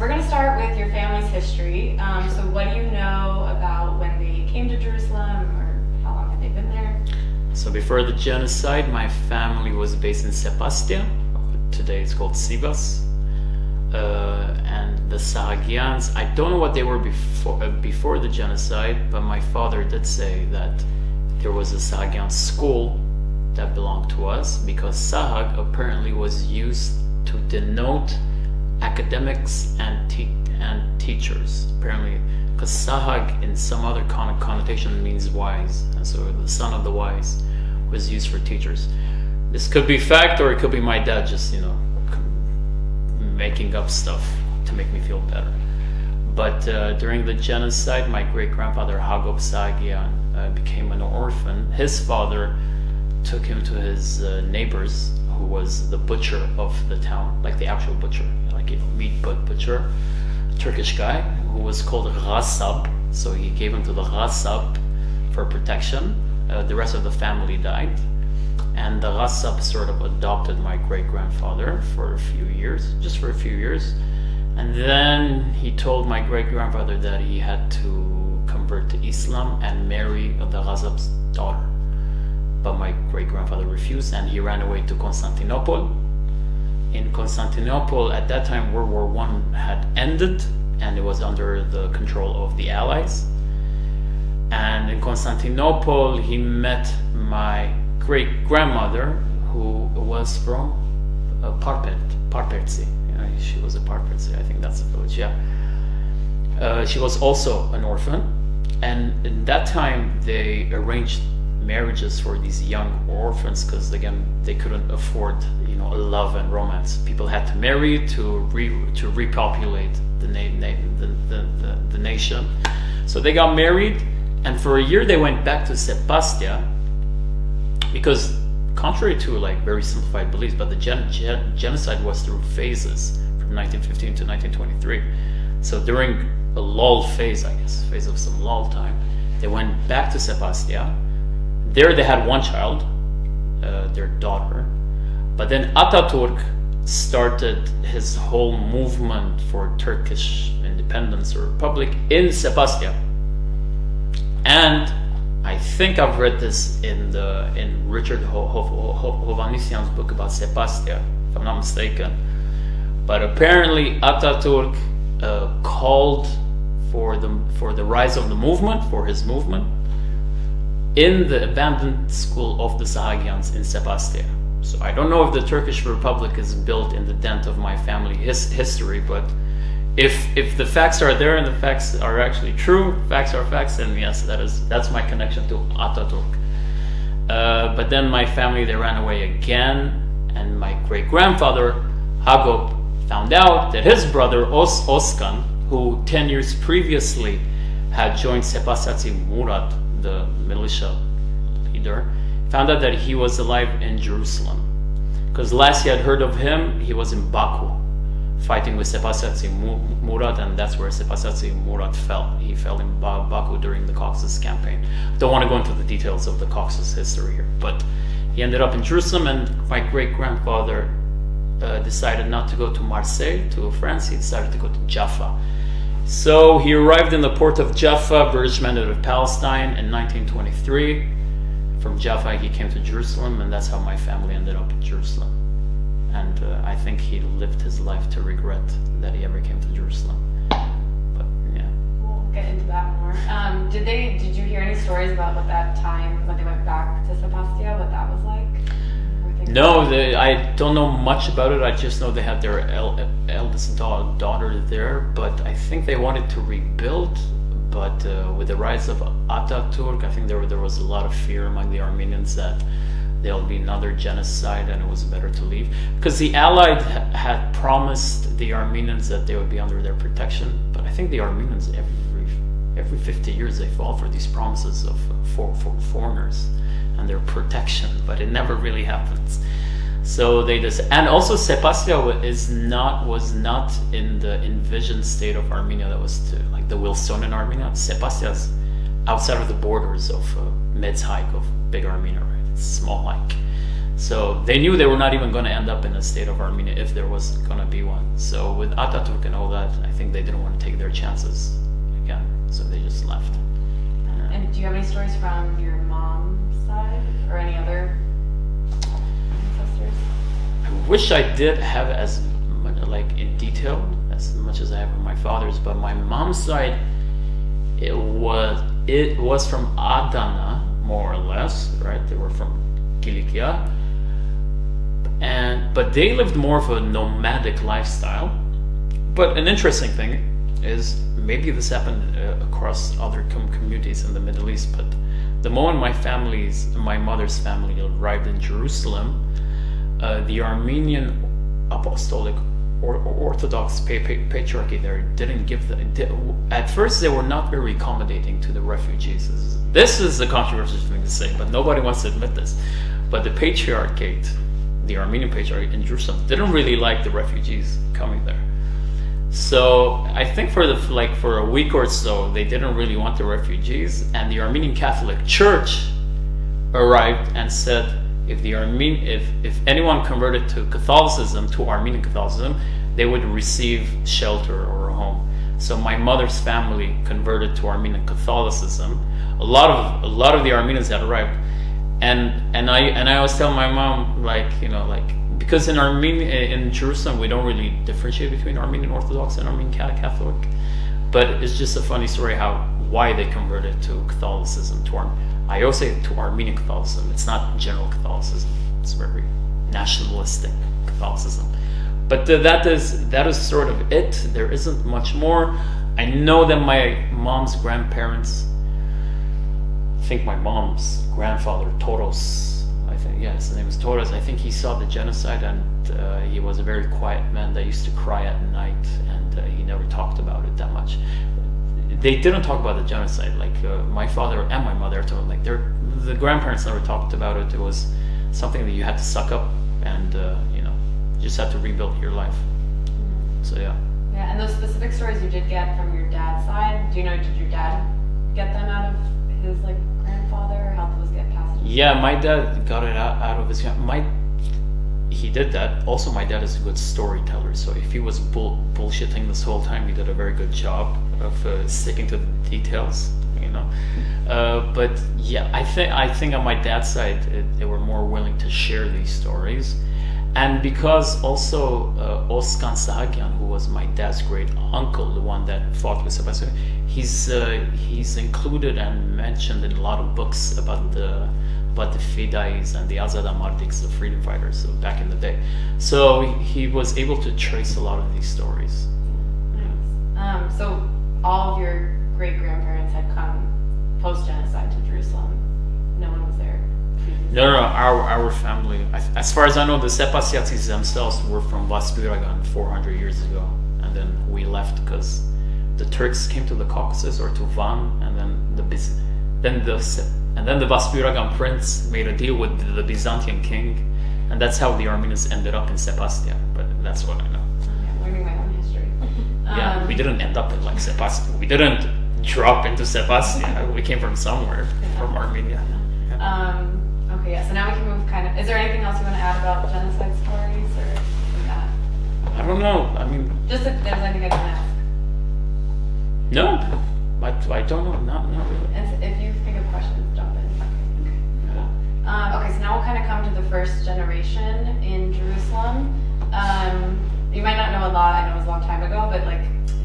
We're going to start with your family's history. So what do you know about when they came to Jerusalem, or how long have they been there? So before the genocide, my family was based in Sebastia. Today it's called Sivas. And the Sahagians, I don't know what they were before the genocide, but my father did say that there was a Sahagian school that belonged to us, because Sahag apparently was used to denote academics and teachers, apparently, because Sahag in some other connotation means wise, and so the son of the wise was used for teachers. This could be fact, or it could be my dad just making up stuff to make me feel better. But during the genocide, my great-grandfather Hagop Sahagian became an orphan. His father took him to his neighbors, who was the butcher of the town, like the actual butcher, like a meat butcher, Turkish guy, who was called Rassab. So he gave him to the Rassab for protection. The rest of the family died, and the Rassab sort of adopted my great-grandfather for a few years, just for a few years. And then he told my great-grandfather that he had to convert to Islam and marry the Rassab's daughter. But my great-grandfather refused, and he ran away to Constantinople. In Constantinople, at that time, World War I had ended, and it was under the control of the Allies. And in Constantinople, he met my great-grandmother, who was from Parpertsi. She was a Parpertsi, I think that's a village, yeah. She was also an orphan, and in that time, they arranged marriages for these young orphans, because again they couldn't afford love and romance. People had to marry to repopulate the nation. So they got married, and for a year they went back to Sebastia, because contrary to very simplified beliefs, but the genocide was through phases from 1915 to 1923. So during a lull phase, I guess, phase of some lull time, they went back to Sebastia. There they had one child, their daughter, but then Ataturk started his whole movement for Turkish independence or republic in Sebastia. And I think I've read this in Richard Hovhannisyan's book about Sebastia, if I'm not mistaken. But apparently Ataturk called for the rise of the movement, for his movement, in the abandoned school of the Sahagians in Sebastia. So I don't know if the Turkish Republic is built in the dent of my family history, but if the facts are there and the facts are actually true, facts are facts, then yes, that's my connection to Ataturk. But then my family, they ran away again, and my great-grandfather Hagop found out that his brother Oskan, who 10 years previously had joined Sepastatsi Murat, the militia leader, found out that he was alive in Jerusalem. Because last he had heard of him, he was in Baku, fighting with Sepastatsi Murat, and that's where Sepastatsi Murat fell. He fell in Baku during the Caucasus campaign. Don't want to go into the details of the Caucasus history here, but he ended up in Jerusalem, and my great-grandfather decided not to go to Marseille, to France. He decided to go to Jaffa. So he arrived in the port of Jaffa, British Mandate of Palestine, in 1923. From Jaffa he came to Jerusalem, and that's how my family ended up in Jerusalem. And I think he lived his life to regret that he ever came to Jerusalem. But yeah. We'll get into that more. Did you hear any stories about what that time, when they went back to Sebastia, what that was like? No, I don't know much about it. I just know they had their eldest daughter there, but I think they wanted to rebuild. But with the rise of Ataturk, I think there was a lot of fear among the Armenians that there'll be another genocide and it was better to leave. Because the Allies had promised the Armenians that they would be under their protection, but I think the Armenians, every 50 years, they fall for these promises of for foreigners and their protection, but it never really happens. So they just, and also Sebastia was not in the envisioned state of Armenia that was like the Wilsonian Armenia. Sebastia is outside of the borders of Medzhaik, of Big Armenia, right? It's small like. So they knew they were not even going to end up in a state of Armenia if there was going to be one. So with Ataturk and all that, I think they didn't want to take their chances again. So they just left. And do you have any stories from your mom's side or any other ancestors? I wish I did have as much, like in detail, as much as I have with my father's, but my mom's side, it was from Adana, more or less, right? They were from Kilikia, but they lived more of a nomadic lifestyle. But an interesting thing is, maybe this happened across other communities in the Middle East, but the moment my mother's family arrived in Jerusalem, the Armenian Apostolic Orthodox Patriarchy there didn't give at first they were not very accommodating to the refugees. This is a controversial thing to say, but nobody wants to admit this. But the Patriarchate, the Armenian Patriarchate in Jerusalem, didn't really like the refugees coming there. So I think for a week or so, they didn't really want the refugees, and the Armenian Catholic Church arrived and said, if anyone converted to Catholicism, to Armenian Catholicism, they would receive shelter or a home. So my mother's family converted to Armenian Catholicism. A lot of the Armenians had arrived, and I always tell my mom, because in Jerusalem we don't really differentiate between Armenian Orthodox and Armenian Catholic, but it's just a funny story why they converted to Catholicism. I always say to Armenian Catholicism. It's not general Catholicism. It's very nationalistic Catholicism. But that is sort of it. There isn't much more. I know that my mom's grandparents, I think my mom's grandfather, Toros, his name is Toros. I think he saw the genocide, and he was a very quiet man that used to cry at night, and he never talked about it that much. They didn't talk about the genocide. My father and my mother told me, the grandparents never talked about it. It was something that you had to suck up, and you just had to rebuild your life. So yeah. Yeah, and those specific stories you did get from your dad's side, did your dad get them out of his grandfather, or help those get passed? Yeah, my dad got it out of his. He did that. Also, my dad is a good storyteller, so if he was bullshitting this whole time, he did a very good job of sticking to the details, But yeah, I think on my dad's side, they were more willing to share these stories, and because also Oskan Sahagian, who was my dad's great uncle, the one that fought with Sebastian, he's included and mentioned in a lot of books about the Fidais and the Azadamardiks, the freedom fighters back in the day. So he was able to trace a lot of these stories. Nice. So all of your great-grandparents had come post-genocide to Jerusalem. No one was there. No, our family, as far as I know, the Sepasiatis themselves were from Vaspuragan 400 years ago, and then we left because the Turks came to the Caucasus or to Van, and then the Vaspuragan prince made a deal with the Byzantine king, and that's how the Armenians ended up in Sepastia. But that's what I know. I'm learning my own history. Yeah, we didn't end up in Sepastia. We didn't drop into Sepastia. We came from somewhere, from Armenia. Yeah. Okay, yeah. So now we can move kind of. Is there anything else you want to add about genocide stories or that? I don't know. I mean, just if there's anything I can ask. No, I don't know. Not really. And if you think of questions, jump in. Okay, so now we'll kind of come to the first generation in Jerusalem. You might not know a lot. I know it was a long time ago, but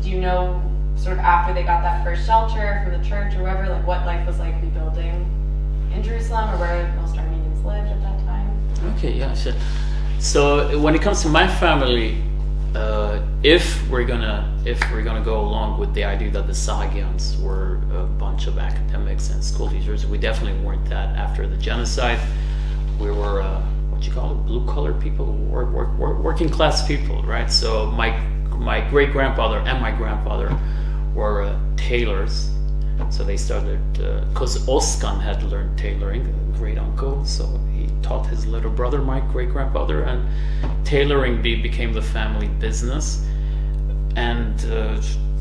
do you know sort of after they got that first shelter from the church or wherever, what life was like rebuilding in Jerusalem, or where most Armenians lived at that time? Okay, yeah, sure. So when it comes to my family, if we're gonna go along with the idea that the Sahagians were a bunch of academics and school teachers, we definitely weren't that. After the genocide, we were blue-collar people, working class people, right? So my great grandfather and my grandfather were tailors. So they started, because Oskan had learned tailoring, great uncle, so he taught his little brother, my great grandfather, and tailoring became the family business. And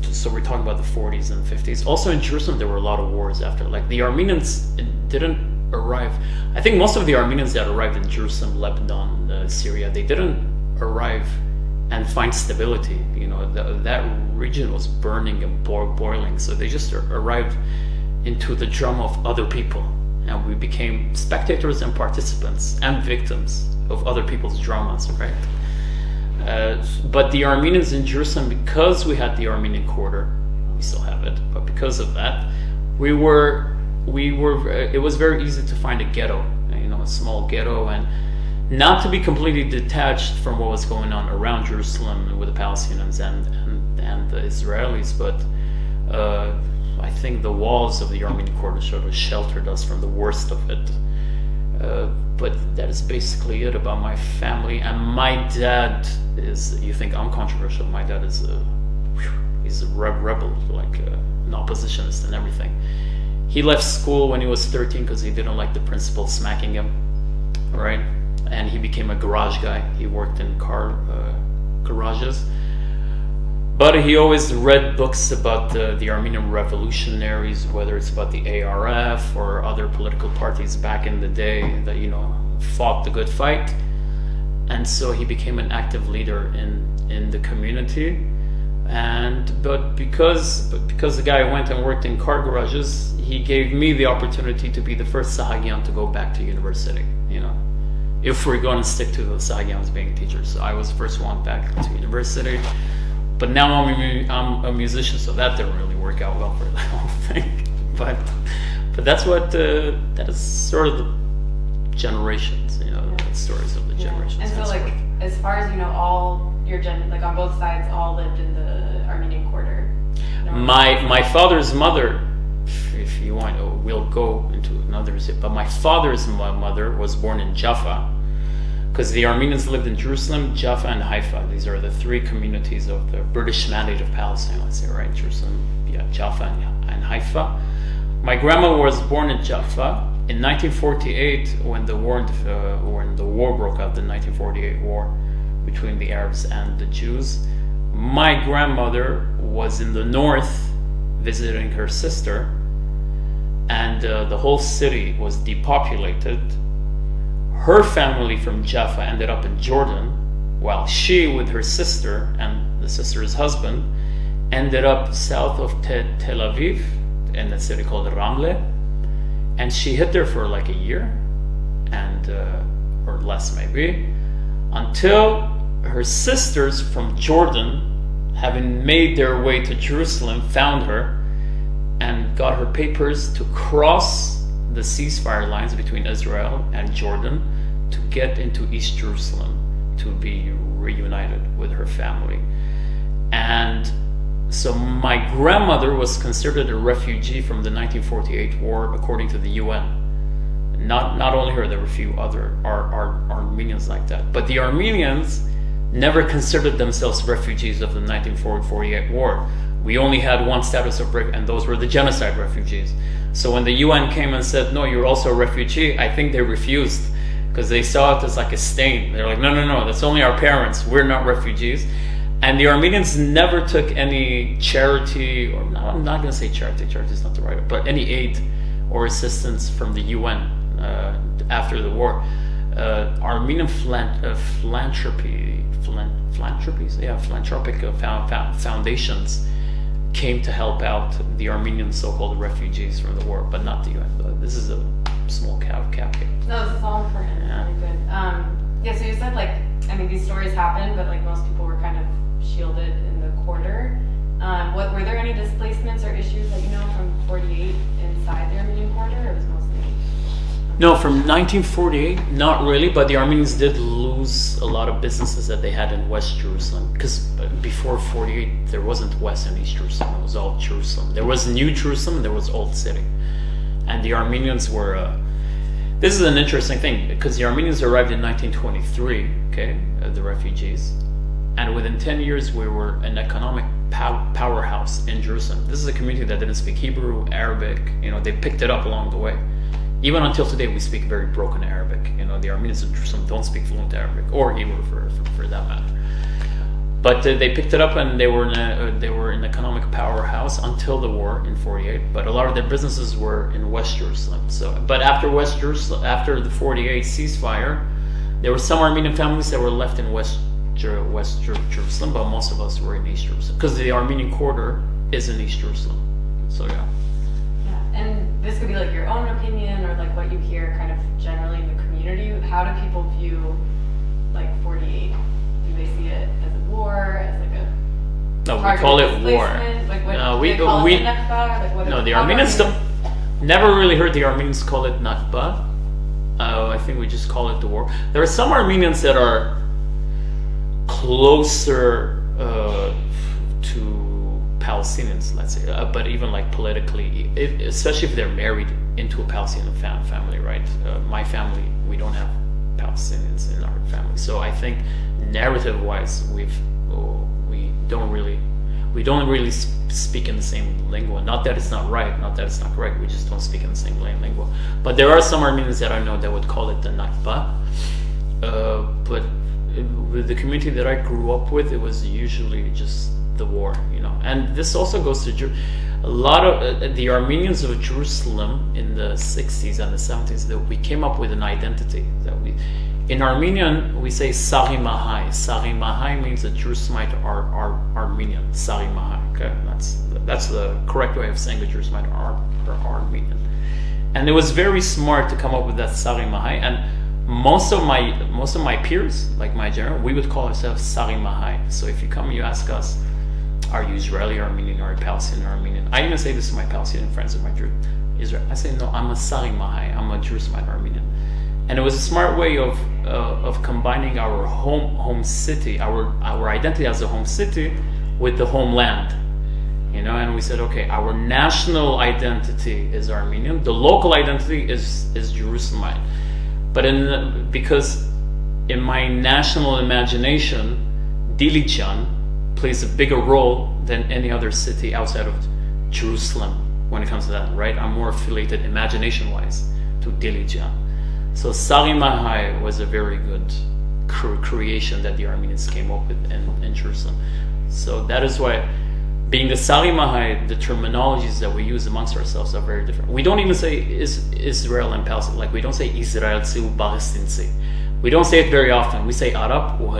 so we're talking about the 40s and 50s. Also in Jerusalem, there were a lot of wars after. The Armenians didn't arrive. I think most of the Armenians that arrived in Jerusalem, Lebanon, Syria, they didn't arrive and find stability. That region was burning and boiling, so they just arrived into the drama of other people, and we became spectators and participants and victims of other people's dramas, right? But the Armenians in Jerusalem, because we had the Armenian quarter, we still have it, but because of that, it was very easy to find a ghetto, a small ghetto, and not to be completely detached from what was going on around Jerusalem with the Palestinians and the Israelis, but I think the walls of the Armenian quarter sort of sheltered us from the worst of it. But that is basically it about my family. And my dad is, you think I'm controversial, my dad is he's a rebel, like an oppositionist and everything. He left school when he was 13 because he didn't like the principal smacking him, right? And he became a garage guy. He worked in car garages. But he always read books about the Armenian revolutionaries, whether it's about the ARF or other political parties back in the day that, fought the good fight. And so he became an active leader in the community. But because the guy went and worked in car garages, he gave me the opportunity to be the first Sahagian to go back to university, if we're going to stick to the Sahagians being teachers. So I was the first one back to university. But now I'm a musician, so that didn't really work out well for the whole thing. But that's what that is sort of the generations, the stories of the generations. And so, like, as far as all your on both sides, all lived in the Armenian quarter. My father's mother, if you want, we'll go into another. But my father's mother was born in Jaffa. Because the Armenians lived in Jerusalem, Jaffa, and Haifa. These are the three communities of the British Mandate of Palestine, let's say, right? Jerusalem, Jaffa, and Haifa. My grandma was born in Jaffa in 1948 when the war broke out, the 1948 war between the Arabs and the Jews. My grandmother was in the north visiting her sister, and the whole city was depopulated. Her family from Jaffa ended up in Jordan, while she, with her sister and the sister's husband, ended up south of Tel Aviv in a city called Ramle, and she hid there for like a year, and or less maybe, until her sisters from Jordan, having made their way to Jerusalem, found her and got her papers to cross the ceasefire lines between Israel and Jordan to get into East Jerusalem to be reunited with her family. And so my grandmother was considered a refugee from the 1948 war according to the UN. Not only her, there were a few other Armenians like that. But the Armenians never considered themselves refugees of the 1948 war. We only had one status of refugee, and those were the genocide refugees. So when the UN came and said, no, you're also a refugee, I think they refused because they saw it as like a stain. They're like, no, that's only our parents. We're not refugees. And the Armenians never took any charity, or no, I'm not going to say charity is not the right word, but any aid or assistance from the UN after the war. Armenian philanthropic foundations came to help out the Armenian so-called refugees from the war, but not the UN. But this is a small caveat. No, this is all important. Yeah. Really good. So you said these stories happened, but most people were kind of shielded in the quarter. Were there any displacements or issues that from 48 inside the Armenian quarter, or it was mostly? No, from 1948, not really, but the Armenians did lose a lot of businesses that they had in West Jerusalem, because before 48, there wasn't West and East Jerusalem, it was all Jerusalem. There was New Jerusalem, and there was Old City. And the Armenians were, this is an interesting thing, because the Armenians arrived in 1923, the refugees, and within 10 years, we were an economic powerhouse in Jerusalem. This is a community that didn't speak Hebrew, Arabic, they picked it up along the way. Even until today, we speak very broken Arabic. The Armenians in Jerusalem don't speak fluent Arabic, or Hebrew for that matter. But they picked it up, and they were an economic powerhouse until the war in '48. But a lot of their businesses were in West Jerusalem. But after the '48 ceasefire, there were some Armenian families that were left in West Jerusalem, but most of us were in East Jerusalem because the Armenian quarter is in East Jerusalem. So yeah. Yeah, and this could be like your own opinion or like what you hear kind of generally in the community. How do people view like 48? Do they see it as a war, as like a No, we call it war. Like what, No, they call it Nakba? Like what no, the Armenians don't. Never really heard the Armenians call it Nakba. I think we just call it the war. There are some Armenians that are closer to Palestinians, let's say, but even like politically, especially if they're married into a Palestinian family, right? My family, we don't have Palestinians in our family, so I think narrative-wise, we don't really speak in the same lingua. Not that it's not right, not that it's not correct. We just don't speak in the same lingua. But there are some Armenians that I know that would call it the Nakba. But with the community that I grew up with, it was usually just the war, you know. And this also goes to a lot of the Armenians of Jerusalem in the 60s and the 70s. That we came up with an identity that in Armenian we say Sari Mahai. Sari Mahai means that Jerusalemites are Armenian. Sari Mahai. Okay, that's the correct way of saying that Jerusalemites are Armenian. And it was very smart to come up with that Sari Mahai. And most of my peers, like my general, we would call ourselves Sari Mahai. So if you come, you ask us, are you Israeli Armenian or Palestinian Armenian? I even say this to my Palestinian friends and my Israel. I say no, I'm a Sari Mahai. I'm a Jerusalem Armenian. And it was a smart way of combining our home city, our identity as a home city, with the homeland. You know, and we said, okay, our national identity is Armenian. The local identity is Jerusalemite. But because in my national imagination, Dilijan plays a bigger role than any other city outside of Jerusalem when it comes to that, right? I'm more affiliated imagination-wise to Dilijan. So Sari Mahai was a very good creation that the Armenians came up with in Jerusalem. So that is why, being the Sari Mahai, the terminologies that we use amongst ourselves are very different. We don't even say Israel and Palestine. Like we don't say Israel to Palestine. We don't say it very often. We say Arab or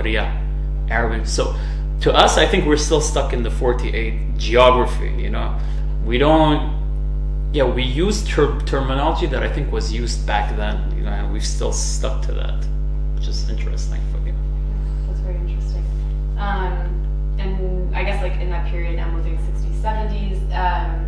Arabic. So to us, I think we're still stuck in the 48 geography. You know, we don't. Yeah, we use terminology that I think was used back then. You know, and we've still stuck to that, which is interesting. But, yeah. That's very interesting. And I guess like in that period, now moving 60s, 70s,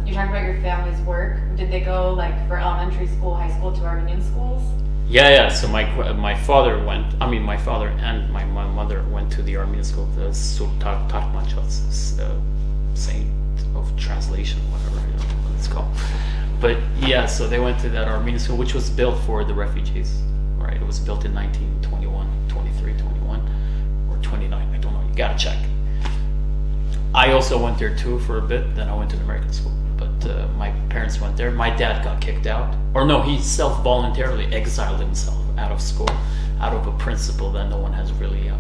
you talked about your family's work. Did they go like for elementary school, high school to Armenian schools? Yeah. So my father went. I mean, my father and my mother went to the Armenian school, the Sultan Tartmanchats, Saint of Translation, whatever what it's called. But yeah, so they went to that Armenian school, which was built for the refugees. Right? It was built in 1921, 23, 21, or 29. I don't know. You gotta check. I also went there too for a bit. Then I went to the American school. But my parents went there. My dad got kicked out. Or no, he self-voluntarily exiled himself out of school, out of a principle that no one has really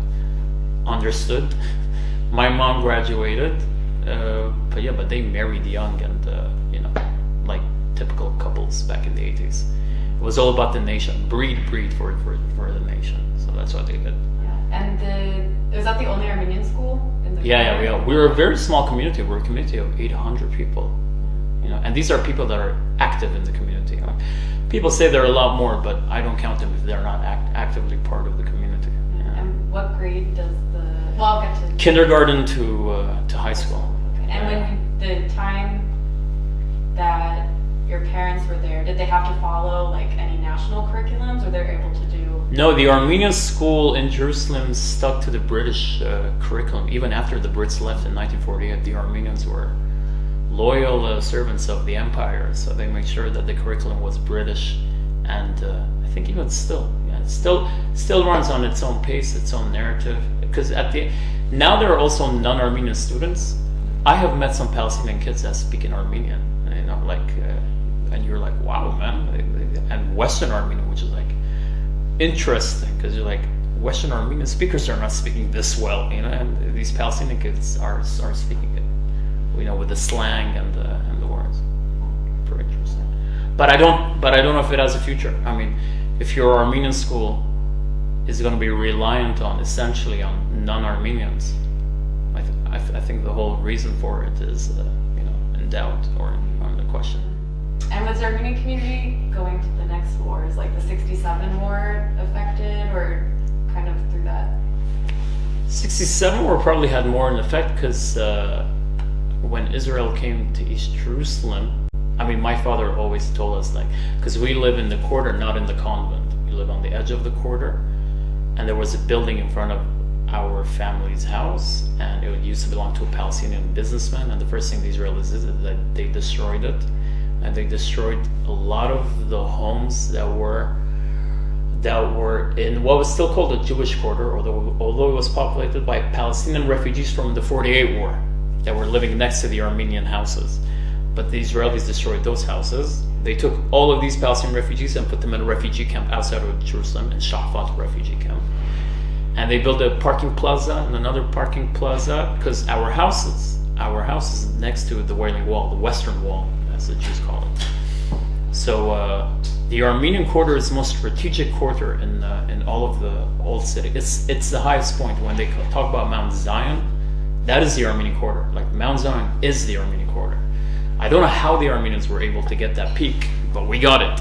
understood. My mom graduated. But they married young and, like typical couples back in the 80s. It was all about the nation. Breed for the nation. So that's what they did. Yeah. And was that the only Armenian school in the Yeah. We were a very small community. We're a community of 800 people. You know, and these are people that are active in the community. You know? People say there are a lot more, but I don't count them if they're not actively part of the community. Yeah. And what grade does I'll get to kindergarten to high school. Okay. And when the time that your parents were there, did they have to follow like any national curriculums, or they're able to do? No, the Armenian school in Jerusalem stuck to the British curriculum. Even after the Brits left in 1948, the Armenians were loyal servants of the empire, so they made sure that the curriculum was British, and I think even still runs on its own pace, its own narrative. Because now there are also non-Armenian students. I have met some Palestinian kids that speak in Armenian, you know, like, and you're like, wow, man, and Western Armenian, which is like interesting, because you're like, Western Armenian speakers are not speaking this well, and these Palestinian kids are speaking it, with the slang and the words. Pretty interesting. But I don't know if it has a future. I mean, if your Armenian school is going to be reliant essentially on non-Armenians, I think the whole reason for it is in doubt or on the question. And was the Armenian community going to the next wars, like the 67 war affected, or kind of through that? 67 war probably had more an effect because when Israel came to East Jerusalem, I mean, my father always told us, because we live in the quarter, not in the convent. We live on the edge of the quarter, and there was a building in front of our family's house, and it used to belong to a Palestinian businessman, and the first thing the Israelis did is that they destroyed it, and they destroyed a lot of the homes that were in what was still called the Jewish quarter, although it was populated by Palestinian refugees from the 48 war that were living next to the Armenian houses. But the Israelis destroyed those houses. They took all of these Palestinian refugees and put them in a refugee camp outside of Jerusalem, in Shafat refugee camp. And they built a parking plaza and another parking plaza, because our house is next to the Wailing Wall, the Western Wall, as the Jews call it. So the Armenian quarter is the most strategic quarter in all of the old city. It's the highest point. When they talk about Mount Zion, that is the Armenian quarter. Like, Mount Zion is the Armenian quarter. I don't know how the Armenians were able to get that peak, but we got it.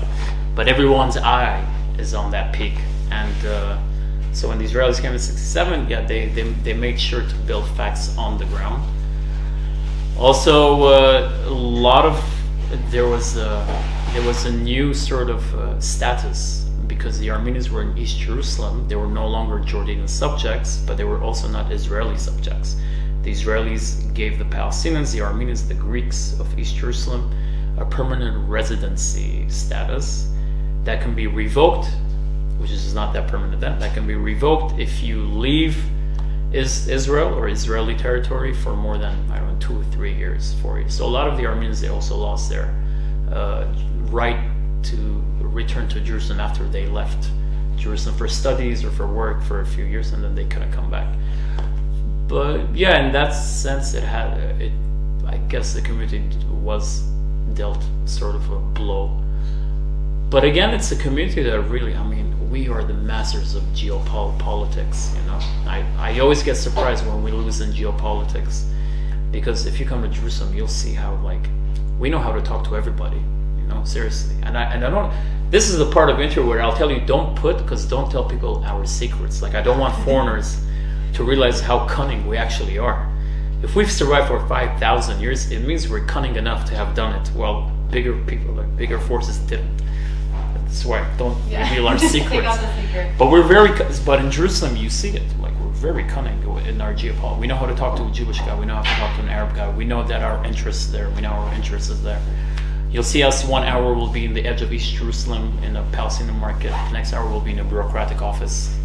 But everyone's eye is on that peak. And so when the Israelis came in 67, yeah, they made sure to build facts on the ground. Also, there was a new sort of status, because the Armenians were in East Jerusalem. They were no longer Jordanian subjects, but they were also not Israeli subjects. The Israelis gave the Palestinians, the Armenians, the Greeks of East Jerusalem a permanent residency status that can be revoked, which is not that permanent then. That can be revoked if you leave Israel or Israeli territory for more than, 2 or 3 years, 4 years. So a lot of the Armenians, they also lost their right to return to Jerusalem after they left Jerusalem for studies or for work for a few years, and then they couldn't come back. But yeah, in that sense, I guess the community was dealt sort of a blow. But again, it's a community that really, we are the masters of geopolitics, I always get surprised when we lose in geopolitics, because if you come to Jerusalem, you'll see how, we know how to talk to everybody, seriously. And I don't, this is the part of interview where I'll tell you, don't tell people our secrets. I don't want foreigners to realize how cunning we actually are. If we've survived for 5,000 years, it means we're cunning enough to have done it, while bigger bigger forces didn't. That's why don't reveal our secrets. But in Jerusalem, you see it. We're very cunning in our geopolitics. We know how to talk to a Jewish guy. We know how to talk to an Arab guy. We know that our interest is there. We know our interest is there. You'll see us 1 hour will be in the edge of East Jerusalem in a Palestinian market. The next hour will be in a bureaucratic office.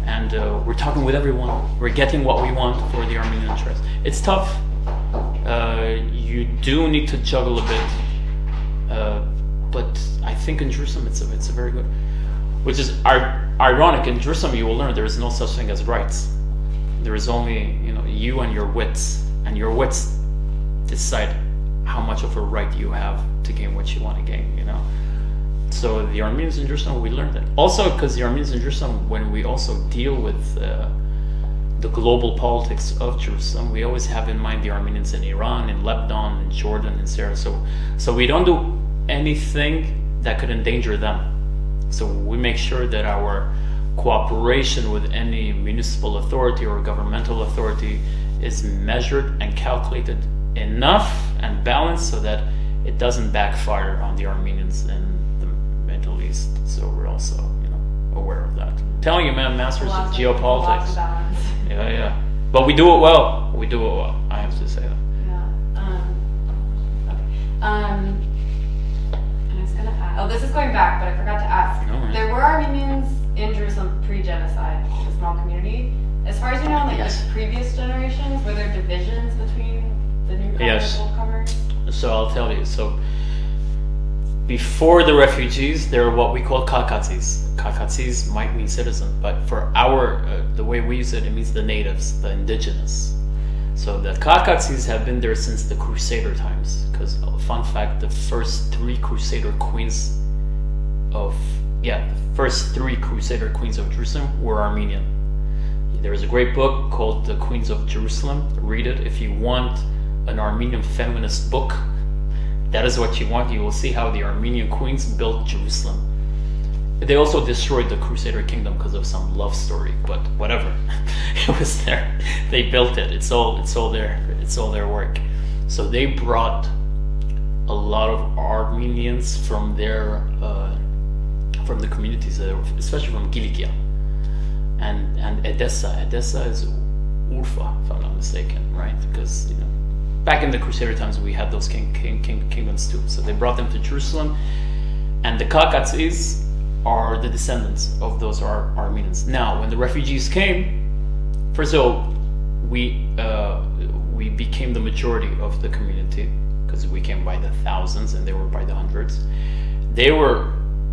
And we're talking with everyone. We're getting what we want for the Armenian interest. It's tough. You do need to juggle a bit. But I think in Jerusalem it's a very good, which is ironic. In Jerusalem you will learn there is no such thing as rights. There is only you and your wits, and your wits decide how much of a right you have to gain what you want to gain. So the Armenians in Jerusalem, we learned that. Also, because the Armenians in Jerusalem, when we also deal with the global politics of Jerusalem, we always have in mind the Armenians in Iran, in Lebanon, in Jordan, in Syria. So we don't do anything that could endanger them. So we make sure that our cooperation with any municipal authority or governmental authority is measured and calculated enough and balanced so that it doesn't backfire on the Armenians in the Middle East. So we're also, aware of that. I'm telling you, man, masters of geopolitics. Yeah. But we do it well. I have to say that. Oh, this is going back, but I forgot to ask. No, right. There were Armenians in Jerusalem pre-genocide, a small community. As far as you know, Yes. the previous generations, were there divisions between the newcomers Yes. and oldcomers? So I'll tell you. So before the refugees, there are what we call kakatsis. Kakatsis might mean citizen, but for the way we use it, it means the natives, the indigenous. So the kakatsis have been there since the Crusader times. Because, fun fact, the first three Crusader queens of Jerusalem were Armenian. There's a great book called The Queens of Jerusalem. Read it if you want an Armenian feminist book. That is what you want. You will see how the Armenian queens built Jerusalem. They also destroyed the Crusader kingdom because of some love story, but whatever. It was there. They built it. It's all there. It's all their work. So they brought a lot of Armenians from from the communities, especially from Kilikia and Edessa. Edessa is Urfa, if I'm not mistaken, right? Because back in the Crusader times, we had those kingdoms too. So they brought them to Jerusalem, and the Kakatsis are the descendants of those Armenians. Now, when the refugees came, first of all, we became the majority of the community because we came by the thousands and they were by the hundreds. They were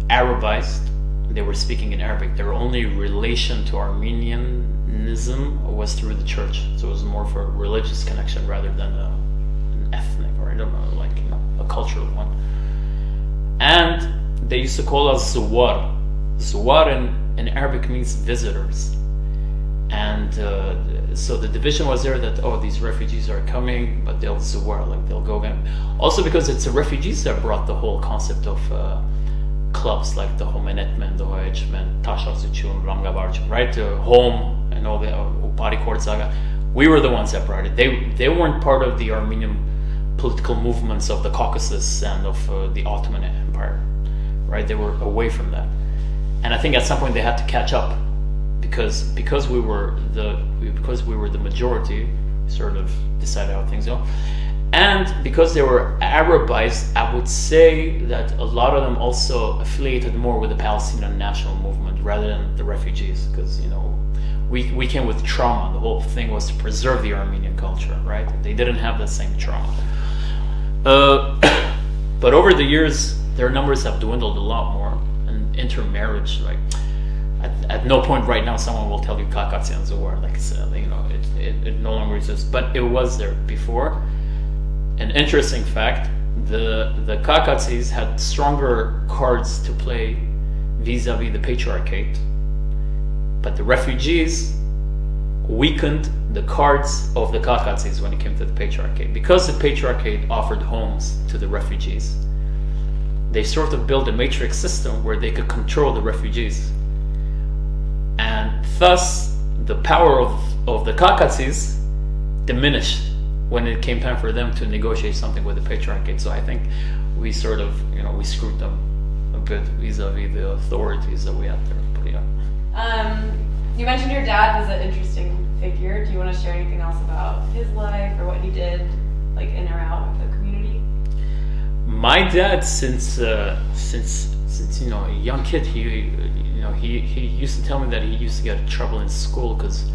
Arabized. They were speaking in Arabic. Their only relation to Armenianism was through the church. So it was more for a religious connection rather than an ethnic, or I don't know, like a cultural one. And they used to call us Zuwar. Zuwar in Arabic means visitors. And so the division was there that, these refugees are coming, but they'll Zuwar, like they'll go again. Also because it's the refugees that brought the whole concept of clubs like the Homenetmen, the Hoechmen, Tashazuchun, Ramgabarchun, right? Home and all the Upari Court Saga. We were the ones that brought it. They weren't part of the Armenian political movements of the Caucasus and of the Ottoman Empire, right? They were away from that. And I think at some point they had to catch up because we were the majority, sort of decided how things go. And because they were Arabized, I would say that a lot of them also affiliated more with the Palestinian national movement rather than the refugees, because we came with trauma. The whole thing was to preserve the Armenian culture, right? They didn't have the same trauma. But over the years, their numbers have dwindled a lot more, and intermarriage, like at no point right now someone will tell you Kakatsi and Zawar, like it no longer exists, but it was there before. An interesting fact: the Kakatsis had stronger cards to play vis-a-vis the Patriarchate, but the refugees weakened the cards of the Kakatsis when it came to the Patriarchate. Because the Patriarchate offered homes to the refugees, they sort of built a matrix system where they could control the refugees. And thus, the power of the Kakatsis diminished when it came time for them to negotiate something with the Patriarchate. So I think we sort of, we screwed them a bit vis-a-vis the authorities that we had there. But yeah. You mentioned your dad was an interesting figure. Do you want to share anything else about his life or what he did, like in or out of the community? My dad, since a young kid, he used to tell me that he used to get in trouble in school because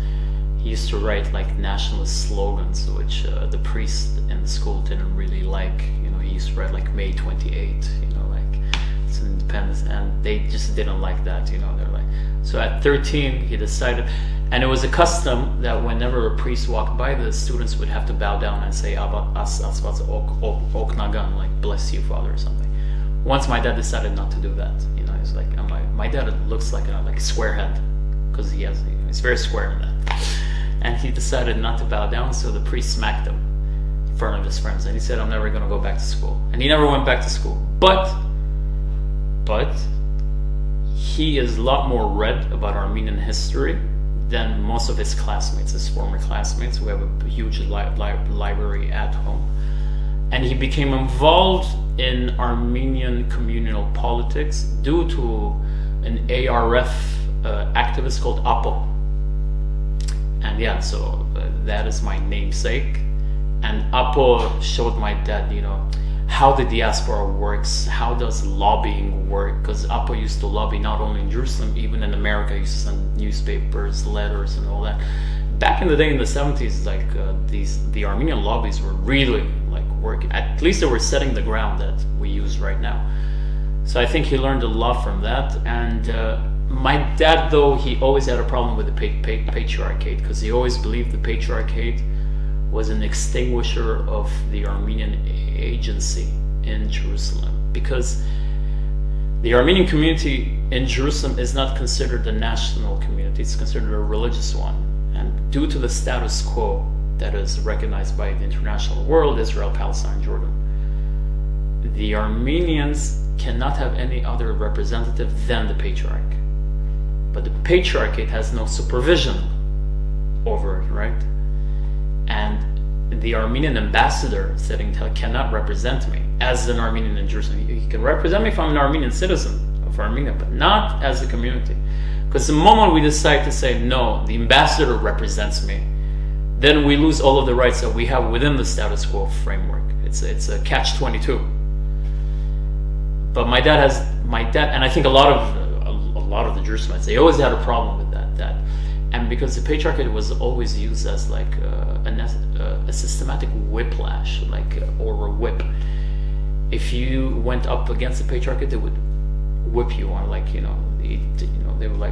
he used to write like nationalist slogans, which the priest in the school didn't really like. He used to write like May 28, like it's independence, and they just didn't like that. They're like. So at 13, he decided, and it was a custom that whenever a priest walked by, the students would have to bow down and say Ok Nagan, like bless you, Father, or something. Once my dad decided not to do that, he's like, my dad looks like a square head because he's very square in that. And he decided not to bow down, so the priest smacked him in front of his friends, and he said, I'm never going to go back to school. And he never went back to school. But he is a lot more read about Armenian history than most of his classmates, his former classmates, who have a huge library at home. And he became involved in Armenian communal politics due to an ARF activist called Apo. And yeah, so that is my namesake. And Apo showed my dad, how the diaspora works, how does lobbying work, because Apo used to lobby not only in Jerusalem, even in America. He used to send newspapers, letters, and all that. Back in the day, in the 70s, like the Armenian lobbies were really like working. At least they were setting the ground that we use right now. So I think he learned a lot from that. And my dad, though, he always had a problem with the patriarchate, because he always believed the patriarchate was an extinguisher of the Armenian agency in Jerusalem, because the Armenian community in Jerusalem is not considered a national community, it's considered a religious one. And due to the status quo that is recognized by the international world, Israel, Palestine, Jordan, the Armenians cannot have any other representative than the patriarch. But the patriarchate has no supervision over it, right? And the Armenian ambassador sitting cannot represent me as an Armenian in Jerusalem. He can represent me if I'm an Armenian citizen of Armenia, but not as a community. Because the moment we decide to say, no, the ambassador represents me, then we lose all of the rights that we have within the status quo framework. It's a catch-22. But my dad, and I think a lot of the Jerusalemites, they always had a problem with that. And because the patriarchate was always used as like a systematic whiplash, or a whip. If you went up against the patriarchate, they would whip you on,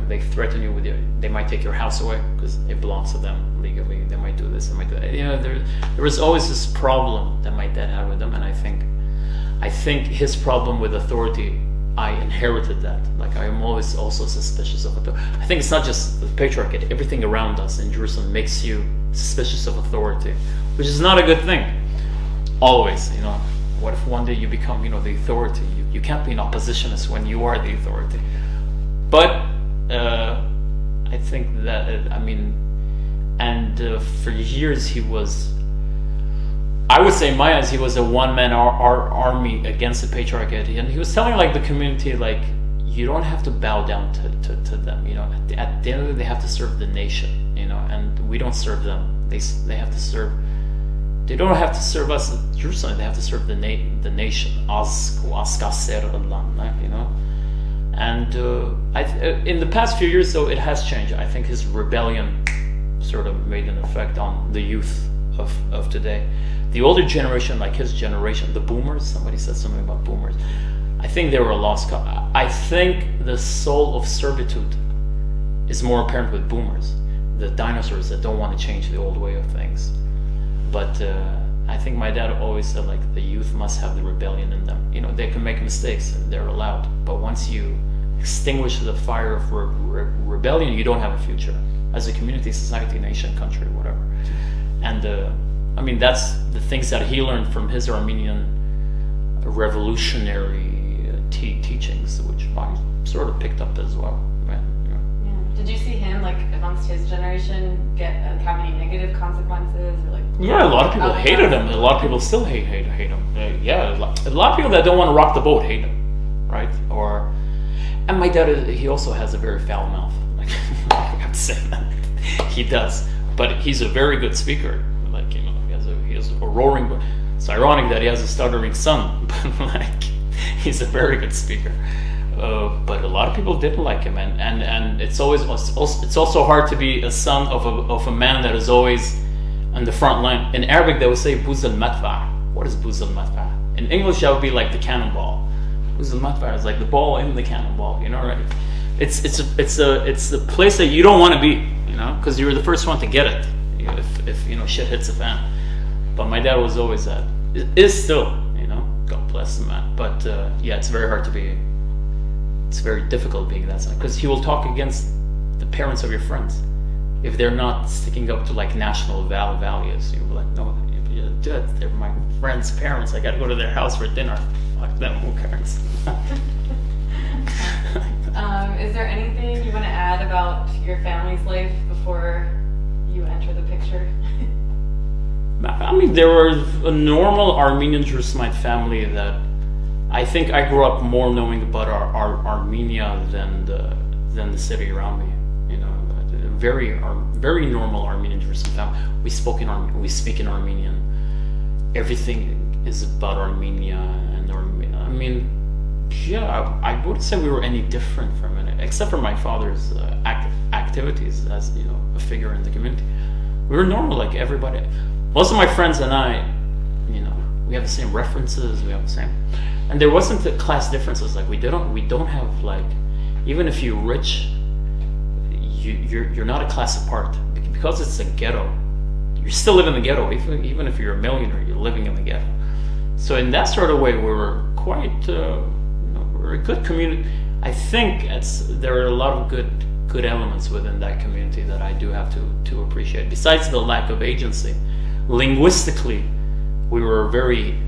they threaten you with they might take your house away because it belongs to them legally. They might do this, they might do that. There was always this problem that my dad had with them, and I think his problem with authority, I inherited that. Like, I am always also suspicious of authority. I think it's not just the patriarchate. Everything around us in Jerusalem makes you suspicious of authority, which is not a good thing. Always, what if one day you become, the authority? You can't be an oppositionist when you are the authority. But I think that, for years he was, I would say in my eyes, he was a one-man army against the patriarchate. And he was telling the community, you don't have to bow down to them. At the end of the day, they have to serve the nation, and we don't serve them. They have to serve. They don't have to serve us in Jerusalem. They have to serve the nation. And in the past few years, though, it has changed. I think his rebellion sort of made an effect on the youth of today. The older generation, like his generation, the boomers, somebody said something about boomers, I think they were a lost cause. I think the soul of servitude is more apparent with boomers, the dinosaurs that don't want to change the old way of things. But I think my dad always said, the youth must have the rebellion in them. They can make mistakes, they're allowed. But once you extinguish the fire of rebellion, you don't have a future as a community, society, nation, country, whatever. And that's the things that he learned from his Armenian revolutionary teachings, which I sort of picked up as well. Yeah. Did you see him, amongst his generation, have any negative consequences? Yeah, a lot of people hated him. A lot of people still hate him. A lot of people that don't want to rock the boat hate him, right? And my dad, he also has a very foul mouth. I have to say that. He does. But he's a very good speaker. He has a roaring. It's ironic that he has a stuttering son, but he's a very good speaker. But a lot of people didn't like him, and it's also hard to be a son of a man that is always on the front line. In Arabic, they would say buz al-matfa. What is buz al-matfa? In English, that would be like the cannonball. Buz al-matfa is like the ball in the cannonball. Right? It's a place that you don't want to be. Because you're the first one to get it. If shit hits the fan. But my dad was always that. It is still. God bless the man. But it's very hard to be. It's very difficult being that son, because he will talk against the parents of your friends if they're not sticking up to national values. You'll be like, no, they're my friends' parents. I got to go to their house for dinner. Fuck them. Who cares? Is there anything you want to add about your family's life before you enter the picture? There was a normal Armenian Jerusalemite family that I think I grew up more knowing about our Armenia than the city around me. Very normal Armenian Jerusalem family. We speak in Armenian. Everything is about Armenia and Armenia. I wouldn't say we were any different from it, except for my father's activities as a figure in the community. We were normal like everybody. Most of my friends and I, we have the same references. We have the same. And there wasn't the class differences. Like we don't have like, even if you're rich, you're not a class apart because it's a ghetto. You still live in the ghetto, even if you're a millionaire, you're living in the ghetto. So in that sort of way, we were quite, we're a good community. I think there are a lot of good elements within that community that I do have to appreciate. Besides the lack of agency, linguistically, we were a very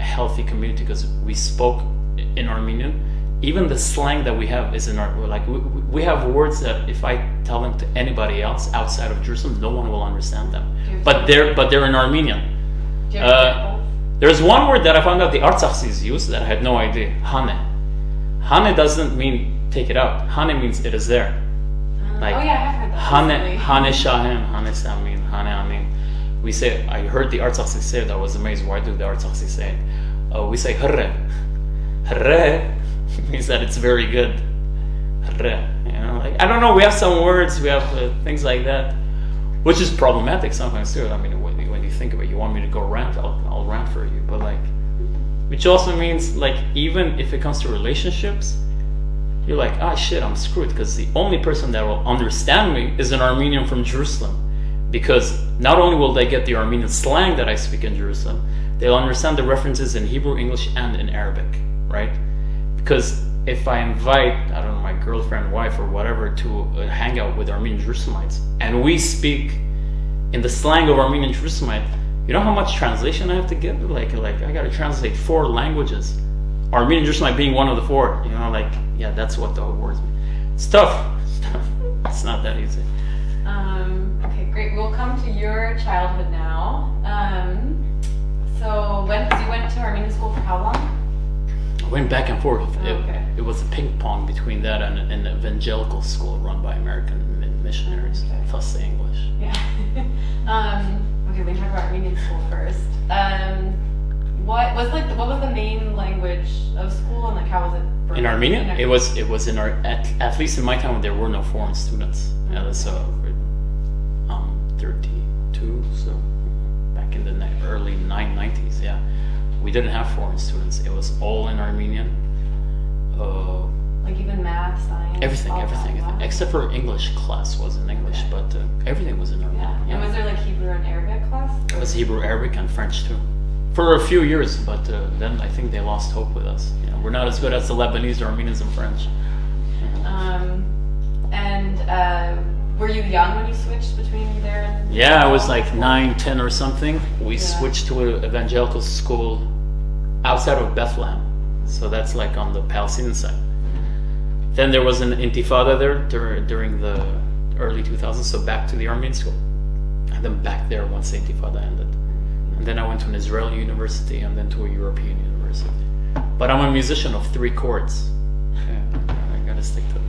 healthy community because we spoke in Armenian. Even the slang that we have is in our, like we have words that if I tell them to anybody else outside of Jerusalem, no one will understand them. But they're in Armenian. Do you have examples? There's one word that I found out the Artsaksis use that I had no idea. Hane. Hane doesn't mean take it out. Hane means it is there. Like, oh yeah, I have heard that. Hane Shahem, Hane Samin, Hane Amin. We say, I heard the Artsaksis say it, I was amazed. Why do the Artsaksis say it? We say Hurre. Hurre means that it's very good. Hurre. You know, like, I don't know, we have some words, we have things like that, which is problematic sometimes too. I mean, when you think of it, you want me to go rant, I'll rant for you. But like, which also means like, even if it comes to relationships, you're like, ah shit, I'm screwed, because the only person that will understand me is an Armenian from Jerusalem. Because not only will they get the Armenian slang that I speak in Jerusalem, they'll understand the references in Hebrew, English, and in Arabic, right? Because if I invite, I don't know, my girlfriend, wife, or whatever to hang out with Armenian Jerusalemites, and we speak in the slang of Armenian Jerusalemite, you know how much translation I have to give? Like I gotta translate 4 languages. Armenian Jerusalemite being one of the 4, you know, like, yeah, that's what the words mean. It's tough. It's not that easy. Okay, great. We'll come to your childhood now. So you went to Armenian school for how long? I went back and forth. Okay. It was a ping pong between that and an evangelical school run by American missionaries. Okay. Thus the English. Yeah. Okay, we can talk about Armenian school first. What was the main language of school, and like how was it broken? In Armenian, it was in our at least in my time there were no foreign students. Yeah, that's 32, so back in the early 990s. Yeah, we didn't have foreign students. It was all in Armenian. Like even math, science, everything, wow. except for English class was in English, Okay. but everything was in Armenian. Yeah. Yeah. And was there like Hebrew and Arabic class? It was Hebrew, Arabic, and French too, for a few years. But then I think they lost hope with us. You know, we're not as good as the Lebanese, Armenians, and French. Were you young when you switched between there and? Yeah, I was like 9, 10 or something. We Yeah. switched to an evangelical school outside of Bethlehem, so that's like on the Palestinian side. Then there was an intifada there during the early 2000s, so back to the Armenian school, and then back there once the intifada ended. And then I went to an Israeli university, and then to a European university. But I'm a musician of 3 chords. Okay, I gotta stick to that.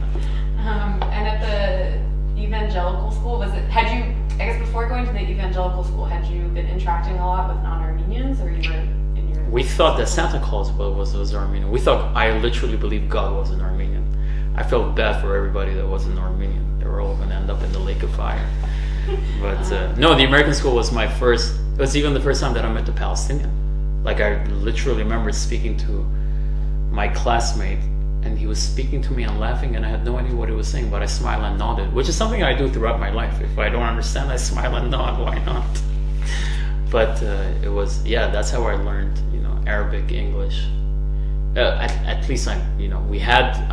And at the evangelical school, I guess before going to the evangelical school, had you been interacting a lot with non-Armenians, or you were in your? We thought that Santa Claus was Armenian. We thought, I literally believed God was an Armenian. I felt bad for everybody that wasn't Armenian. They were all going to end up in the lake of fire. But no, the American school was my first. It was even the first time that I met a Palestinian. Like, I literally remember speaking to my classmate, and he was speaking to me and laughing, and I had no idea what he was saying, but I smiled and nodded, which is something I do throughout my life. If I don't understand, I smile and nod. Why not? But it was, yeah, that's how I learned, Arabic, English. At least I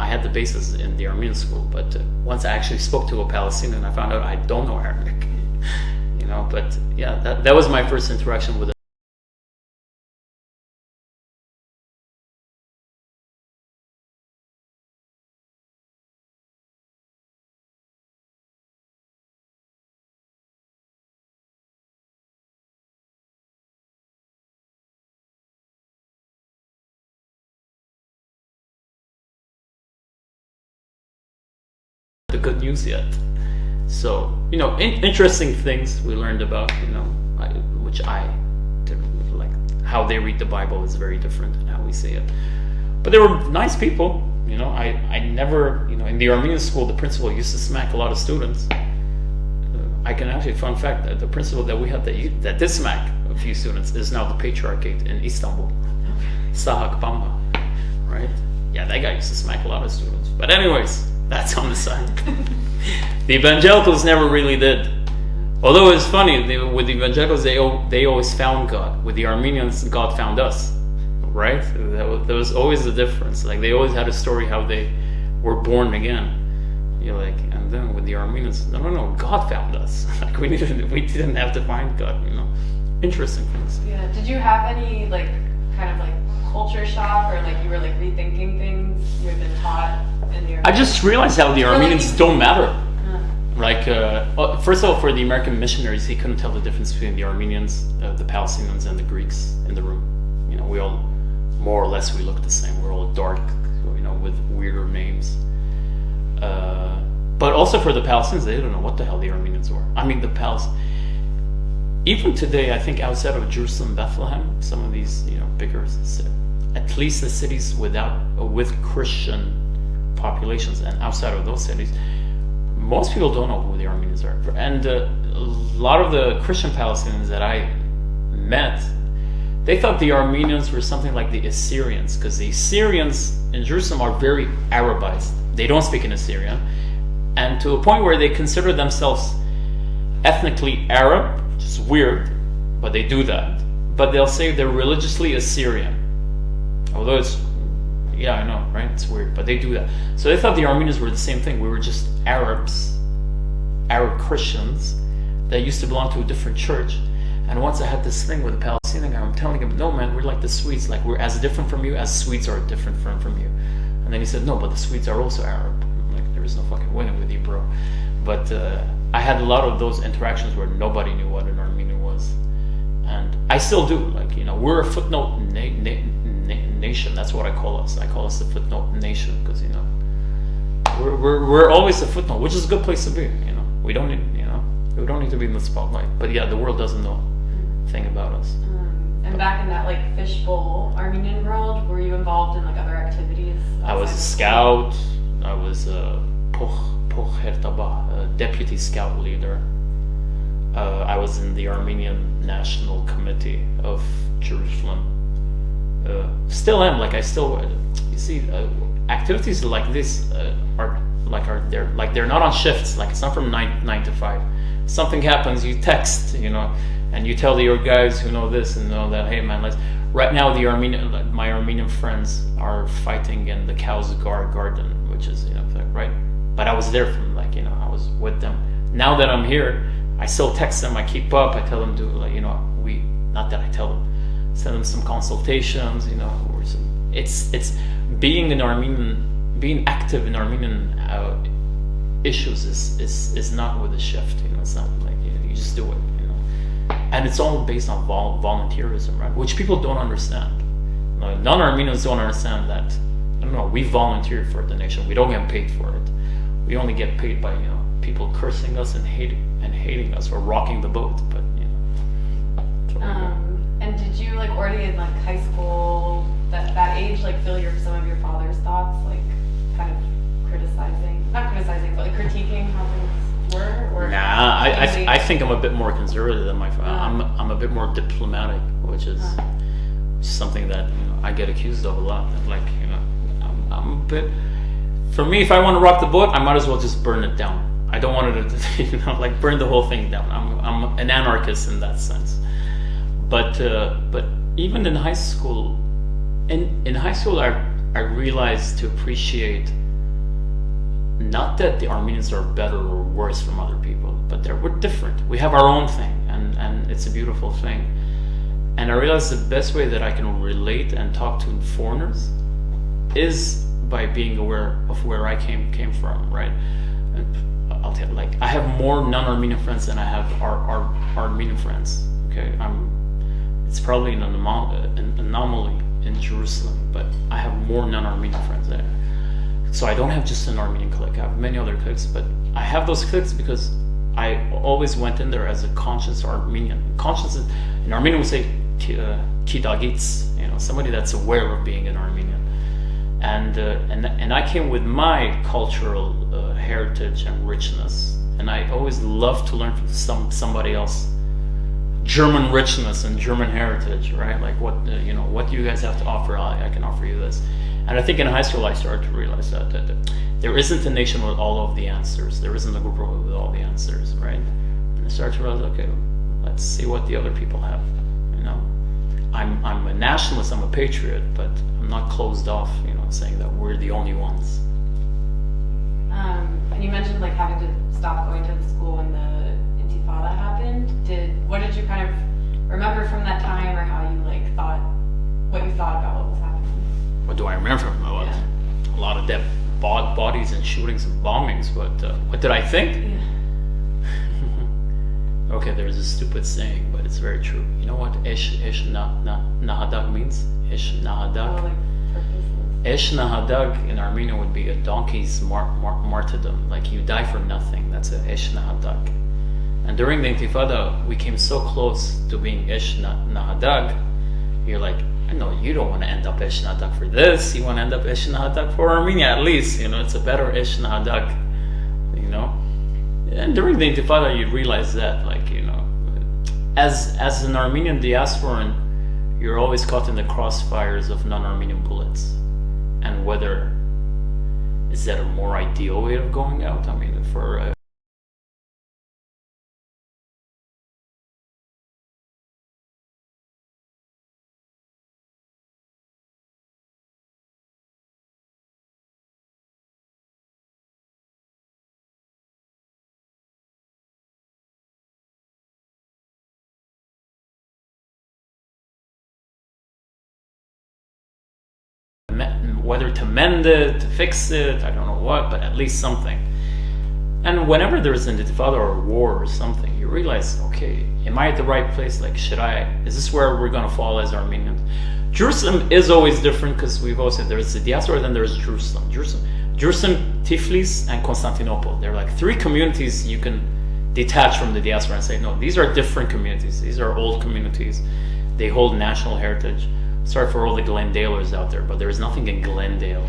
had the basis in the Armenian school, but once I actually spoke to a Palestinian, I found out I don't know Arabic. But yeah, that was my first interaction with it. The good news yet. So, interesting things we learned about, which I didn't like. How they read the Bible is very different than how we see it. But they were nice people. I never, in the Armenian school, the principal used to smack a lot of students. I can actually, fun fact, that the principal that we had that did smack a few students is now the patriarchate in Istanbul. Sahagian. right? Yeah, that guy used to smack a lot of students. But anyways, that's on the side. The evangelicals never really did. Although it's funny, with the evangelicals, they always found God. With the Armenians, God found us, right? There was always a difference. Like, they always had a story how they were born again. You're like, and then with the Armenians, no, God found us. Like, we didn't have to find God, Interesting things. Yeah. Did you have any like kind of like culture shock, or like you were like rethinking things you had been taught in the? I just realized how the Armenians don't matter. Like, first of all, for the American missionaries, he couldn't tell the difference between the Armenians, the Palestinians, and the Greeks in the room. We all, more or less, we look the same. We're all dark, with weirder names. But also for the Palestinians, they didn't know what the hell the Armenians were. I mean, even today, I think outside of Jerusalem, Bethlehem, some of these, bigger, at least the cities with Christian populations, and outside of those cities, most people don't know who the Armenians are. And a lot of the Christian Palestinians that I met, they thought the Armenians were something like the Assyrians, because the Assyrians in Jerusalem are very Arabized. They don't speak in Assyrian, and to a point where they consider themselves ethnically Arab, which is weird, but they do that. But they'll say they're religiously Assyrian. Although it's, yeah, I know, right? It's weird, but they do that. So they thought the Armenians were the same thing. We were just Arabs, Arab Christians that used to belong to a different church. And once I had this thing with a Palestinian guy, I'm telling him, no man, we're like the Swedes. Like, we're as different from you as Swedes are different from you. And then he said, no, but the Swedes are also Arab. I'm like, there is no fucking winning with you, bro. But I had a lot of those interactions where nobody knew what an Armenian was. And I still do. Like, we're a footnote nation. That's what I call us. I call us the footnote nation, because we're always a footnote, which is a good place to be. We don't need to be in the spotlight. But yeah, the world doesn't know a thing about us. And back in that like fishbowl Armenian world, were you involved in like other activities? I was a scout. I was a deputy scout leader. I was in the Armenian National Committee of Jerusalem. Still am. Like, I still, you see, activities like this they're not on shifts. Like, it's not from 9 to 5. Something happens, you text, and you tell your guys who know this and know that, hey man, right now my Armenian friends are fighting in the Cow's Garden, which is, right? But I was there from, I was with them. Now that I'm here, I still text them, I keep up, I tell them to, not that I tell them, send them some consultations, or it's being active in Armenian issues is not with a shift, it's not like you just do it, and it's all based on volunteerism, right? Which people don't understand. Non-Armenians don't understand that. We volunteer for the nation. We don't get paid for it. We only get paid by people cursing us and hating us or rocking the boat. But and did you already in high school that age feel some of your father's thoughts, kind of not criticizing, but critiquing how things were? Or nah, I think I'm a bit more conservative than my father. I'm a bit more diplomatic, which is something that I get accused of a lot. I'm a bit. For me, if I want to rock the boat, I might as well just burn it down. I don't want it to, burn the whole thing down. I'm an anarchist in that sense. But even in high school, in high school, I realized to appreciate not that the Armenians are better or worse from other people, but we're different. We have our own thing, and it's a beautiful thing. And I realized the best way that I can relate and talk to foreigners is by being aware of where I came from, right? And I'll tell you, I have more non-Armenian friends than I have our Armenian friends. Okay, it's probably an anomaly in Jerusalem, but I have more non-Armenian friends there. So I don't have just an Armenian clique. I have many other cliques, but I have those cliques because I always went in there as a conscious Armenian. Conscious in Armenian we say kidagits, somebody that's aware of being an Armenian. And I came with my cultural heritage and richness, and I always love to learn from somebody else German richness and German heritage, right? Like what do you guys have to offer? I can offer you this. And I think in high school I started to realize that there isn't a nation with all of the answers. There isn't a group with all the answers, right? And I started to realize, okay, let's see what the other people have. I'm a nationalist, I'm a patriot, but I'm not closed off, saying that we're the only ones. And you mentioned like having to stop going to the school when the Intifada happened. What did you kind of remember from that time, or how you what you thought about what was happening? What do I remember from it? Yeah. A lot of dead bodies and shootings and bombings, but what did I think? Yeah. Okay, there's a stupid saying, but it's very true. You know what Ish Nahadag means? Ish Nahadag? Oh, like purposes. Ish Nahadag in Armenian would be a donkey's martyrdom. Like you die for nothing. That's a Ish Nahadag. And during the Intifada, we came so close to being Ish Nahadag. You're like, I know you don't want to end up Ish Nahadag for this. You want to end up Ish Nahadag for Armenia at least. It's a better Ish Nahadag. And during the Intifada, you realize that, as an Armenian diasporan, you're always caught in the crossfires of non-Armenian bullets. And whether is that a more ideal way of going out? I mean, for whether to mend it, to fix it, I don't know what, but at least something. And whenever there's an intifada or a war or something, you realize, okay, am I at the right place? Like, is this where we're going to fall as Armenians? Jerusalem is always different, because we've always said there's the diaspora, then there's Jerusalem, Tiflis, and Constantinople. They're like three communities you can detach from the diaspora and say, no, these are different communities. These are old communities. They hold national heritage. Sorry for all the Glendalers out there, but there is nothing in Glendale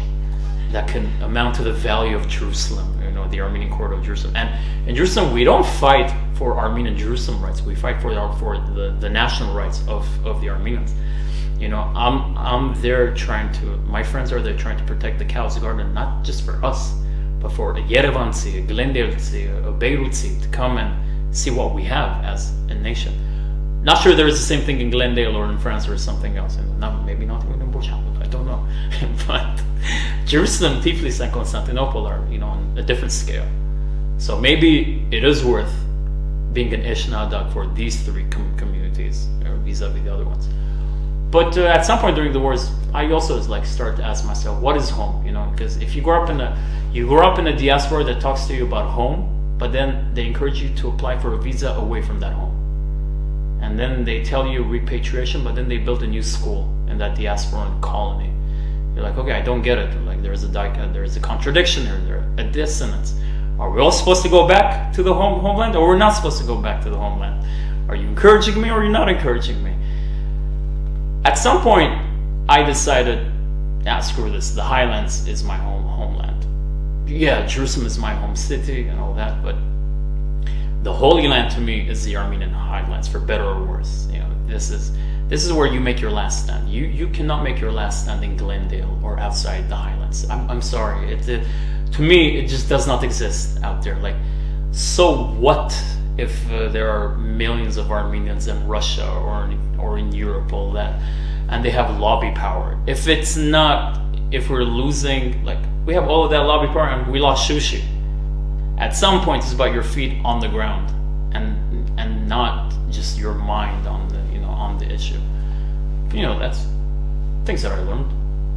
that can amount to the value of Jerusalem, the Armenian corridor of Jerusalem. And in Jerusalem, we don't fight for Armenian Jerusalem rights. We fight for the national rights of the Armenians. I'm there my friends are there trying to protect the Cow's Garden, not just for us, but for a Yerevanci, a Glendalci, a Beirutci to come and see what we have as a nation. Not sure there is the same thing in Glendale or in France or something else. Maybe not even in Bochum, I don't know. But Jerusalem, Tiflis, and Constantinople are, on a different scale. So maybe it is worth being an Ish Nahadag for these three communities, or vis-a-vis the other ones. But at some point during the wars, I also started to ask myself, what is home? Because if you grow up in a diaspora that talks to you about home, but then they encourage you to apply for a visa away from that home. And then they tell you repatriation, but then they build a new school in that diasporan colony. You're like, okay, I don't get it. Like there's a contradiction here, there's a dissonance. Are we all supposed to go back to the homeland, or we're not supposed to go back to the homeland? Are you encouraging me, or you're not encouraging me? At some point, I decided, screw this. The Highlands is my homeland. Yeah, Jerusalem is my home city and all that, but the Holy Land to me is the Armenian Highlands, for better or worse. This is where you make your last stand. You cannot make your last stand in Glendale or outside the Highlands. I'm sorry. To me, it just does not exist out there. Like, so what if there are millions of Armenians in Russia or in Europe, all that, and they have lobby power? If we're losing, we have all of that lobby power and we lost Shushi. At some point, it's about your feet on the ground, and not just your mind on the issue. That's things that I learned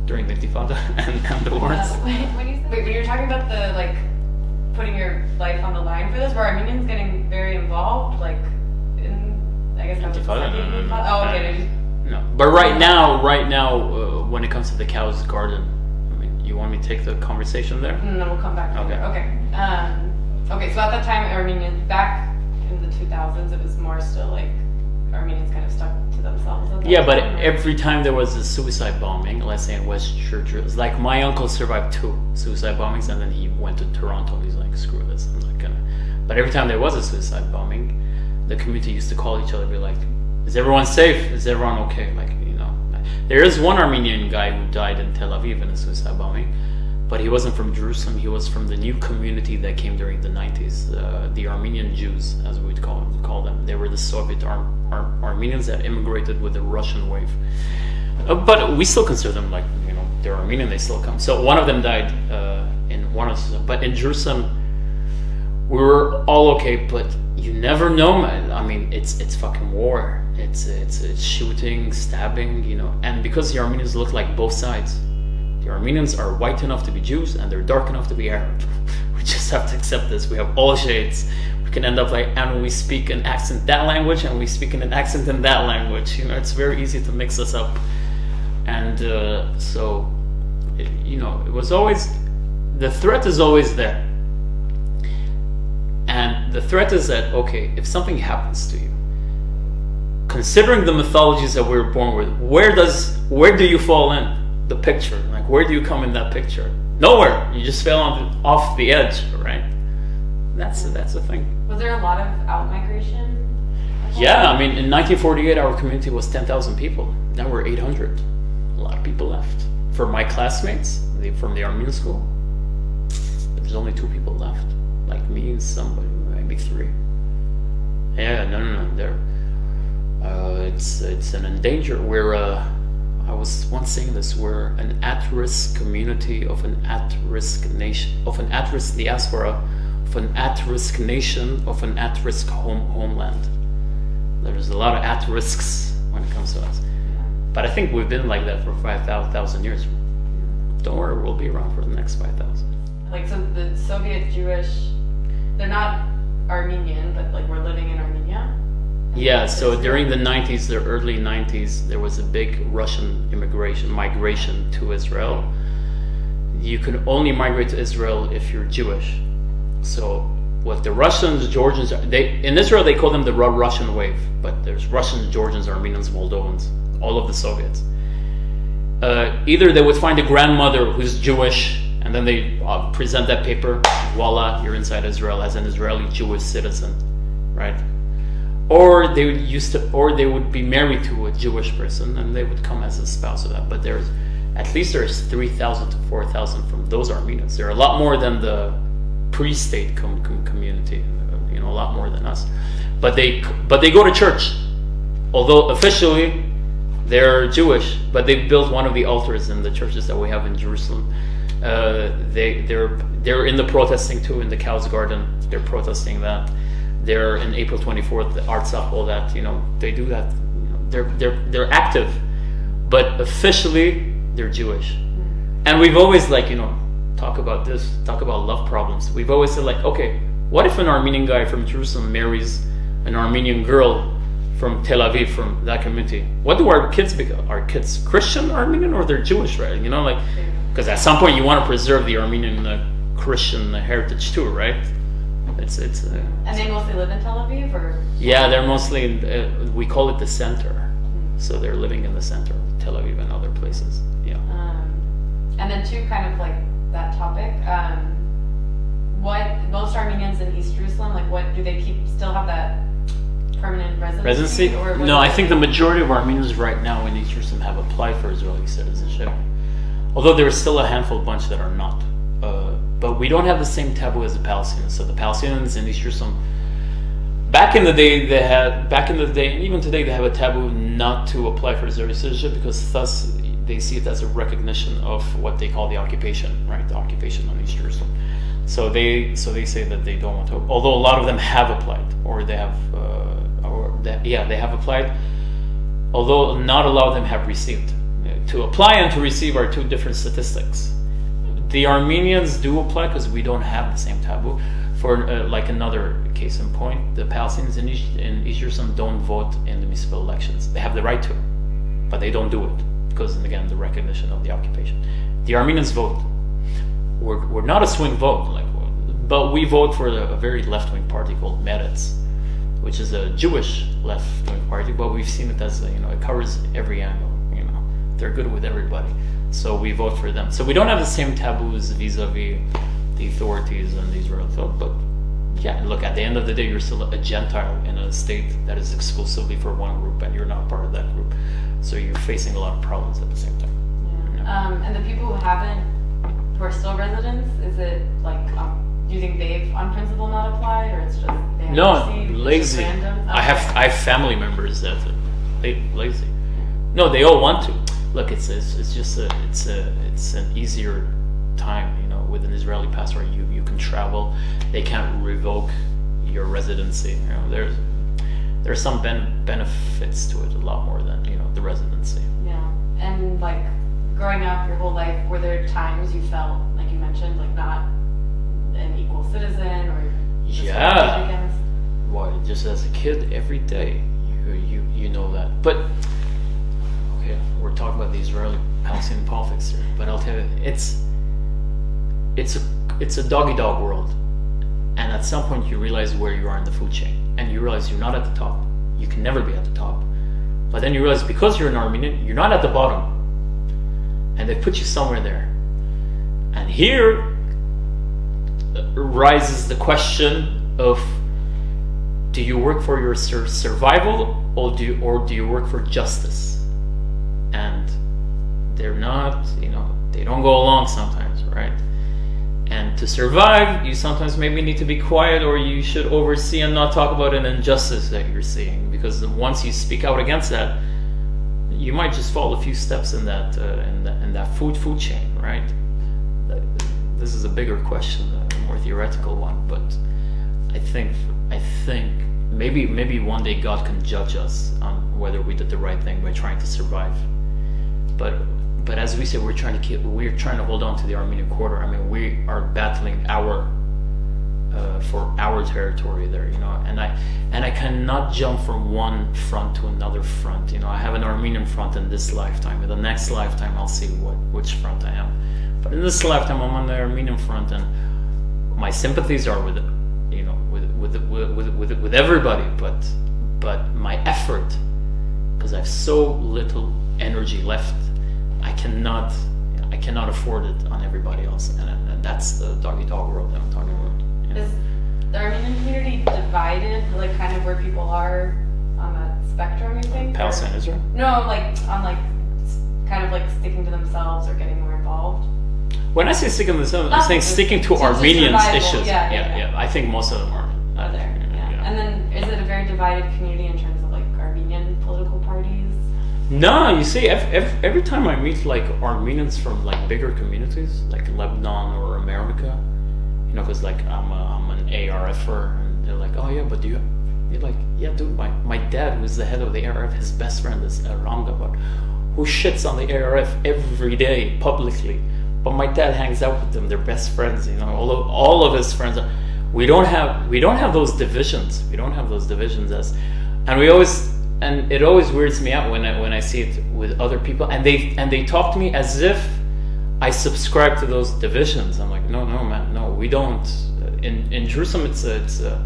during the Intifada and the wars. When you're talking about the putting your life on the line for this, were Armenians getting very involved, in I guess that was Intifada? No. Oh, okay. No, but right now, when it comes to the Cow's Garden, you want me to take the conversation there? And then we'll come back to Okay. Okay. Okay, so at that time, Armenians, back in the 2000s, it was more still Armenians kind of stuck to themselves. Yeah, but every time there was a suicide bombing, let's say in West Church, it was like my uncle survived 2 suicide bombings, and then he went to Toronto. He's like, screw this, I'm not gonna. But every time there was a suicide bombing, the community used to call each other, be like, "Is everyone safe? Is everyone okay?" Like, there is one Armenian guy who died in Tel Aviv in a suicide bombing, but he wasn't from Jerusalem. He was from the new community that came during the 90s, the Armenian Jews, as we'd call them. They were the Soviet Armenians that immigrated with the Russian wave. But we still consider them like, they're Armenian, they still come. So one of them died but in Jerusalem, we were all okay, but you never know, man. I mean, it's fucking war. It's shooting, stabbing, and because the Armenians look like both sides. The Armenians are white enough to be Jews and they're dark enough to be Arab. We just have to accept this. We have all shades. We can end up and we speak an accent that language and we speak in an accent in that language. It's very easy to mix us up. And it was always, the threat is always there. And the threat is that, okay, if something happens to you, considering the mythologies that we were born with, where do you fall in the picture? Like, where do you come in that picture? Nowhere. You just fell off the edge, right? That's the thing. Was there a lot of out-migration? Yeah, I mean, in 1948, our community was 10,000 people. Now we're 800. A lot of people left. For my classmates from the Armenian school, there's only 2 people left. Like me and somebody, maybe 3. Yeah, no. It's an endanger. I was once saying this. We're an at-risk community of an at-risk nation, of an at-risk diaspora, of an at-risk nation, of an at-risk homeland. There's a lot of at-risks when it comes to us. But I think we've been like that for 5,000 years. Don't worry, we'll be around for the next 5,000. Like, so the Soviet Jewish, they're not Armenian, but like we're living in Armenia? Yeah, so during the 90s, the early 90s, there was a big Russian migration to Israel. You can only migrate to Israel if you're Jewish. So what the Russians, Georgians, in Israel they call them the Russian wave, but there's Russians, Georgians, Armenians, Moldovans, all of the Soviets. Either they would find a grandmother who's Jewish, and then they present that paper, voila, you're inside Israel as an Israeli Jewish citizen, right? Or they would be married to a Jewish person, and they would come as a spouse of that. But there's 3,000 to 4,000 from those Armenians. There are a lot more than the pre-state community, a lot more than us. But they go to church, although officially they're Jewish. But they've built one of the altars in the churches that we have in Jerusalem. They're in the protesting too, in the Cow's Garden. They're protesting that. They're in April 24th, the Artsakh, all that. They do that. They're active, but officially they're Jewish. And we've always talk about love problems. We've always said okay, what if an Armenian guy from Jerusalem marries an Armenian girl from Tel Aviv, from that community? What do our kids become? Are kids Christian Armenian or they're Jewish, right? Because at some point you want to preserve the Armenian Christian heritage too, right? And they mostly live in Tel Aviv, or? Yeah, they're mostly, we call it the center. So they're living in the center of Tel Aviv and other places. Yeah. And then to kind of that topic, what most Armenians in East Jerusalem, what do they still have that permanent residency? No, I think the majority of Armenians right now in East Jerusalem have applied for Israeli citizenship. Although there is still a handful bunch that are not. But we don't have the same taboo as the Palestinians. So the Palestinians in East Jerusalem, back in the day, and even today, they have a taboo not to apply for Israeli citizenship because thus they see it as a recognition of what they call the occupation, right? The occupation on East Jerusalem. So they say that they don't want to. Although a lot of them have applied, they have applied. Although not a lot of them have received. To apply and to receive are 2 different statistics. The Armenians do apply because we don't have the same taboo. For another case in point, the Palestinians in East Jerusalem don't vote in the municipal elections. They have the right to, but they don't do it because, again, the recognition of the occupation. The Armenians vote. We're not a swing vote, but we vote for a very left-wing party called Meretz, which is a Jewish left-wing party, but we've seen it as it covers every angle. They're good with everybody. So we vote for them. So we don't have the same taboos vis-a-vis the authorities and the Israel. Yeah, look, at the end of the day, you're still a Gentile in a state that is exclusively for one group, and you're not part of that group. So you're facing a lot of problems at the same time. Yeah. And the people who are still residents, is it like, do you think they've on principle not applied, or it's just they have lazy. It's just random? Okay. I have family members that lazy. No, they all want to. Look, it's an easier time, you know, with an Israeli passport. You can travel. They can't revoke your residency. You know, there's some benefits to it, a lot more than, you know, the residency. Yeah, and like growing up your whole life, were there times you felt, like you mentioned, like not an equal citizen or yeah? Well, just as a kid, every day you know that. But okay, we're talking about the Israeli-Palestinian politics here. But I'll tell you, it's a dog-eat-dog world, and at some point you realize where you are in the food chain, and you realize you're not at the top. You can never be at the top. But then you realize because you're an Armenian, you're not at the bottom, and they put you somewhere there. And here rises the question of: do you work for your survival, or do you work for justice? And they're not, you know, they don't go along sometimes, right? And to survive, you sometimes maybe need to be quiet, or you should oversee and not talk about an injustice that you're seeing, because once you speak out against that, you might just fall a few steps in that food chain, right? This is a bigger question, a more theoretical one, but I think maybe one day God can judge us on whether we did the right thing by trying to survive. But as we said, we're trying to hold on to the Armenian quarter. I mean, we are battling for our territory there, you know. And I cannot jump from one front to another front. You know, I have an Armenian front in this lifetime. In the next lifetime, I'll see which front I am. But in this lifetime, I'm on the Armenian front, and my sympathies are with, you know, with everybody. But my effort, because I have so little energy left, I cannot afford it on everybody else, and that's the dog-eat-dog world that I'm talking about. Yeah. Is the Armenian community divided, like kind of where people are on that spectrum, you think? Palestine, Israel? No, like on like kind of like sticking to themselves or getting more involved. When I say sticking to themselves, I'm saying sticking to Armenians' issues. Yeah. I think most of them are. There. Yeah. And then, is it a very divided community in terms of like Armenian political parties? No, you see, every time I meet like Armenians from like bigger communities, like Lebanon or America, you know, because like I'm an ARFer, and they're like, oh yeah, but you're like, yeah, dude, my dad, who's the head of the ARF, his best friend is Ramgavad, who shits on the ARF every day publicly, but my dad hangs out with them, they're best friends, you know, all of his friends are. We don't have those divisions. We don't have those divisions and it always weirds me out when I see it with other people, and they talk to me as if I subscribe to those divisions. I'm like, no, man, no, we don't. In Jerusalem, it's a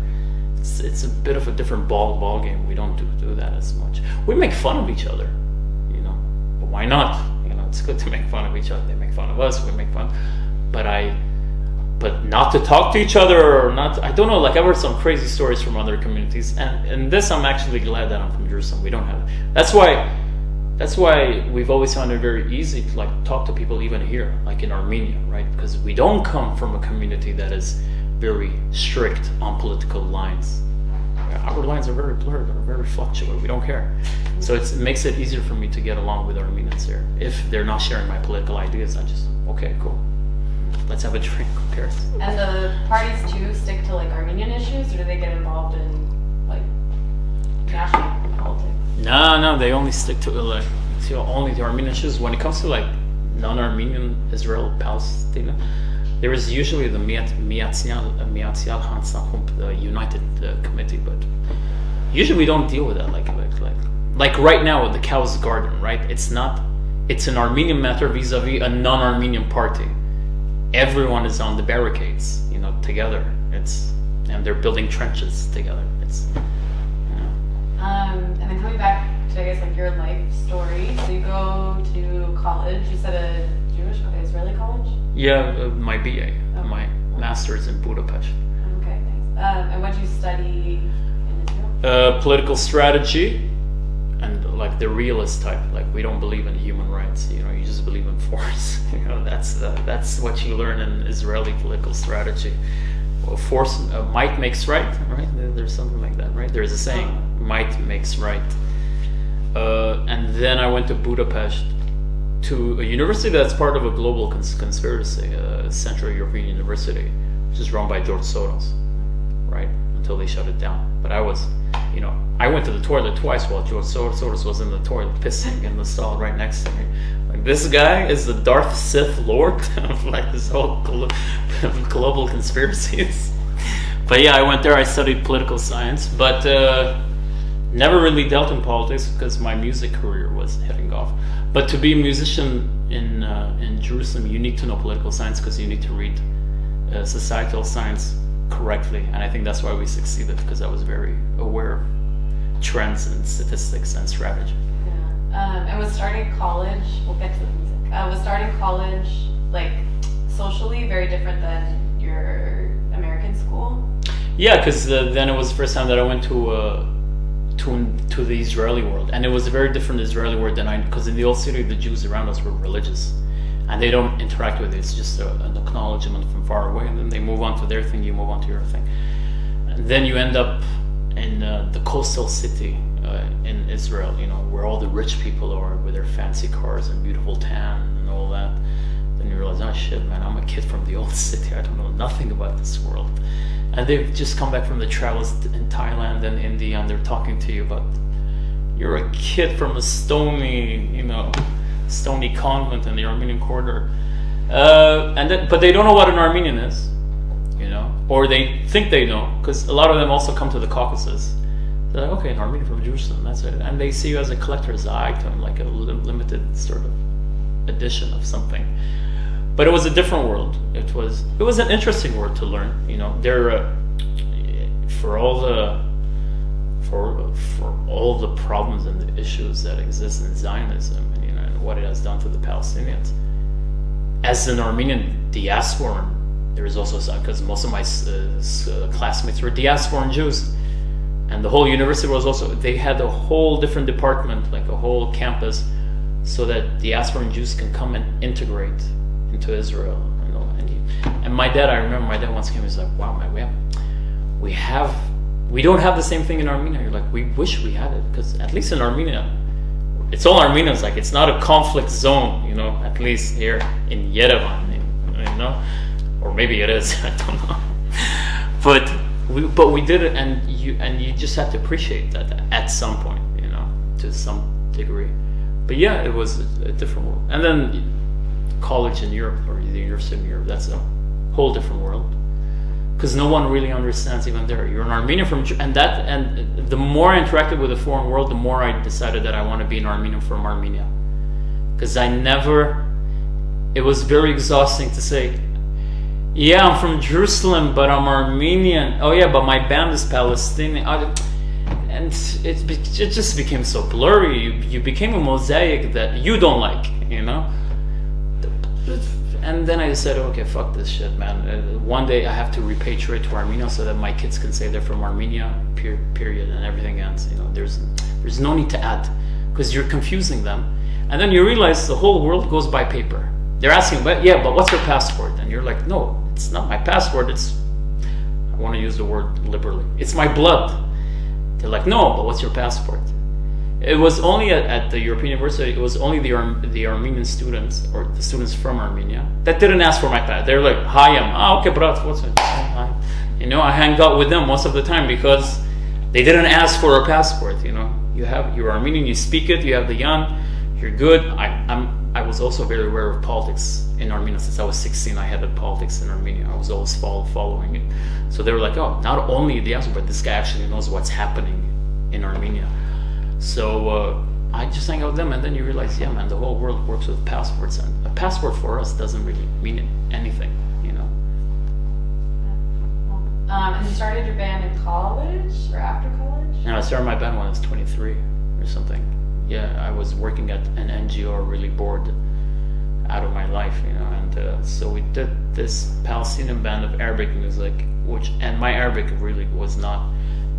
bit of a different ball game. We don't do that as much. We make fun of each other, you know, but why not? You know, it's good to make fun of each other. They make fun of us. We make fun, but not to talk to each other, or not. I don't know. Like, I've heard some crazy stories from other communities, and in this, I'm actually glad that I'm from Jerusalem. We don't have. That's why we've always found it very easy to like talk to people even here, like in Armenia, right? Because we don't come from a community that is very strict on political lines. Our lines are very blurred, or very fluctuating. We don't care. So it makes it easier for me to get along with Armenians here. If they're not sharing my political ideas, I just, okay, cool. Let's have a drink. Who cares? And the parties too stick to like Armenian issues, or do they get involved in like national politics? No, they only stick to like only the Armenian issues. When it comes to like non-Armenian Israel Palestine, there is usually the Miatzial Hansahump, the United Committee, but usually we don't deal with that. Like right now with the Cow's Garden, right? It's an Armenian matter vis-a-vis a non-Armenian party. Everyone is on the barricades, you know, together. And they're building trenches together. And then coming back to, I guess, like your life story. So you go to college. You said a Jewish, Israeli college? Yeah, my BA, my master's in Budapest. Okay, thanks. And what did you study in Israel? Political strategy, and like the realist type. Like we don't believe in human rights. You know, you just believe in force. You know, that's what you learn in Israeli political strategy. Well, force, might makes right. Right? There's something like that, right? There's a saying, might makes right. And then I went to Budapest, to a university that's part of a global conspiracy, Central European University, which is run by George Soros, right? Until they shut it down. But I was, you know, I went to the toilet twice while George Soros was in the toilet pissing in the stall right next to me. Like, this guy is the Darth Sith Lord of like this whole global conspiracies. But yeah, I went there, I studied political science, but never really dealt in politics because my music career was heading off. But to be a musician in Jerusalem, you need to know political science because you need to read societal science correctly. And I think that's why we succeeded, because I was very aware of trends and statistics and strategy. Yeah. And was starting college, we'll get to the music, was starting college like socially very different than your American school? Yeah, because then it was the first time that I went to the Israeli world, and it was a very different Israeli world than because in the old city the Jews around us were religious, and they don't interact with it. It's just an acknowledgement from far away, and then they move on to their thing, you move on to your thing, and then you end up in the coastal city in Israel, you know, where all the rich people are with their fancy cars and beautiful tan and all that. Then you realize, oh shit, man, I'm a kid from the old city. I don't know nothing about this world. And they've just come back from the travels in Thailand and India, and they're talking to you about, you're a kid from a stony convent in the Armenian quarter, but they don't know what an Armenian is, you know, or they think they know, because a lot of them also come to the Caucasus. They're like, okay, an Armenian from Jerusalem, that's it, and they see you as a collector's item, like a limited sort of edition of something. But it was a different world. It was an interesting world to learn. You know, there for all the problems and the issues that exist in Zionism, and you know, and what it has done to the Palestinians. As an Armenian diasporan, there is also some, because most of my classmates were diasporan Jews, and the whole university was also, they had a whole different department, like a whole campus, so that diasporan Jews can come and integrate into Israel, you know. And my dad, I remember my dad once came and was like, wow, man, we don't have the same thing in Armenia. You're like, we wish we had it, because at least in Armenia, it's all Armenians, like it's not a conflict zone, you know, at least here in Yerevan, you know, or maybe it is, I don't know. But we did it, and you just have to appreciate that at some point, you know, to some degree. But yeah, it was a different world. And then college in Europe, or the university in Europe, that's a whole different world, because no one really understands even there. You're an Armenian and the more I interacted with the foreign world, the more I decided that I want to be an Armenian from Armenia, because it was very exhausting to say, yeah, I'm from Jerusalem, but I'm Armenian. Oh yeah, but my band is Palestinian. And it just became so blurry. You became a mosaic that you don't like, you know. And then I decided, okay, fuck this shit, man. One day I have to repatriate to Armenia so that my kids can say they're from Armenia, period, and everything else. You know, there's no need to add, because you're confusing them. And then you realize the whole world goes by paper. They're asking, but what's your passport? And you're like, no, it's not my passport. I want to use the word liberally. It's my blood. They're like, no, but what's your passport? It was only at the European University, it was only the Armenian students, or the students from Armenia, that didn't ask for my passport. They're like, hi, okay, brat, what's it? Hi. You know, I hang out with them most of the time because they didn't ask for a passport, you know. You're Armenian, you speak it, you have the yan, you're good. I was also very aware of politics in Armenia. Since I was 16, I headed politics in Armenia. I was always following it. So they were like, oh, not only the answer, but this guy actually knows what's happening in Armenia. So I just hang out with them, and then you realize, yeah, man, the whole world works with passports, and a passport for us doesn't really mean anything, you know. And you started your band in college or after college? No, I started my band when I was 23 or something. Yeah, I was working at an NGO, really bored out of my life, you know. And so we did this Palestinian band of Arabic music, and my Arabic really was not,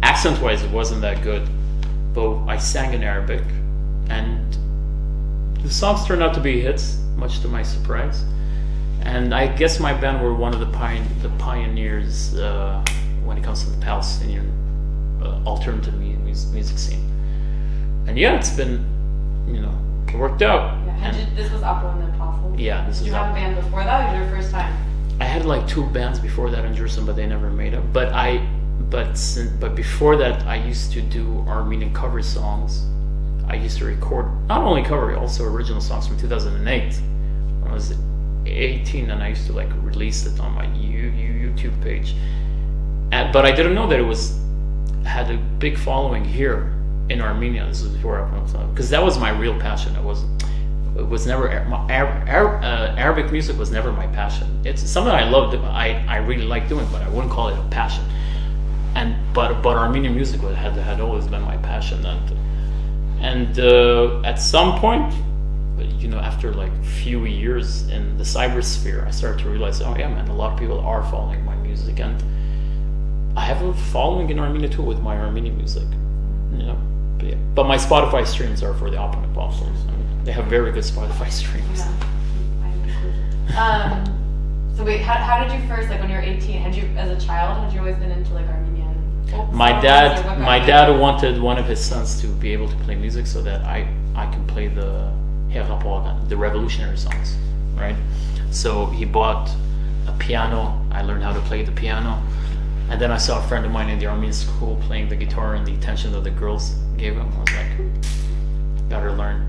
accent-wise, it wasn't that good, but I sang in Arabic, and the songs turned out to be hits, much to my surprise. And I guess my band were one of the pioneers when it comes to the Palestinian alternative music scene. And yeah, it's been, you know, it worked out. Yeah. This was Opera and the Apostles? Yeah, this Did was you have a band before that, or was it your first time? I had like 2 bands before that in Jerusalem, but they never made it. But before that, I used to do Armenian cover songs. I used to record not only cover, also original songs from 2008 when I was 18, and I used to like release it on my YouTube page. But I didn't know that it had a big following here in Armenia. This was before because that was my real passion. It was never Arabic music was never my passion. It's something I loved. I really like doing, but I wouldn't call it a passion. But Armenian music had always been my passion. And at some point, you know, after like a few years in the cybersphere, I started to realize, oh yeah, man, a lot of people are following my music, and I have a following in Armenia too with my Armenian music. You know, but my Spotify streams are for the Opera and Apostles. I mean, they have very good Spotify streams. Yeah. So wait, how did you first, like when you were 18, as a child, had you always been into like Armenian folk songs? My dad wanted one of his sons to be able to play music so that I can play the revolutionary songs, right? So he bought a piano. I learned how to play the piano. And then I saw a friend of mine in the Armenian school playing the guitar, and the attention that the girls gave him, I was like, gotta learn.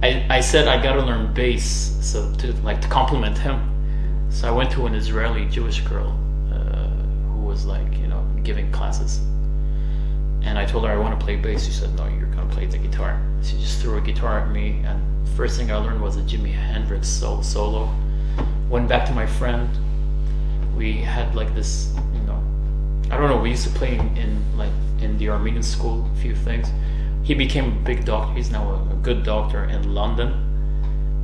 I said I gotta learn bass, so to compliment him. So I went to an Israeli Jewish girl who was like, you know, giving classes. And I told her I want to play bass. She said, no, you're gonna play the guitar. She just threw a guitar at me, and first thing I learned was a Jimi Hendrix solo. Went back to my friend. We had like this, you know, I don't know, we used to play in the Armenian school a few things. He became a big doctor. He's now a good doctor in London.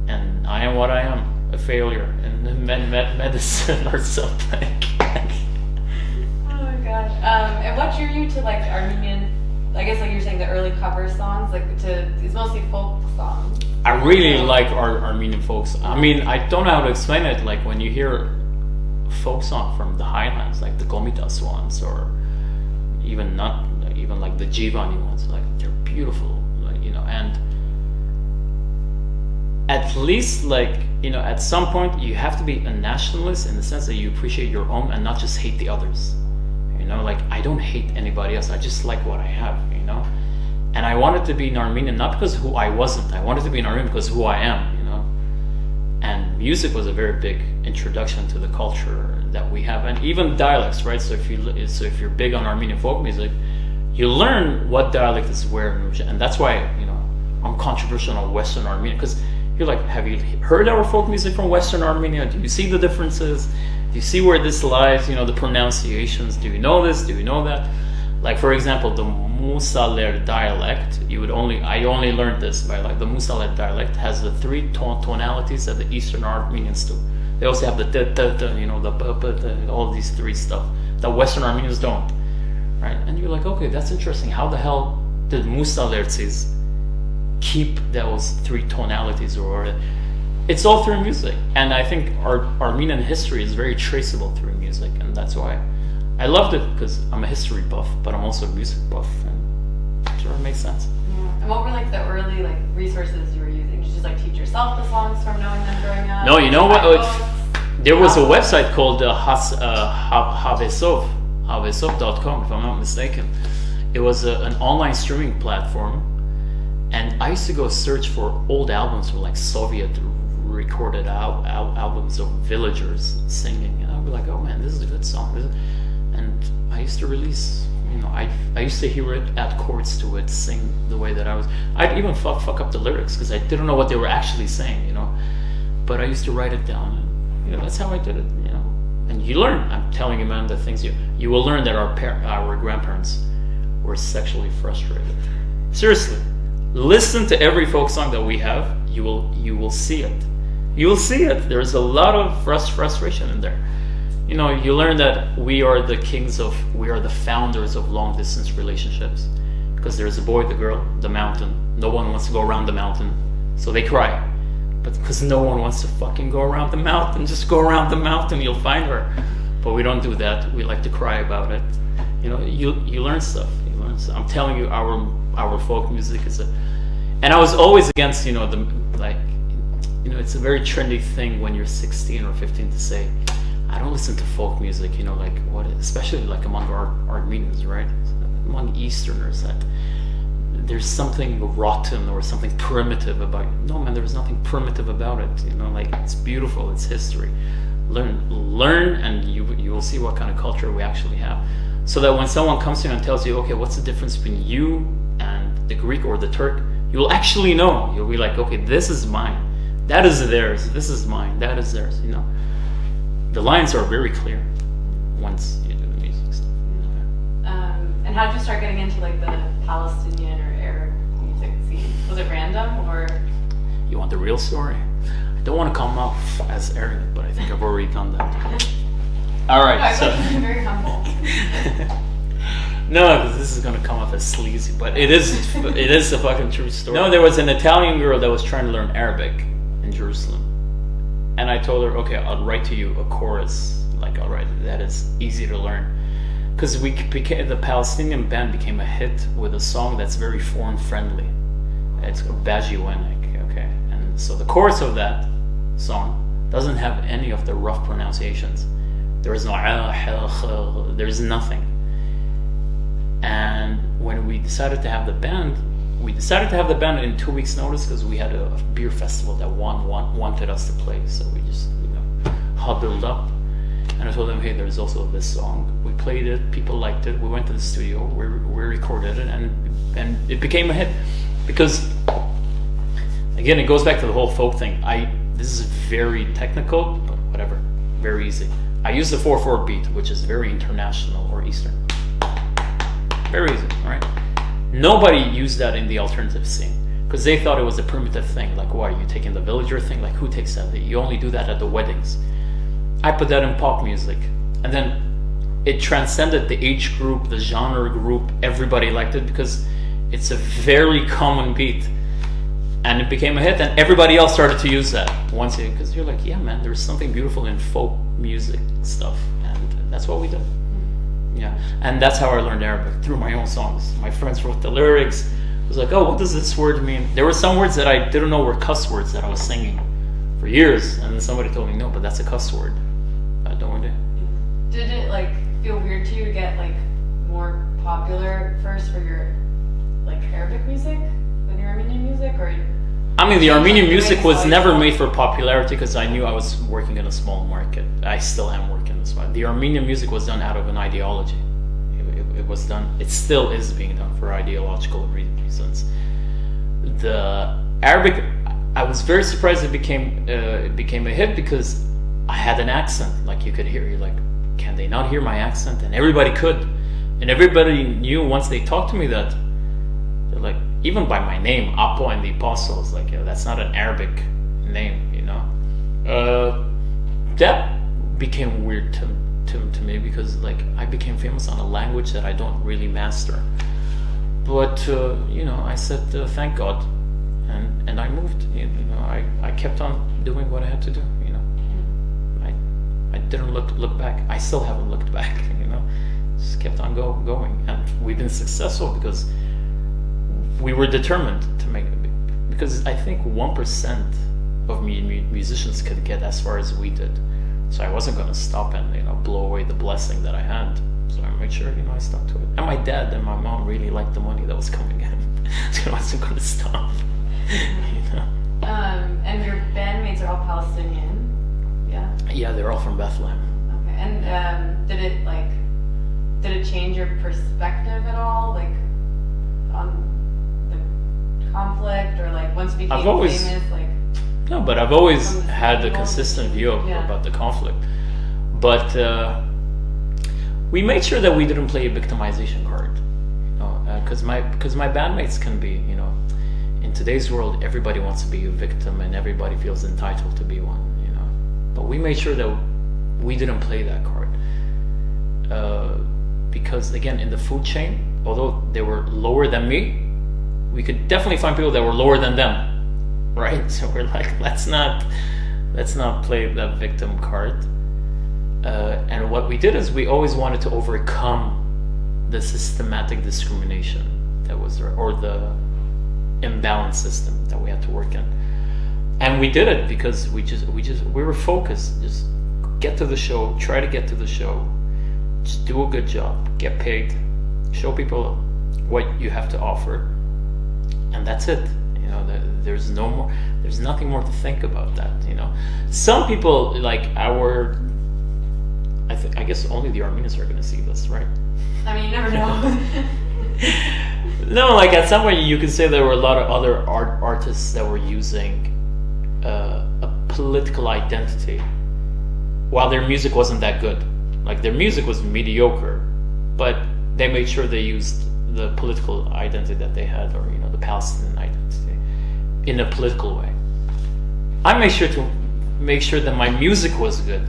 And I am what I am, a failure in medicine or something. Oh my gosh. And what drew you to like Armenian, I guess like you're saying the early cover songs, it's mostly folk songs. I really like Armenian folks. I mean, I don't know how to explain it. Like when you hear folk song from the highlands, like the Komitas ones, or even like the Jivani ones, like they're beautiful, like, you know. And at least, like, you know, at some point you have to be a nationalist in the sense that you appreciate your own and not just hate the others, you know. Like, I don't hate anybody else, I just like what I have, you know. And I wanted to be an Armenian not because of who I wasn't, I wanted to be an Armenian because of who I am, you know. And music was a very big introduction to the culture that we have, and even dialects, right? So if you're big on Armenian folk music, you learn what dialect is where, and that's why, you know, I'm controversial on Western Armenia, because you're like, have you heard our folk music from Western Armenia? Do you see the differences? Do you see where this lies? You know, the pronunciations. Do you know this? Do you know that? Like, for example, the Musaler dialect, I only learned this by, like, the Musaler dialect has the 3 tonalities that the Eastern Armenians do. They also have the you know, the all these 3 stuff that Western Armenians don't, right? And you're like, okay, that's interesting. How the hell did Musalertsis keep those 3 tonalities? Or it's all through music, and I think our Armenian history is very traceable through music, and that's why I loved it, because I'm a history buff, but I'm also a music buff, and it sort of makes sense. Yeah. And what were like the early like resources you were using? Did you just like teach yourself the songs from knowing them growing up? No, you know what? There was a website called Havesov.com, if I'm not mistaken. It was an online streaming platform, and I used to go search for old albums from like Soviet recorded albums of villagers singing, and I'd be like, oh man, this is a good song. And I used to release, you know, I used to hear it, add chords to it, sing the way that I was. I'd even fuck up the lyrics because I didn't know what they were actually saying, you know. But I used to write it down, and, you know, that's how I did it, you know. And you learn. I'm telling you, man, the things you will learn that our grandparents were sexually frustrated. Seriously, listen to every folk song that we have. You will see it. You'll see it. There's a lot of frustration in there. You know, you learn that we are the founders of long distance relationships. Because there's a boy, the girl, the mountain. No one wants to go around the mountain, so they cry. But because no one wants to fucking go around the mountain, just go around the mountain, you'll find her. But we don't do that. We like to cry about it. You know, you learn stuff. I'm telling you, our folk music is and I was always against, you know, it's a very trendy thing when you're 16 or 15 to say, I don't listen to folk music, you know, like what, especially like among our Armenians, right? Among Easterners, that there's something rotten or something primitive about it. No, man, there's nothing primitive about it. You know, like it's beautiful, it's history. Learn, and you will see what kind of culture we actually have. So that when someone comes to you and tells you, okay, what's the difference between you and the Greek or the Turk, you will actually know. You'll be like, okay, this is mine, that is theirs, this is mine, that is theirs. You know, the lines are very clear once you do the music stuff. And how did you start getting into like the Palestinian or Arab music scene? Was it random or? You want the real story? I don't want to come off as arrogant, but I think I've already done that. All right, no, so I'm very humble. No, because this is going to come off as sleazy, but it is a fucking true story. No, there was an Italian girl that was trying to learn Arabic in Jerusalem, and I told her, okay, I'll write to you a chorus. Like, all right, that is easy to learn. Because the Palestinian band became a hit with a song that's very foreign friendly. It's called Bajiwenek, okay? And so the chorus of that song doesn't have any of the rough pronunciations. There is no, there's nothing. And when we decided to have the band, in 2 weeks' notice because we had a beer festival that wanted us to play. So we just, you know, huddled up. And I told them, hey, there's also this song. We played it, people liked it. We went to the studio, we recorded it, and it became a hit. Because, again, it goes back to the whole folk thing. This is very technical, but whatever, very easy. I use the 4/4 beat, which is very international or Eastern. Very easy, right? Nobody used that in the alternative scene because they thought it was a primitive thing. Like, why are you taking the villager thing? Like, who takes that? You only do that at the weddings. I put that in pop music, and then it transcended the age group, the genre group. Everybody liked it because it's a very common beat, and it became a hit. And everybody else started to use that once, because you're like, yeah, man, there's something beautiful in folk music stuff, and that's what we did. Yeah, and that's how I learned Arabic, through my own songs. My friends wrote the lyrics. I was like, oh, what does this word mean? There were some words that I didn't know were cuss words that I was singing for years, and then somebody told me, no, but that's a cuss word. I don't want to. Did it like feel weird to you to get like more popular first for your like Arabic music than your Armenian music, or? I mean, the Armenian music was never made for popularity because I knew I was working in a small market. I still am working in a small market. The Armenian music was done out of an ideology. It was done, it still is being done for ideological reasons. The Arabic, I was very surprised it became a hit because I had an accent. Like, you could hear, you're like, can they not hear my accent? And everybody could. And everybody knew once they talked to me that, they're like, even by my name, Apo and the Apostles, like, you know, that's not an Arabic name, you know. That became weird to me because, like, I became famous on a language that I don't really master. But you know, I said thank God, and I moved. You know, I kept on doing what I had to do. You know, I didn't look back. I still haven't looked back. You know, just kept on going, and we've been successful because we were determined to make it. Because I think 1% of musicians could get as far as we did. So I wasn't going to stop and, you know, blow away the blessing that I had. So I made sure, you know, I stuck to it. And my dad and my mom really liked the money that was coming in. So I wasn't going to stop. You know. And your bandmates are all Palestinian, yeah? Yeah, they're all from Bethlehem. Okay. And did it change your perspective at all, like on the conflict, or like once you became famous, like? No, but I've always had a consistent view about the conflict. But we made sure that we didn't play a victimization card, you know, because my bandmates can be, you know, today's world, everybody wants to be a victim and everybody feels entitled to be one, you know. But we made sure that we didn't play that card. Because again, in the food chain, although they were lower than me, we could definitely find people that were lower than them, right? So we're like, let's not play that victim card. And what we did is we always wanted to overcome the systematic discrimination that was there, or the imbalance system that we had to work in. And we did it because we were focused. Just get to the show, try to get to the show, just do a good job, get paid, show people what you have to offer, and that's it. You know, there's nothing more to think about that. You know, some people like I guess only the Armenians are going to see this, right? I mean, you never know. No, like at some point you could say there were a lot of other artists that were using a political identity while their music wasn't that good. Like their music was mediocre, but they made sure they used the political identity that they had, or, you know, the Palestinian identity in a political way. I made sure to make sure that my music was good.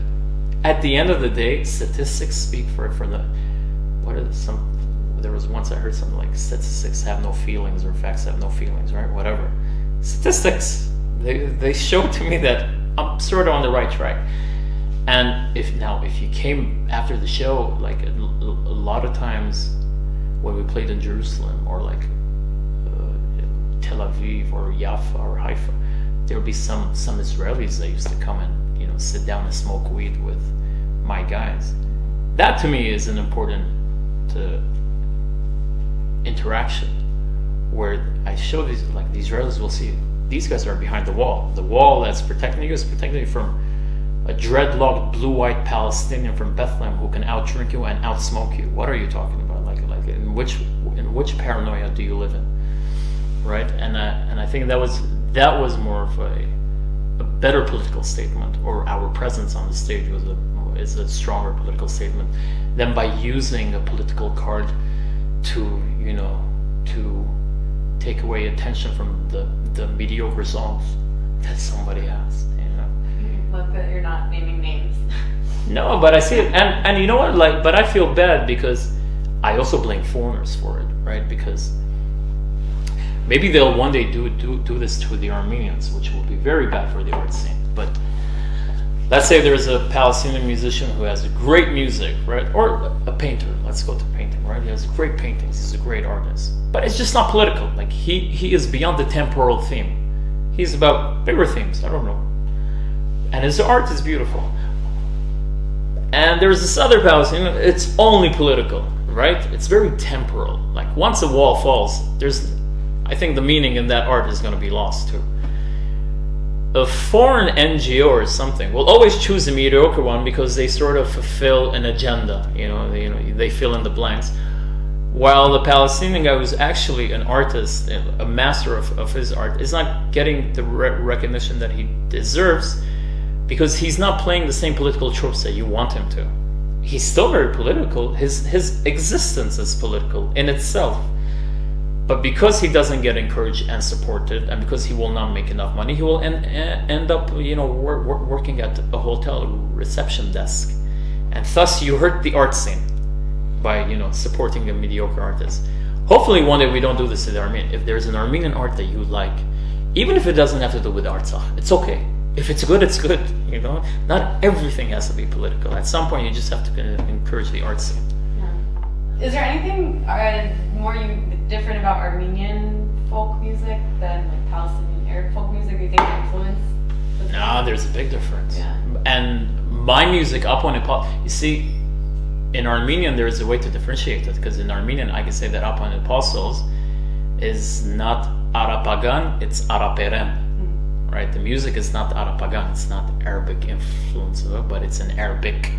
At the end of the day, statistics speak for the. There was once I heard something like statistics have no feelings, or facts have no feelings, right? Whatever. Statistics, they show to me that I'm sort of on the right track. And if you came after the show, like a lot of times when we played in Jerusalem, or like Tel Aviv or Jaffa or Haifa, there would be some Israelis that used to come and, you know, sit down and smoke weed with my guys. That to me is an important interaction, where I show these, like, the Israelis will see these guys are behind the wall. The wall that's protecting you is protecting you from a dreadlocked blue-white Palestinian from Bethlehem who can outdrink you and outsmoke you. What are you talking about? Like in which paranoia do you live in, right? And I think that was more of a better political statement, or our presence on the stage is a stronger political statement than by using a political card to take away attention from the mediocre songs that somebody has. Look that you're not naming names. No, but I see it, and you know what? Like, but I feel bad because I also blame foreigners for it, right? Because maybe they'll one day do this to the Armenians, which will be very bad for the art scene. But let's say there's a Palestinian musician who has great music, right? Or a painter. Let's go to painting, right? He has great paintings. He's a great artist, but it's just not political. Like he is beyond the temporal theme. He's about bigger themes. I don't know. And his art is beautiful. And there's this other Palestinian, it's only political, right? It's very temporal. Like once a wall falls, I think the meaning in that art is going to be lost too. A foreign NGO or something will always choose a mediocre one because they sort of fulfill an agenda. They fill in the blanks. While the Palestinian guy who's actually an artist, a master of his art, is not getting the recognition that he deserves, because he's not playing the same political tropes that you want him to. He's still very political. His existence is political in itself. But because he doesn't get encouraged and supported, and because he will not make enough money, he will end up, working at a hotel reception desk. And thus you hurt the art scene by, supporting a mediocre artist. Hopefully one day we don't do this to the Armenian. If there's an Armenian art that you like, even if it doesn't have to do with Artsakh, it's okay. If it's good, it's good. Not everything has to be political. At some point, you just have to encourage the art scene. Yeah. Is there anything more different about Armenian folk music than like Palestinian Arab folk music? Do you think influenced? No, there's a big difference. Yeah. And my music, up on you see, in Armenian there is a way to differentiate it, because in Armenian I can say that Up on Apostles is not Arapagan, it's Araperem. Right, the music is not Arapagan, it's not Arabic influence, but it's an Arabic.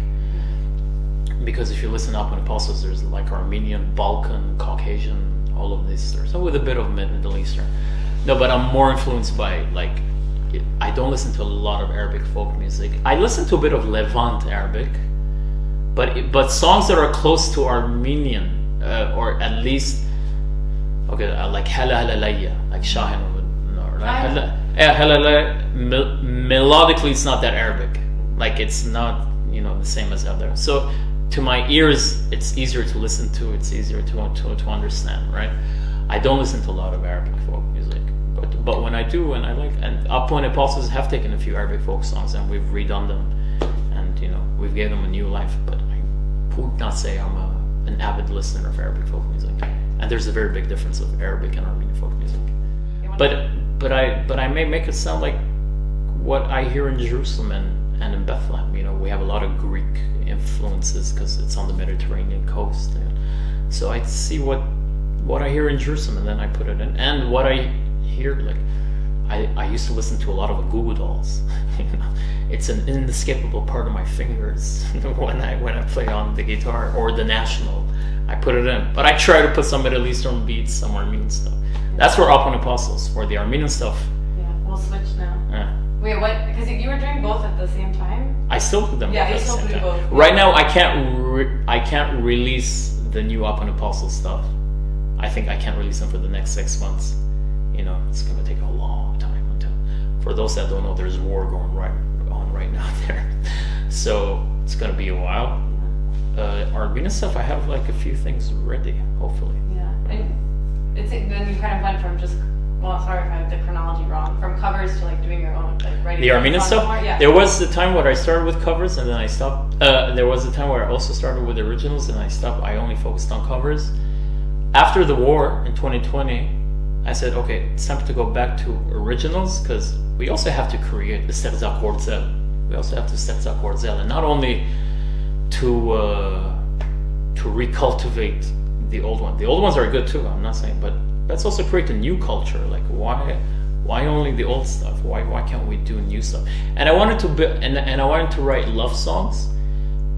Because if you listen up on Apostles, there's like Armenian, Balkan, Caucasian, all of these. So with a bit of Middle Eastern. No, but I'm more influenced by, like, I don't listen to a lot of Arabic folk music. I listen to a bit of Levant Arabic, but songs that are close to Armenian, or at least, like Hala Hala Layya, like Shahin Melodically, it's not that Arabic. Like it's not, the same as other. So to my ears, it's easier to listen to. It's easier to understand, right? I don't listen to a lot of Arabic folk music, but when I do, and I like, and Up When Apostles have taken a few Arabic folk songs and we've redone them, and we've given them a new life. But I would not say I'm an avid listener of Arabic folk music. And there's a very big difference of Arabic and Armenian folk music. But I may make it sound like what I hear in Jerusalem and in Bethlehem. We have a lot of Greek influences because it's on the Mediterranean coast. So I see what I hear in Jerusalem, and then I put it in. And what I hear, like I used to listen to a lot of Goo Dolls. It's an inescapable part of my fingers when I play on the guitar or the National. I put it in, but I try to put some Middle Eastern beats, some Armenian stuff. That's where Up When Apostles, for the Armenian stuff. Yeah, we'll switch now. Wait, what? Because you were doing both at the same time? I still do them. Yeah, you still do both. Right now, I can't release the new Up When Apostles stuff. I think I can't release them for the next 6 months. It's going to take a long time until. For those that don't know, there's war going on right now there, so it's going to be a while. Armenian stuff, I have like a few things ready, hopefully. Yeah, and then you kind of went from just, well, sorry if I have the chronology wrong, from covers to like doing your own, like writing. The Armenian stuff? Yeah. There was the time where I started with covers and then I stopped. There was a time where I also started with originals and I stopped. I only focused on covers. After the war in 2020, I said, okay, it's time to go back to originals because we also have to create the Sterza Korzel. We also have to Sterza Korzel, and not only to recultivate the old one. The old ones are good too, I'm not saying, but let's also create a new culture. Like why only the old stuff? Why can't we do new stuff? And I wanted to write love songs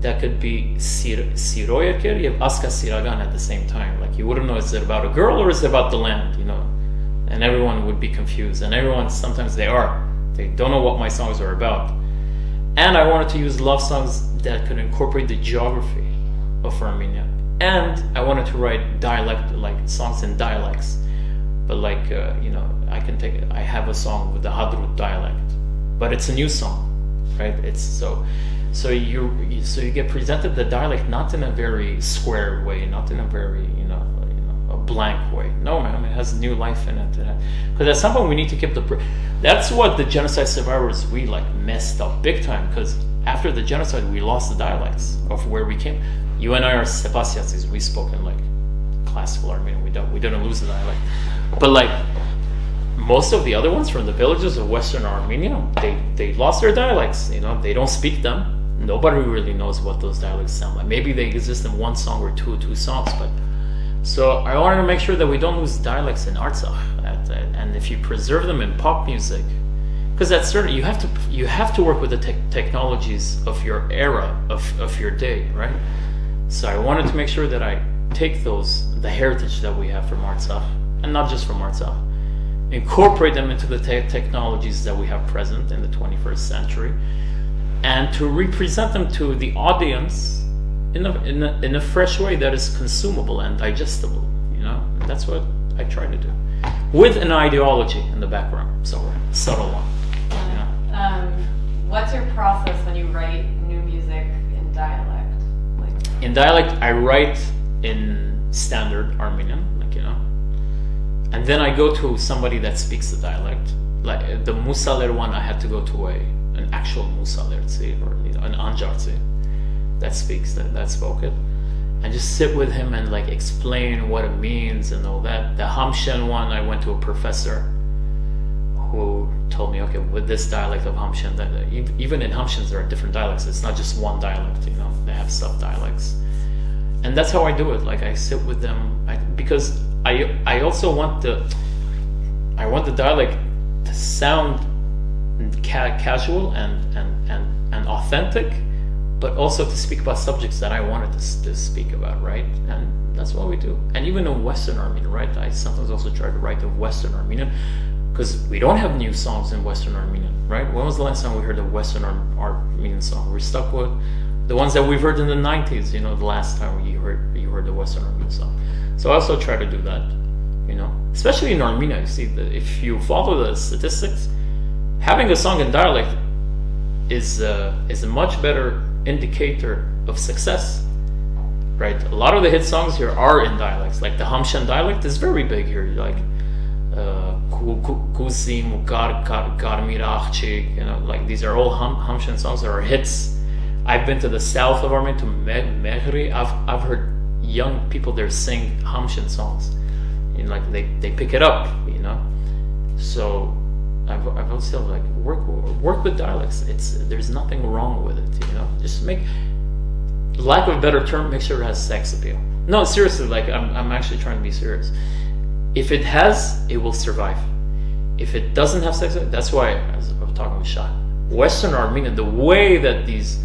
that could be Siroyer Kiryev Aska Siragan at the same time. Like you wouldn't know, is it about a girl or is it about the land, And everyone would be confused, and everyone, sometimes they don't know what my songs are about. And I wanted to use love songs that could incorporate the geography of Armenia. And I wanted to write dialect, like songs in dialects. But like, I have a song with the Hadrut dialect, but it's a new song, right? It's so you get presented the dialect not in a very square way, not in a very, a blank way. No, man, it has new life in it. Because at some point we need to keep that's what the genocide survivors, we like messed up big time, because after the genocide we lost the dialects of where we came. You and I are Sebastians, we spoke in like classical Armenian. We didn't lose the dialect. But like most of the other ones from the villages of Western Armenia, they lost their dialects. They don't speak them. Nobody really knows what those dialects sound like. Maybe they exist in one song or two songs, but so I wanted to make sure that we don't lose dialects in Artsakh, and if you preserve them in pop music, because that's certain, you have to work with the technologies of your era, of your day, right? So I wanted to make sure that I take the heritage that we have from Artsakh, and not just from Artsakh, incorporate them into the technologies that we have present in the 21st century, and to represent them to the audience in a fresh way that is consumable and digestible. And that's what I try to do, with an ideology in the background, so a subtle one. What's your process when you write new music in dialect? In dialect, I write in standard Armenian, and then I go to somebody that speaks the dialect. Like the Musaler one, I had to go to an actual Musaler, or an Anjartsi that spoke it, and just sit with him and like explain what it means and all that. The Hamshen one, I went to a professor who told me, okay, with this dialect of Hamshen, that even in Hamshens there are different dialects. It's not just one dialect, they have sub-dialects. And that's how I do it. Like I sit with them, because I also want the dialect to sound casual and authentic, but also to speak about subjects that I wanted to speak about, right? And that's what we do. And even in Western Armenian, right? I sometimes also try to write in Western Armenian, because we don't have new songs in Western Armenian, right? When was the last time we heard a Western Armenian song? We're stuck with the ones that we've heard in the 90s, the last time you heard the Western Armenian song. So I also try to do that. you know, especially in Armenia. You see, if you follow the statistics, having a song in dialect is a much better indicator of success, right? A lot of the hit songs here are in dialects. Like the Hamshan dialect is very big here. Like Kuzim, Garmirachchi, you know, like these are all Hamshan songs that are hits. I've been to the south of Armenia, to Mehri. I've heard young people there sing Hamshan songs. You know, like they pick it up, you know. So I've also like work with dialects. There's nothing wrong with it, you know. Just make, lack of a better term, make sure it has sex appeal. No, seriously, like I'm actually trying to be serious. If it has, it will survive. If it doesn't have sex appeal, that's why I was talking with Shah. Western Armenia, the way that these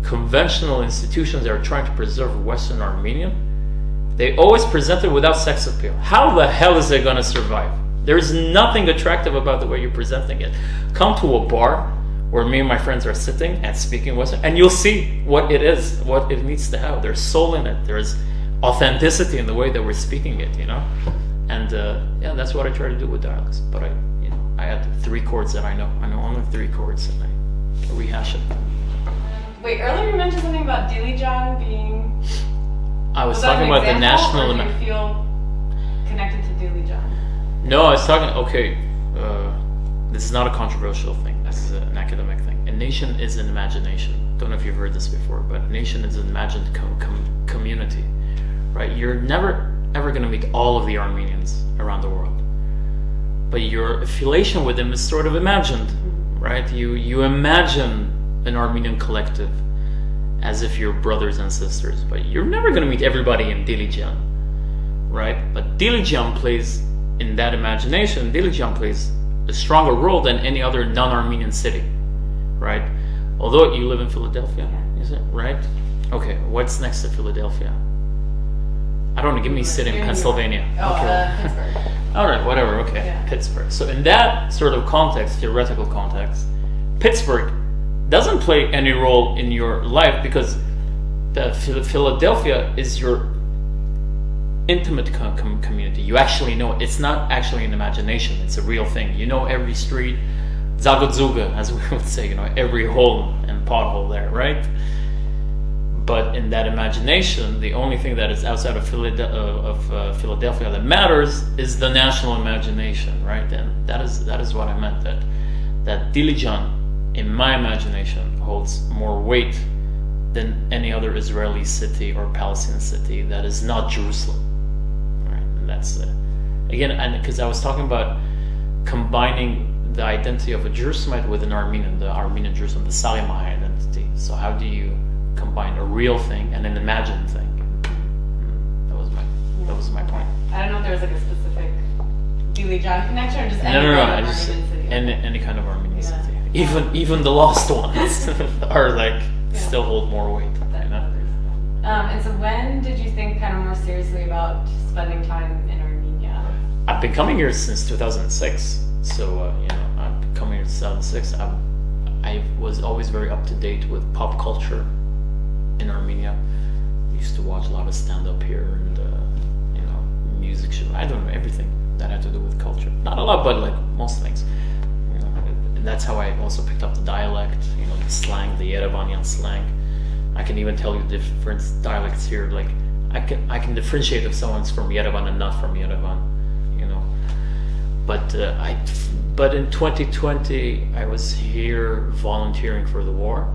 conventional institutions that are trying to preserve Western Armenian, they always present it without sex appeal. How the hell is it going to survive? There's nothing attractive about the way you're presenting it. Come to a bar where me and my friends are sitting and speaking Western, and you'll see what it is, what it needs to have. There's soul in it. There's authenticity in the way that we're speaking it, you know? And yeah, that's what I try to do with dialects. But I had 3 chords that I know. I know only 3 chords, and I rehash it. Wait, earlier you mentioned something about Dilijan being... I was talking about the national... Or do you feel connected to Dilijan? No, I was talking... Okay, this is not a controversial thing. This is an academic thing. A nation is an imagination. Don't know if you've heard this before, but a nation is an imagined community, right? You're never ever going to meet all of the Armenians around the world, but your affiliation with them is sort of imagined, right? You imagine an Armenian collective as if you're brothers and sisters, but you're never going to meet everybody in Dilijan, right? But Dilijan plays, in that imagination, Dilijan plays a stronger role than any other non-Armenian city, right? Although you live in Philadelphia, is it, right? Okay, what's next to Philadelphia? I don't know, give me a city in Pennsylvania. Oh, okay. Pittsburgh. All right, whatever, okay, yeah. Pittsburgh. So in that sort of context, theoretical context, Pittsburgh doesn't play any role in your life because Philadelphia is your intimate community. You actually know it. It's not actually an imagination. It's a real thing. You know every street, zagadzuga, as we would say, you know, every hole and pothole there, right? But in that imagination, the only thing that is outside of Philadelphia that matters is the national imagination, right? And that is what I meant, that Dilijan, in my imagination, holds more weight than any other Israeli city or Palestinian city that is not Jerusalem, right? And that's again, and because I was talking about combining the identity of a Jerusalemite with an Armenian, the Armenian Jerusalem, the Salimai identity. So how do you combine a real thing and an imagined thing? That was my point. I don't know if there was like a specific Dilijan connection or just any no, kind of just Armenian city. any kind of Armenian city. Even the lost ones are like still hold more weight. You know? And so when did you think kind of more seriously about spending time in Armenia? I've been coming here since 2006. So you know, I've been coming here since 2006. I was always very up to date with pop culture in Armenia. I used to watch a lot of stand-up here and you know, music show. I don't know, everything that had to do with culture. Not a lot, but like most things. You know, and that's how I also picked up the dialect. You know, the slang, the Yerevanian slang. I can even tell you different dialects here. Like I can differentiate if someone's from Yerevan and not from Yerevan. You know, but in 2020 I was here volunteering for the war.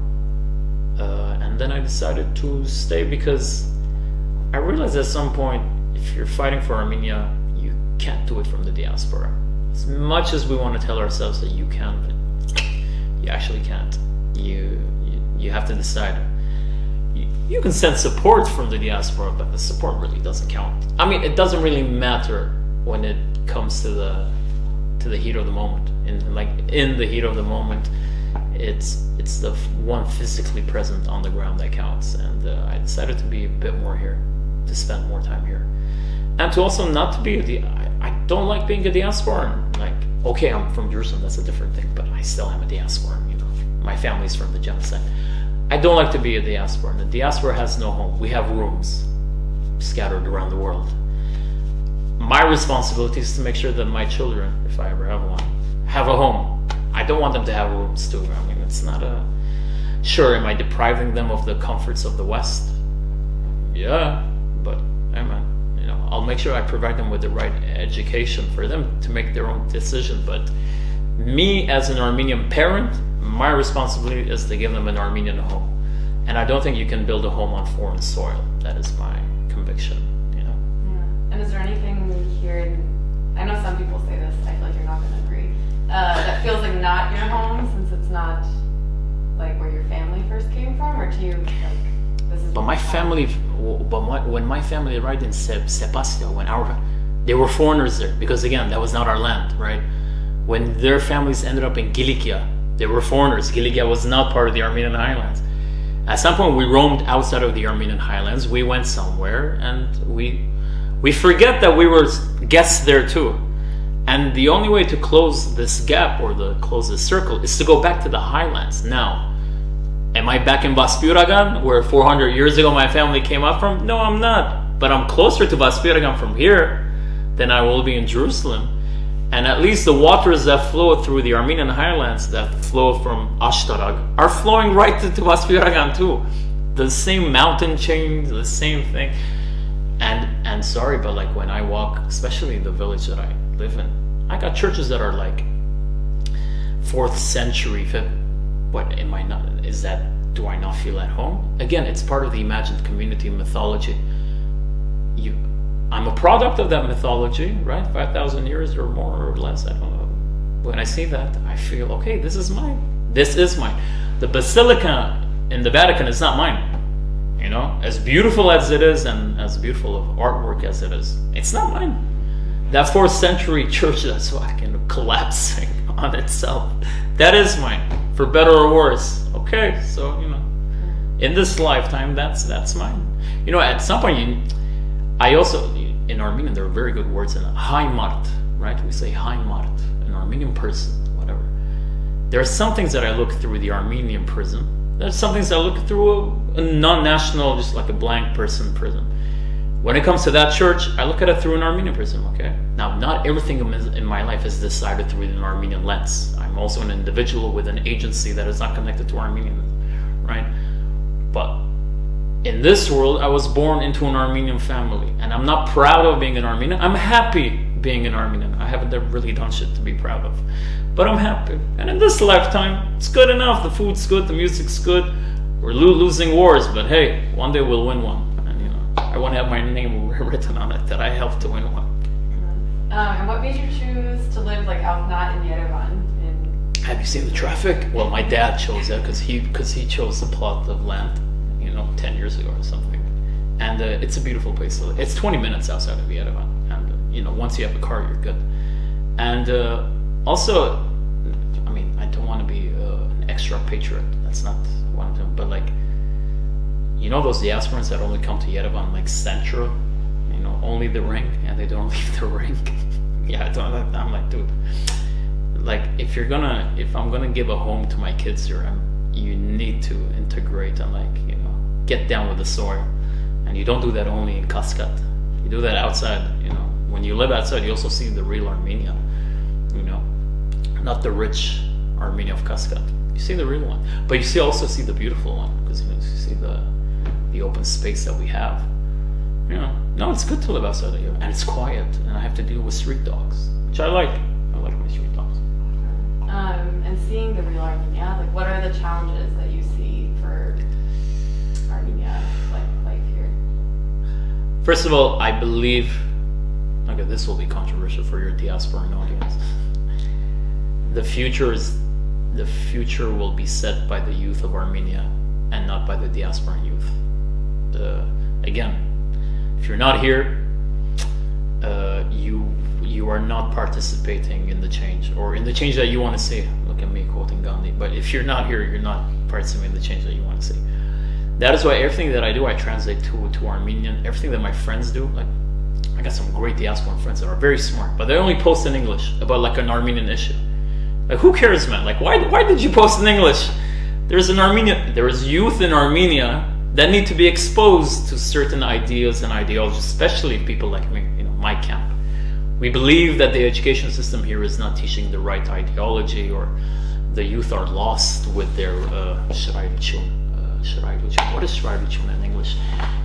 And then I decided to stay because I realized at some point, if you're fighting for Armenia, you can't do it from the diaspora. As much as we want to tell ourselves that you can, but you actually can't. You have to decide. You can send support from the diaspora, but the support really doesn't count. I mean, it doesn't really matter when it comes to the heat of the moment. In the heat of the moment, it's the one physically present on the ground that counts. And I decided to be a bit more here, to spend more time here, and to also not to be I don't like being a diasporan. Like, okay, I'm from Jerusalem, that's a different thing, but I still am a diasporan. You know, my family's from the genocide. I don't like to be a diasporan. The diaspora has no home. We have rooms scattered around the world. my responsibility is to make sure that my children, if I ever have one, have a home. I don't want them to have rooms too. I mean, it's not a... Sure, am I depriving them of the comforts of the West? Yeah, but hey man, I'll make sure I provide them with the right education for them to make their own decision. But me as an Armenian parent, my responsibility is to give them an Armenian home. And I don't think you can build a home on foreign soil. That is my conviction, Yeah. And is there anything here, I know some people say this, I feel like you're not going to agree, that feels like not your home, since it's not like where your family first came from, or to you, like, this is... But my family, when my family arrived in Sebastia, they were foreigners there, because again, that was not our land, right? When their families ended up in Kilikia, they were foreigners. Kilikia was not part of the Armenian highlands. At some point, we roamed outside of the Armenian highlands. We went somewhere, and we forget that we were guests there too. And the only way to close this gap, or to close this circle, is to go back to the highlands. Now, am I back in Vaspuragan, where 400 years ago my family came up from? No, I'm not. But I'm closer to Vaspuragan from here than I will be in Jerusalem. And at least the waters that flow through the Armenian highlands, that flow from Ashtarag, are flowing right to Vaspuragan too. The same mountain chain, the same thing. And sorry, but like when I walk, especially in the village that I live in, I got churches that are like 4th century, 5th. What am I not? Is that? Do I not feel at home? Again, it's part of the imagined community mythology. I'm a product of that mythology, right? 5,000 years or more or less, I don't know. When I see that, I feel, okay, this is mine. This is mine. The Basilica in the Vatican is not mine. As beautiful as it is, and as beautiful of artwork as it is, it's not mine. That 4th century church that's fucking collapsing on itself, that is mine, for better or worse. Okay, so, in this lifetime, that's mine. At some point, I also, in Armenian, there are very good words in it. Haimart, right? We say Haimart, an Armenian person, whatever. There are some things that I look through the Armenian prism. There's some things that I look through a non-national, just like a blank person prism. When it comes to that church, I look at it through an Armenian prism, okay? Now, not everything in my life is decided through an Armenian lens. I'm also an individual with an agency that is not connected to Armenian, right? But in this world, I was born into an Armenian family, and I'm not proud of being an Armenian. I'm happy being an Armenian. I haven't really done shit to be proud of, but I'm happy. And in this lifetime, it's good enough. The food's good, the music's good. We're losing wars, but hey, one day we'll win one. And I want to have my name written on it that I helped to win one. And what made you choose to live out, not in Yerevan? Have you seen the traffic? Well, my dad chose that because he chose the plot of land, 10 years ago or something. And it's a beautiful place to live. It's 20 minutes outside of Yerevan. And, once you have a car, you're good. And also, I mean, I don't want to be an extra patriot. That's not what I'm doing. But those diasporans that only come to Yerevan, Central, only the ring, and they don't leave the ring. Yeah, I'm like, dude, if I'm gonna give a home to my kids here, you need to integrate and get down with the soil. And you don't do that only in Kaskat. You do that outside. When you live outside, you also see the real Armenia. Not the rich Armenia of Kaskat. You see the real one, but you also see the beautiful one, because you see the open space that we have. No, it's good to live outside of here, and it's quiet, and I have to deal with street dogs, which I like. I like my street dogs. And seeing the real Armenia, what are the challenges that you see for Armenia, life here? First of all, I believe, okay, this will be controversial for your diasporan audience. The future will be set by the youth of Armenia and not by the diasporan youth. Again, if you're not here, you are not participating in the change, or in the change that you want to see. Look at me quoting Gandhi. But if you're not here, you're not participating in the change that you want to see. That is why everything that I do, I translate to Armenian. Everything that my friends do, I got some great diasporan friends that are very smart, but they only post in English about an Armenian issue. Who cares, man? Why did you post in English? There is youth in Armenia that need to be exposed to certain ideas and ideologies, especially people like me, my camp. We believe that the education system here is not teaching the right ideology, or the youth are lost with their what is Schreibertune in English?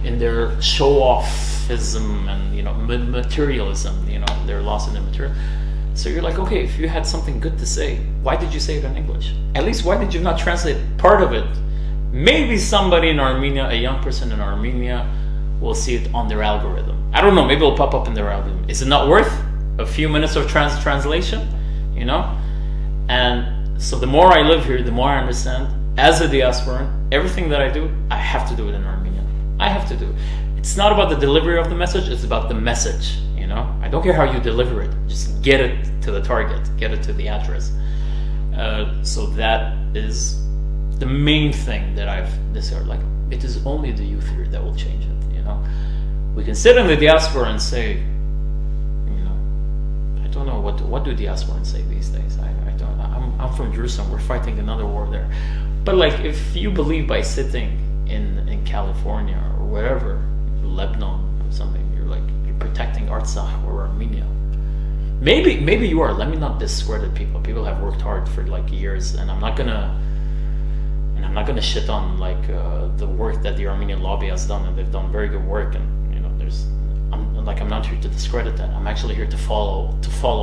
In their show-offism and materialism. They're lost in the material. So you're like, okay, if you had something good to say, why did you say it in English? At least why did you not translate part of it? Maybe somebody in Armenia, a young person in Armenia, will see it on their algorithm. I don't know, maybe it'll pop up in their algorithm. Is it not worth a few minutes of translation? And so the more I live here, the more I understand, as a diasporan, everything that I do, I have to do it in Armenian. I have to do it. It's not about the delivery of the message, it's about the message. I don't care how you deliver it, just get it to the target, get it to the address. So that is the main thing that I've discovered. Like, it is only the youth here that will change it. We can sit in the diaspora and say, I don't know what do diasporans say these days. I don't. I'm from Jerusalem. We're fighting another war there. But like, if you believe by sitting in California or wherever, Lebanon or something, you're protecting Artsakh or Armenia. Maybe you are. Let me not discredit people. People have worked hard for years, and I'm not gonna shit on the work that the Armenian lobby has done, and they've done very good work. And I'm not here to discredit that. I'm actually here to follow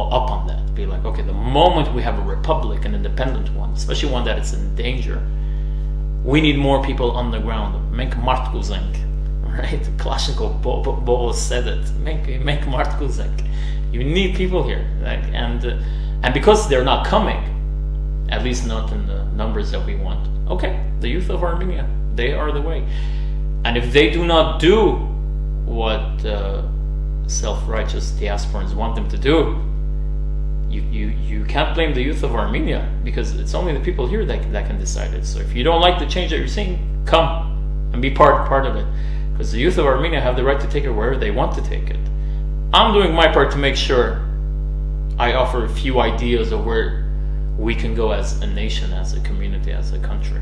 up on that. Be like, okay, the moment we have a republic, an independent one, especially one that is in danger, we need more people on the ground. Make Martkuzink, right? Kalashnikov said it. Make Martkuzink. You need people here, and because they're not coming, at least not in the numbers that we want. Okay, the youth of Armenia, they are the way. And if they do not do what self-righteous diasporans want them to do, you can't blame the youth of Armenia, because it's only the people here that can decide it. So if you don't like the change that you're seeing, come and be part of it, because the youth of Armenia have the right to take it wherever they want to take it. I'm doing my part to make sure I offer a few ideas of where we can go as a nation, as a community, as a country.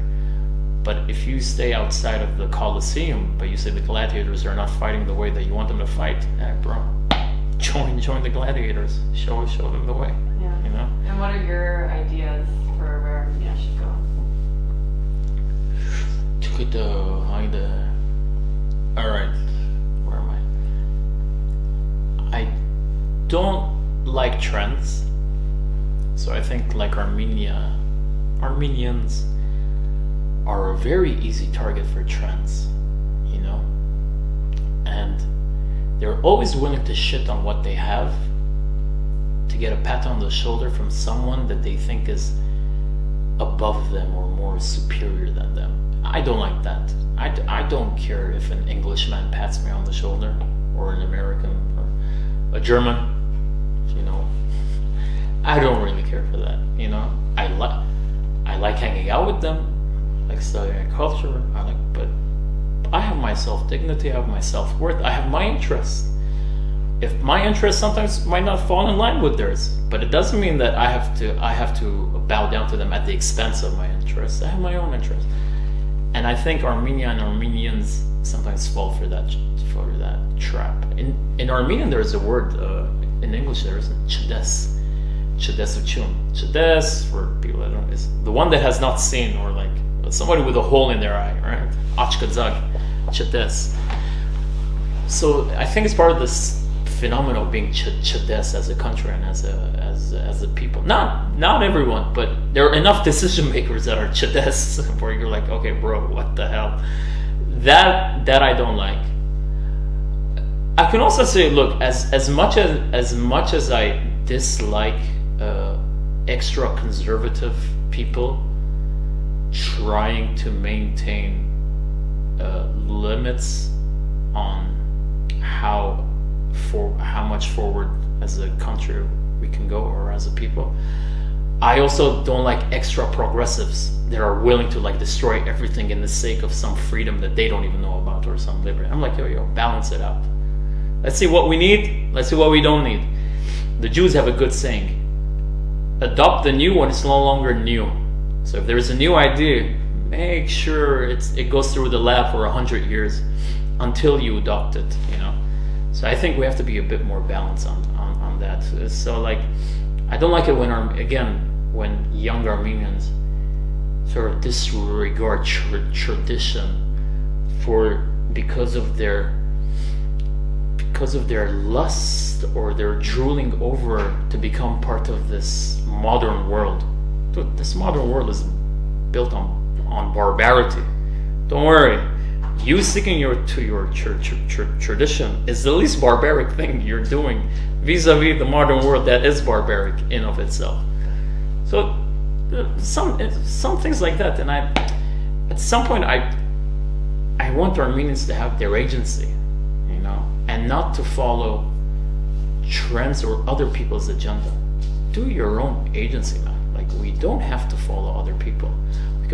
But if you stay outside of the Colosseum, but you say the gladiators are not fighting the way that you want them to fight, bro, join the gladiators. Show them the way. Yeah. And what are your ideas for where Armenia should go? All right, where am I? I don't like trends, so I think Armenians are a very easy target for trends, and they're always willing to shit on what they have to get a pat on the shoulder from someone that they think is above them or more superior than them. I don't like that. I don't care if an Englishman pats me on the shoulder, or an American, or a German, I don't really care for that, I like hanging out with them, like studying culture, but I have my self-dignity, I have my self-worth, I have my interests. If my interests sometimes might not fall in line with theirs, but it doesn't mean that I have to bow down to them at the expense of my interests. I have my own interests. And I think Armenia and Armenians sometimes fall for that trap. In Armenian there is a word, in English there isn't, Chdes. Chdesuchun. Chdes, for people that don't know, is the one that has not seen, or somebody with a hole in their eye, right? Achkadzag. Chdes. So I think it's part of this phenomenon of being Chdes as a country and as a people. Not everyone, but there are enough decision makers that are Chdes where you're like, okay, bro, what the hell? That I don't like. I can also say, look, as much as I dislike extra conservative people trying to maintain limits on how much forward as a country we can go, or as a people, I also don't like extra progressives that are willing to destroy everything in the sake of some freedom that they don't even know about, or some liberty. I'm like, yo, balance it out. Let's see what we need, let's see what we don't need. The Jews have a good saying: adopt the new when it's no longer new. So if there's a new idea, make sure it goes through the lab for 100 years until you adopt it. So I think we have to be a bit more balanced on that. So like, I don't like it when when young Armenians sort of disregard tradition because of their lust, or they're drooling over to become part of this modern world. Dude, this modern world is built on barbarity. Don't worry, you sticking to your tradition is the least barbaric thing you're doing vis-a-vis the modern world that is barbaric in of itself. So some things like that, and at some point I want Armenians to have their agency, and not to follow trends or other people's agenda. Do your own agency, man. Like, we don't have to follow other people. We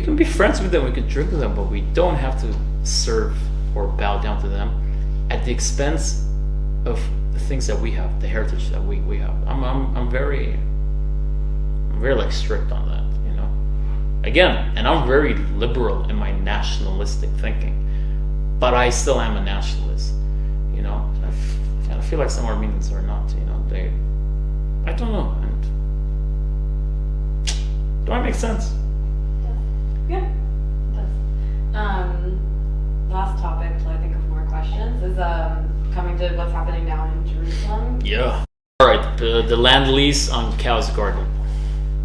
can be friends with them, we can drink with them, but we don't have to serve or bow down to them at the expense of the things that we have, the heritage that we have. I'm very like strict on that, Again, and I'm very liberal in my nationalistic thinking, but I still am a nationalist, I feel like some Armenians are not, I don't know. And do I make sense? Yeah, it does. Last topic till I think of more questions is coming to what's happening now in Jerusalem. Yeah. All right, the land lease on Cow's Garden.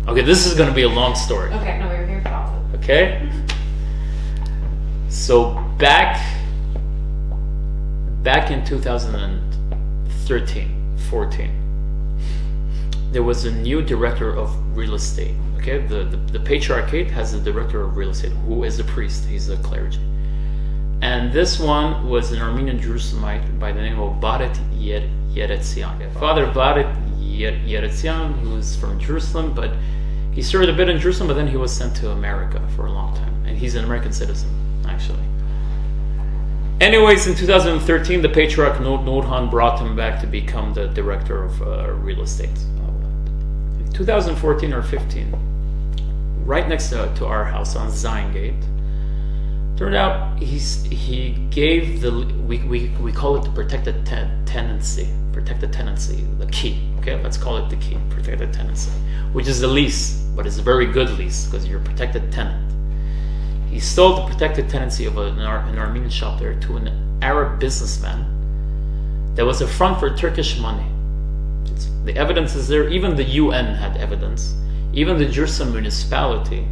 Okay, this is going to be a long story. Okay, no, we're here for all of it. Okay. So back in 2013-14, there was a new director of real estate. Okay, the Patriarchate has a director of real estate who is a priest. He's a clergy, and this one was an Armenian Jerusalemite by the name of Baret Yeretzian. Father Baret Yeretzian, who was from Jerusalem, but he served a bit in Jerusalem, but then he was sent to America for a long time, and he's an American citizen, actually. Anyways, in 2013, the Patriarch Nordhan brought him back to become the director of real estate. In 2014 or 15, right next to our house on Zion Gate, turned out he gave we call it the protected tenancy, the key. Okay, let's call it the key, protected tenancy, which is a lease, but it's a very good lease because you're a protected tenant. He stole the protected tenancy of an Armenian shop there to an Arab businessman that was a front for Turkish money. The evidence is there. Even the UN had evidence. Even the Jerusalem municipality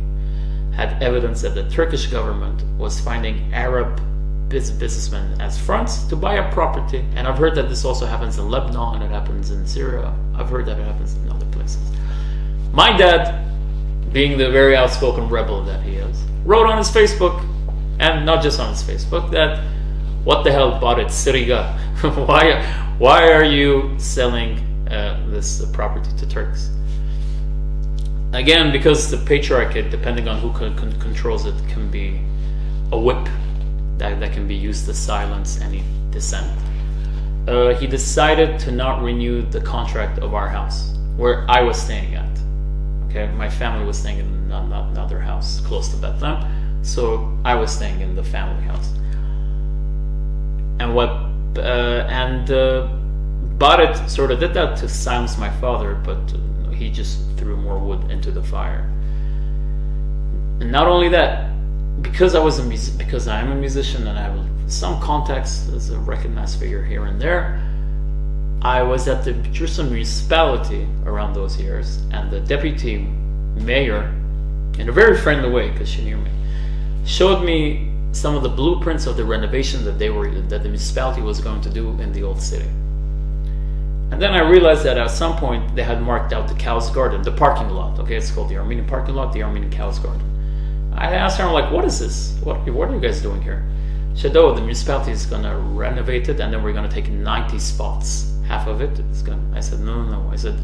had evidence that the Turkish government was finding Arab businessmen as fronts to buy a property. And I've heard that this also happens in Lebanon, it happens in Syria. I've heard that it happens in other places. My dad, being the very outspoken rebel that he is, wrote on his Facebook, and not just on his Facebook, that what the hell bought it, Siriga? Why are you selling this property to Turks? Again, because the Patriarchate, depending on who controls it, can be a whip that can be used to silence any dissent. He decided to not renew the contract of our house, where I was staying at. Okay, my family was staying in another house close to Bethlehem, so I was staying in the family house. And Baret sort of did that to silence my father, but he just threw more wood into the fire. And not only that, because I am a musician and I have some contacts as a recognized figure here and there, I was at the Jerusalem municipality around those years, and the deputy mayor, in a very friendly way, because she knew me, showed me some of the blueprints of the renovation that the municipality was going to do in the old city. And then I realized that at some point they had marked out the Cow's Garden, the parking lot. Okay, it's called the Armenian parking lot, the Armenian Cow's Garden. I asked her, I'm like, what is this? What are you guys doing here? She said, oh, the municipality is going to renovate it, and then we're going to take 90 spots. Half of it is going. I said, no. I said,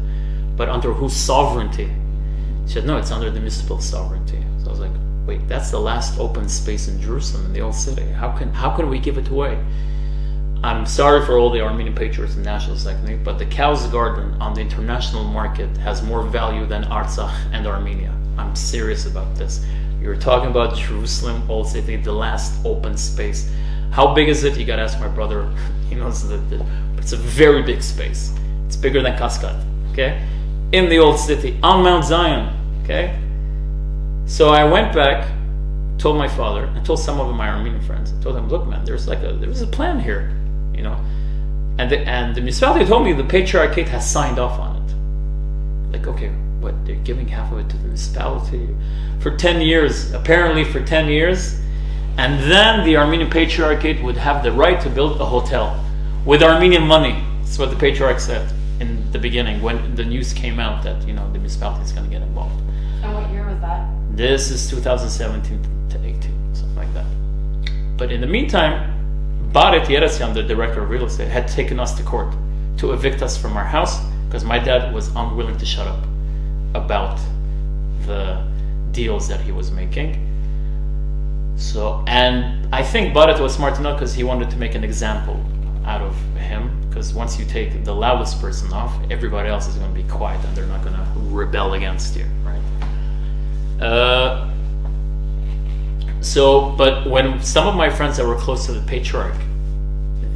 but under whose sovereignty? She said, no, it's under the municipal sovereignty. So I was like, wait, that's the last open space in Jerusalem, in the old city. How can we give it away? I'm sorry for all the Armenian patriots and nationalists like me, but the Cow's Garden on the international market has more value than Artsakh and Armenia. I'm serious about this. You're talking about Jerusalem, old city, the last open space. How big is it? You gotta ask my brother. He knows it's a very big space. It's bigger than Cascade, okay? In the old city, on Mount Zion, okay? So I went back, told my father, and told some of my Armenian friends. I told them, look, man, there's a plan here, you know? And the municipality told me the patriarchate has signed off on it. Like, okay, what, they're giving half of it to the municipality for 10 years, apparently for 10 years. And then the Armenian patriarchate would have the right to build a hotel with Armenian money. That's what the patriarch said in the beginning when the news came out that, you know, the municipality is going to get involved. And what year was that? This is 2017 to 18, something like that. But in the meantime, Baret Yeresyan, the director of real estate, had taken us to court to evict us from our house because my dad was unwilling to shut up about the deals that he was making. So, and I think Baret was smart enough because he wanted to make an example out of him, because once you take the loudest person off, everybody else is going to be quiet and they're not going to rebel against you, right? But when some of my friends that were close to the patriarch,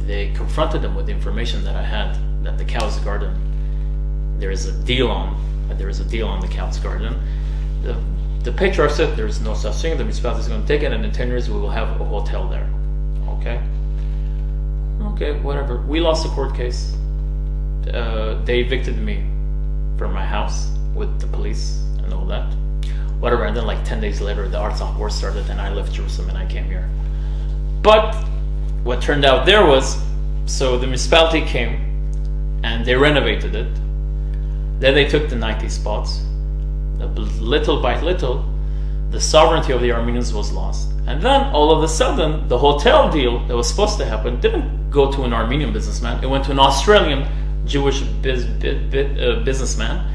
they confronted them with the information that I had, that the Cow's Garden, there is a deal on the Cow's Garden. The patriarch said there's no such thing, the municipality is going to take it, and in 10 years we will have a hotel there. Okay, whatever. We lost the court case. They evicted me from my house with the police and all that. Whatever, and then like 10 days later the Artsakh war started and I left Jerusalem and I came here. But what turned out there was, so the municipality came and they renovated it. Then they took the 90 spots. Little by little, the sovereignty of the Armenians was lost. And then all of a sudden, the hotel deal that was supposed to happen didn't go to an Armenian businessman. It went to an Australian Jewish businessman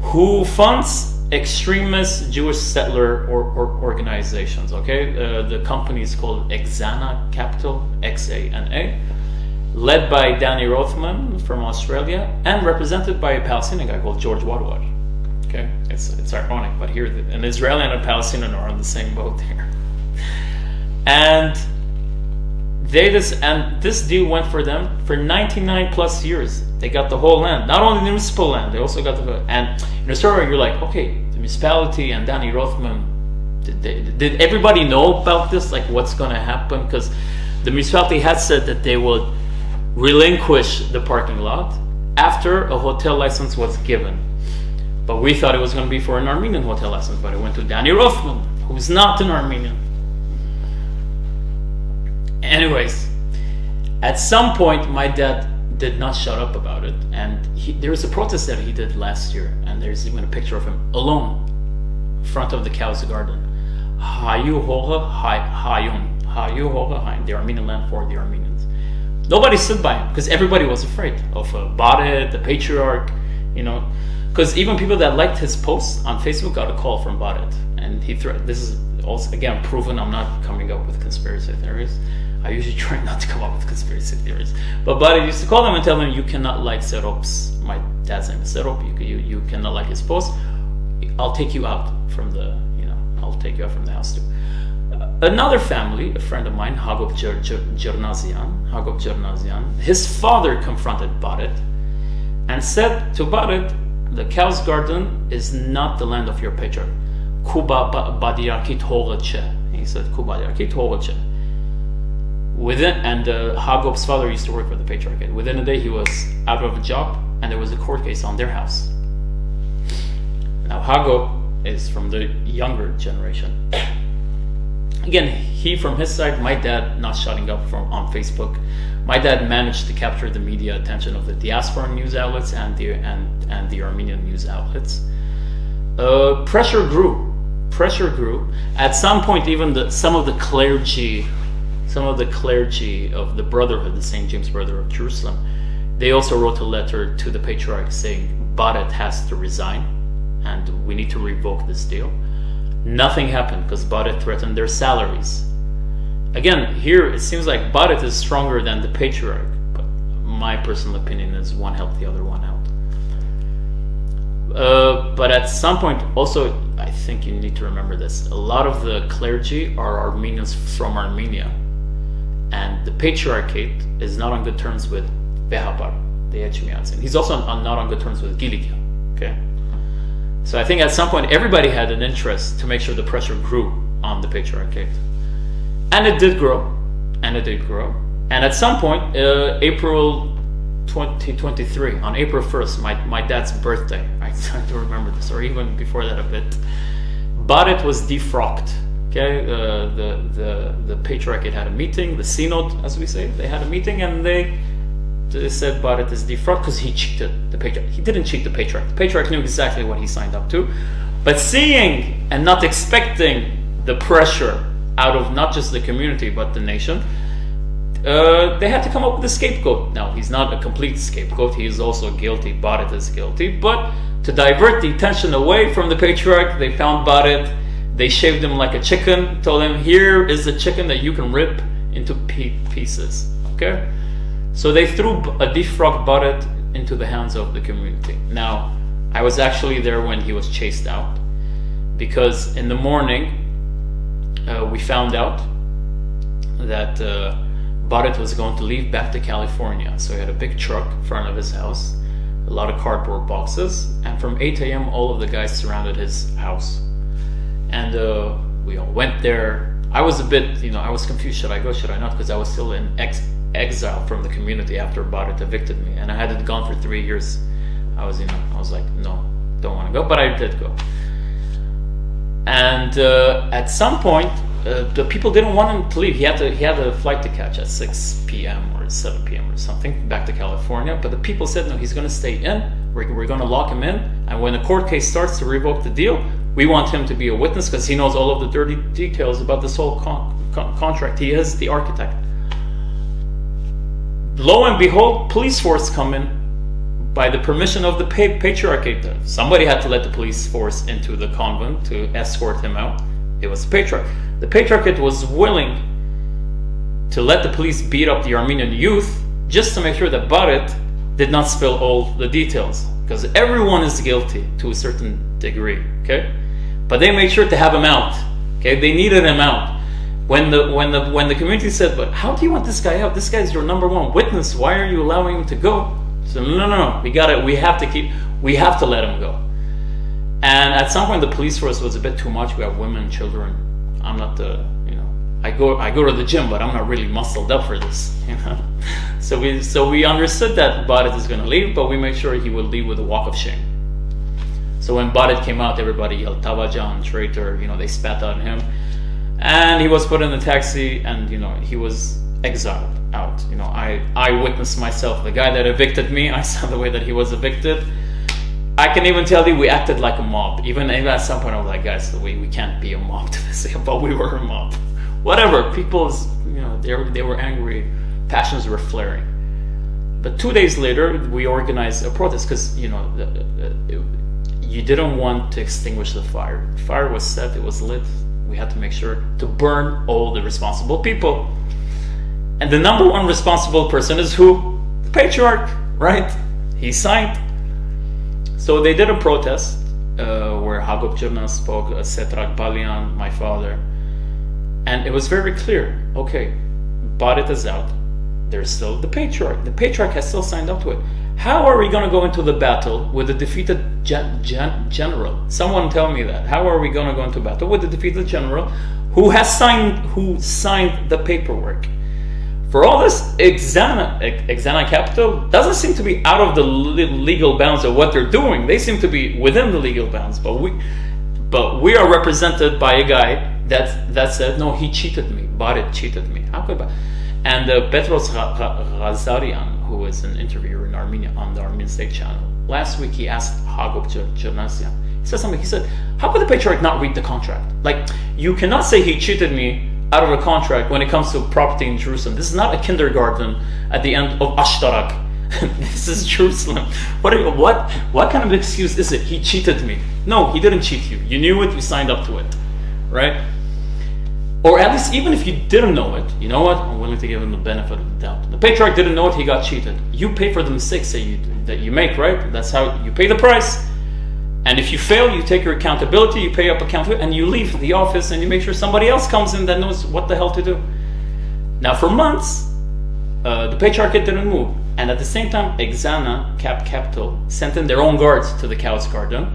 who funds extremist Jewish settler or organizations. Okay, the company is called Exana Capital, XANA, led by Danny Rothman from Australia and represented by a Palestinian guy called George Wadwad. Okay, it's ironic, but here an Israeli and a Palestinian are on the same boat here. And this deal went for them for 99 plus years. They got the whole land, not only the municipal land, they also got and in a story you're like, okay, the municipality and Danny Rothman, did everybody know about this? Like, what's going to happen? Because the municipality had said that they would relinquish the parking lot after a hotel license was given. But we thought it was going to be for an Armenian hotel license, but it went to Danny Rothman, who's not an Armenian. Anyways, at some point, my dad did not shut up about it, and there was a protest that he did last year, and there's even a picture of him alone in front of the Cow's Garden. Hayu Hoga Hayun. Hayu Hoga Hayun, the Armenian land for the Armenians. Nobody stood by him because everybody was afraid of Baret, the patriarch, you know. Because even people that liked his posts on Facebook got a call from Baret, and this is also again proven. I'm not coming up with conspiracy theories. I usually try not to come up with conspiracy theories. But Baret used to call them and tell them, you cannot like Serop's, my dad's name is Serop, you cannot like his post. I'll take you out from the, I'll take you out from the house too. Another family, a friend of mine, Hagop Jernazian, his father confronted Baret and said to Baret, the Cow's Garden is not the land of your patriarch. Kuba Badiarkit Hogache. He said, Kuba Badiarkit Hogache. And Hagop's father used to work for the patriarchate. Within a day, he was out of a job, and there was a court case on their house. Now, Hagop is from the younger generation. Again, he from his side, my dad not shutting up on Facebook. My dad managed to capture the media attention of the diaspora news outlets and the Armenian news outlets. Pressure grew. At some point, even some of the clergy of the Brotherhood, the St. James Brotherhood of Jerusalem, they also wrote a letter to the patriarch saying Baret has to resign and we need to revoke this deal. Nothing happened because Baret threatened their salaries. Again, here it seems like Baret is stronger than the patriarch, but my personal opinion is one helped the other one out. But at some point, also, I think you need to remember this. A lot of the clergy are Armenians from Armenia. and the patriarchate is not on good terms with Vehabar, the Echemiadzin. He's also not on good terms with Gilikia. Okay, so I think at some point everybody had an interest to make sure the pressure grew on the patriarchate, and it did grow, and at some point, April 2023, on April 1st, my dad's birthday, I don't remember this, or even before that a bit, Baret was defrocked. Okay, the patriarchate had a meeting, the synod, as we say, they had a meeting, and they said Baret is defrocked because he cheated the patriarch. He didn't cheat the patriarch. The patriarch knew exactly what he signed up to, but seeing and not expecting the pressure out of not just the community but the nation, they had to come up with a scapegoat. Now, he's not a complete scapegoat. He is also guilty. Baret is guilty. But to divert the attention away from the patriarch, they found Baret. They shaved him like a chicken. Told him, here is a chicken that you can rip into pieces. Okay? So they threw a defrocked Baret into the hands of the community. Now, I was actually there when he was chased out. Because in the morning, we found out that Baret was going to leave back to California. So he had a big truck in front of his house, a lot of cardboard boxes, and from 8 a.m. all of the guys surrounded his house. And we all went there. I was a bit, I was confused, should I go, should I not? Because I was still in exile from the community after Baret evicted me. And I hadn't gone for 3 years. I was like, no, don't want to go, but I did go. And at some point, the people didn't want him to leave. He had a flight to catch at 6 p.m. or 7 p.m. or something back to California. But the people said, no, he's going to stay in. We're going to lock him in. And when the court case starts to revoke the deal, we want him to be a witness because he knows all of the dirty details about this whole contract. He is the architect. Lo and behold, police force come in by the permission of the patriarchate. Somebody had to let the police force into the convent to escort him out. It was the patriarch. The patriarchate was willing to let the police beat up the Armenian youth just to make sure that Baret did not spill all the details, because everyone is guilty to a certain degree. Okay, but they made sure to have him out. Okay, they needed him out. When the community said, "But how do you want this guy out? This guy's your number one witness. Why are you allowing him to go?" So no. We have to let him go. And at some point, the police force was a bit too much. We have women, children. I'm not I go to the gym, but I'm not really muscled up for this. So we understood that Baret is going to leave, but we made sure he would leave with a walk of shame. So when Baret came out, everybody yelled "Tavajan, traitor!" They spat on him, and he was put in a taxi, and he was exiled out. I witnessed myself. The guy that evicted me, I saw the way that he was evicted. I can even tell you we acted like a mob. Even at some point I was like, guys, we can't be a mob to this, but we were a mob. Whatever, people's, they were angry, passions were flaring. But 2 days later, we organized a protest because, you didn't want to extinguish the fire. The fire was set, it was lit. We had to make sure to burn all the responsible people. And the number one responsible person is who? The patriarch, right? He signed. So they did a protest where Hagop Churna spoke, Setrak Balian, my father, and it was very clear. Okay, Baret is out. There's still the patriarch. The patriarch has still signed up to it. How are we going to go into the battle with a defeated general? Someone tell me that. How are we going to go into battle with a defeated general who signed the paperwork? For all this, Exana capital doesn't seem to be out of the legal bounds of what they're doing. They seem to be within the legal bounds. But we are represented by a guy that said, no, he cheated me. Baret cheated me. How could I? And Petros Razarian, who is an interviewer in Armenia on the Armenian State Channel, last week he asked Hagop Chernasyan. He said something. He said, how could the patriarch not read the contract? Like, you cannot say he cheated me out of a contract when it comes to property in Jerusalem. This is not a kindergarten at the end of Ashtarak. This is Jerusalem. What kind of excuse is it? He cheated me. No, he didn't cheat you. You knew it, you signed up to it. Right? Or at least even if you didn't know it, you know what? I'm willing to give him the benefit of the doubt. The patriarch didn't know it, he got cheated. You pay for the mistakes that you make, right? That's how you pay the price. And if you fail, you take your accountability, you pay up accountability, and you leave the office and you make sure somebody else comes in that knows what the hell to do. Now for months, the Patriarchate didn't move. And at the same time, Exana, capital, sent in their own guards to the Cow's Garden.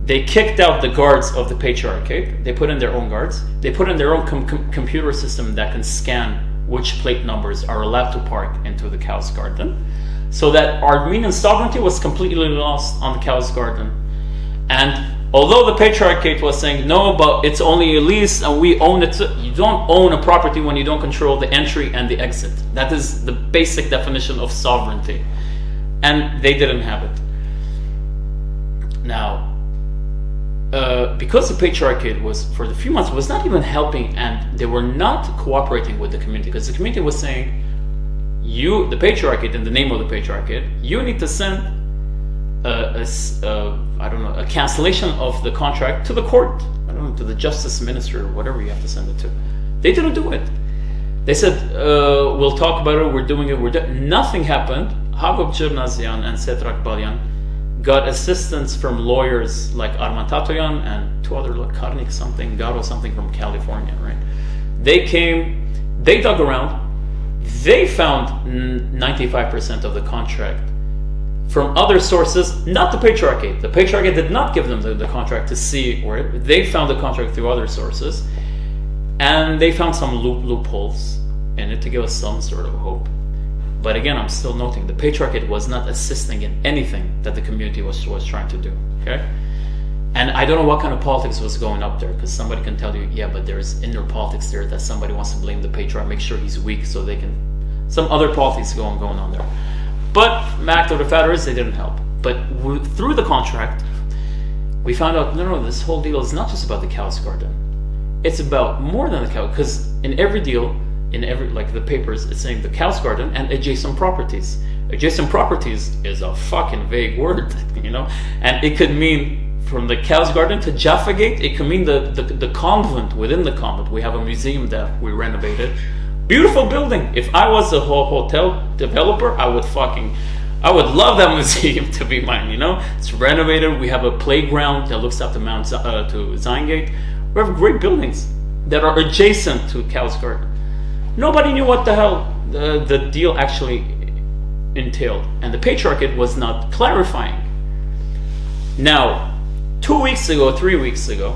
They kicked out the guards of the Patriarchate. They put in their own guards. They put in their own computer system that can scan which plate numbers are allowed to park into the Cow's Garden. So that Armenian sovereignty was completely lost on the Cow's Garden. And although the Patriarchate was saying, no, but it's only a lease and we own it. You don't own a property when you don't control the entry and the exit. That is the basic definition of sovereignty. And they didn't have it. Now, because the Patriarchate was, for the few months, was not even helping, and they were not cooperating with the community, because the community was saying, you, the Patriarchate, in the name of the Patriarchate, you need to send a cancellation of the contract to the court, to the justice minister, or whatever you have to send it to. They didn't do it. They said, we'll talk about it, we're doing it, nothing happened. Hagop Chernazyan and Setrak Balyan got assistance from lawyers like Arman Tatoyan and two other, like Karnik something, Garo something from California, right? They came, they dug around, they found 95% of the contract from other sources, not the Patriarchate. The Patriarchate did not give them the contract to see where they found the contract through other sources, and they found some loopholes in it to give us some sort of hope. But again, I'm still noting the Patriarchate was not assisting in anything that the community was trying to do. Okay, and I don't know what kind of politics was going up there, because somebody can tell you, yeah, but there's inner politics there that somebody wants to blame the Patriarch, make sure he's weak, so they can some other politics going on there. But fact of the matter is, they didn't help. But through the contract, we found out, no, this whole deal is not just about the Cow's Garden. It's about more than the cow, because in every deal, like the papers, it's saying the Cow's Garden and adjacent properties. Adjacent properties is a fucking vague word, and it could mean from the Cow's Garden to Jaffa Gate. It could mean the convent. Within the convent, we have a museum that we renovated. Beautiful building. If I was a hotel developer, I would love that museum to be mine. It's renovated. We have a playground that looks up to Zion Gate. We have great buildings that are adjacent to Cow's Garden. Nobody knew what the hell the deal actually entailed, and the Patriarchate was not clarifying. Now, 3 weeks ago,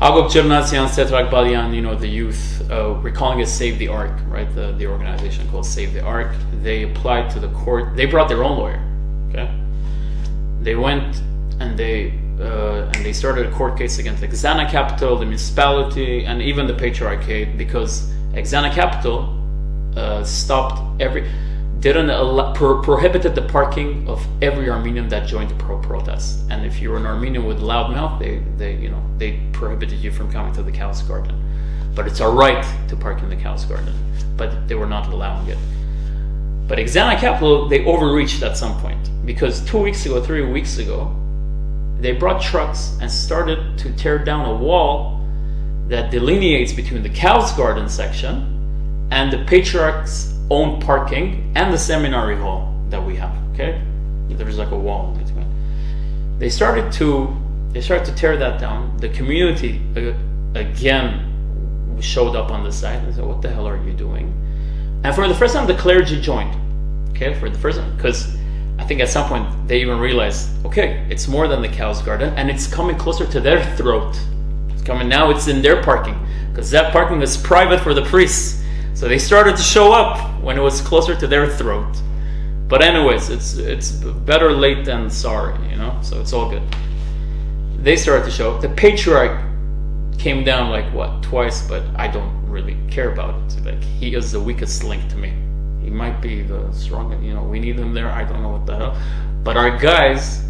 Hagop Chernazyan, Setrak Balyan, the youth, we're calling it Save the Ark, right? The organization called Save the Ark. They applied to the court. They brought their own lawyer. Okay, they went and they started a court case against Exana Capital, the municipality, and even the Patriarchate, because Exana Capital prohibited the parking of every Armenian that joined the protest. And if you were an Armenian with loud mouth, they prohibited you from coming to the Cow's Garden. But it's our right to park in the Cow's Garden. But they were not allowing it. But Exana Capital, they overreached at some point, because 3 weeks ago, they brought trucks and started to tear down a wall that delineates between the Cow's Garden section and the Patriarch's own parking and the seminary hall that we have. Okay, there's like a wall in between. They started to tear that down. The community again showed up on the site and said, "What the hell are you doing?" And for the first time, the clergy joined. Okay, for the first time, because I think at some point they even realized, okay, it's more than the Cow's Garden, and it's coming closer to their throat. It's coming now. It's in their parking, because that parking is private for the priests. So they started to show up when it was closer to their throat. But anyways, it's better late than sorry, So it's all good. They started to show up. The Patriarch came down twice, but I don't really care about it. He is the weakest link to me. He might be the strongest, we need him there. I don't know what the hell. But our guys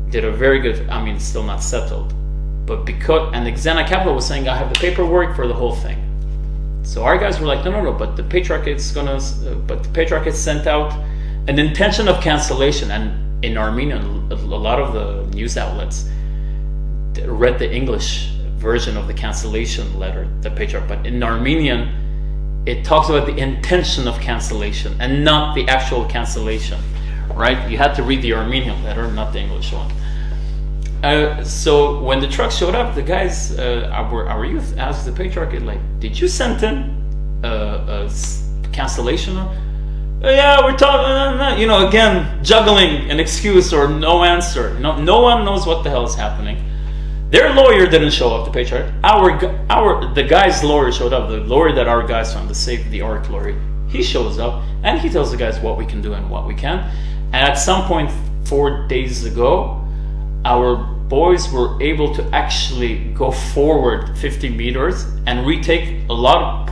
did a very good, still not settled. But and Exana Capital was saying, I have the paperwork for the whole thing. So our guys were like, no, but the Patriarchate sent out an intention of cancellation. And in Armenian, a lot of the news outlets read the English version of the cancellation letter, the Patriarch. But in Armenian, it talks about the intention of cancellation and not the actual cancellation, right? You had to read the Armenian letter, not the English one. So when the truck showed up, the guys, our youth asked the patriarch, like, did you send in a cancellation? Yeah, we're talking, again, juggling an excuse or no answer. No one knows what the hell is happening. Their lawyer didn't show up, the patriarch. The guy's lawyer showed up, the lawyer that our guys found, the Save the Ark lawyer. He shows up and he tells the guys what we can do and what we can't. And at some point 4 days ago, our boys were able to actually go forward 50 meters and retake a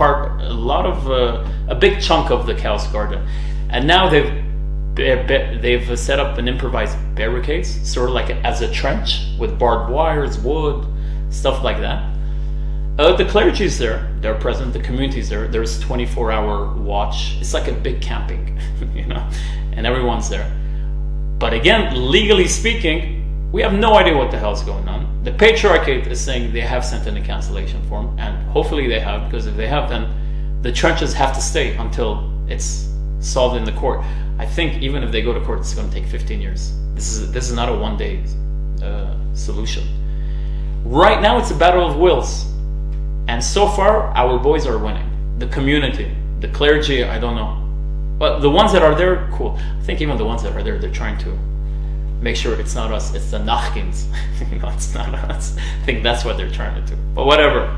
big chunk of the cow's garden. And now they've set up an improvised barricades, sort of like as a trench with barbed wires, wood, stuff like that. The clergy is there, they're present, the community is there, there's 24-hour watch. It's like a big camping, and everyone's there. But again, legally speaking, we have no idea what the hell's going on. The patriarchate is saying they have sent in a cancellation form, and hopefully they have, because if they have, then the trenches have to stay until it's solved in the court. I think even if they go to court, it's going to take 15 years. This is not a one-day solution. Right now, it's a battle of wills. And so far, our boys are winning. The community, the clergy, I don't know. But the ones that are there, cool. I think even the ones that are there, they're trying to make sure it's not us, it's the Nachkins. It's not us. I think that's what they're trying to do. But whatever,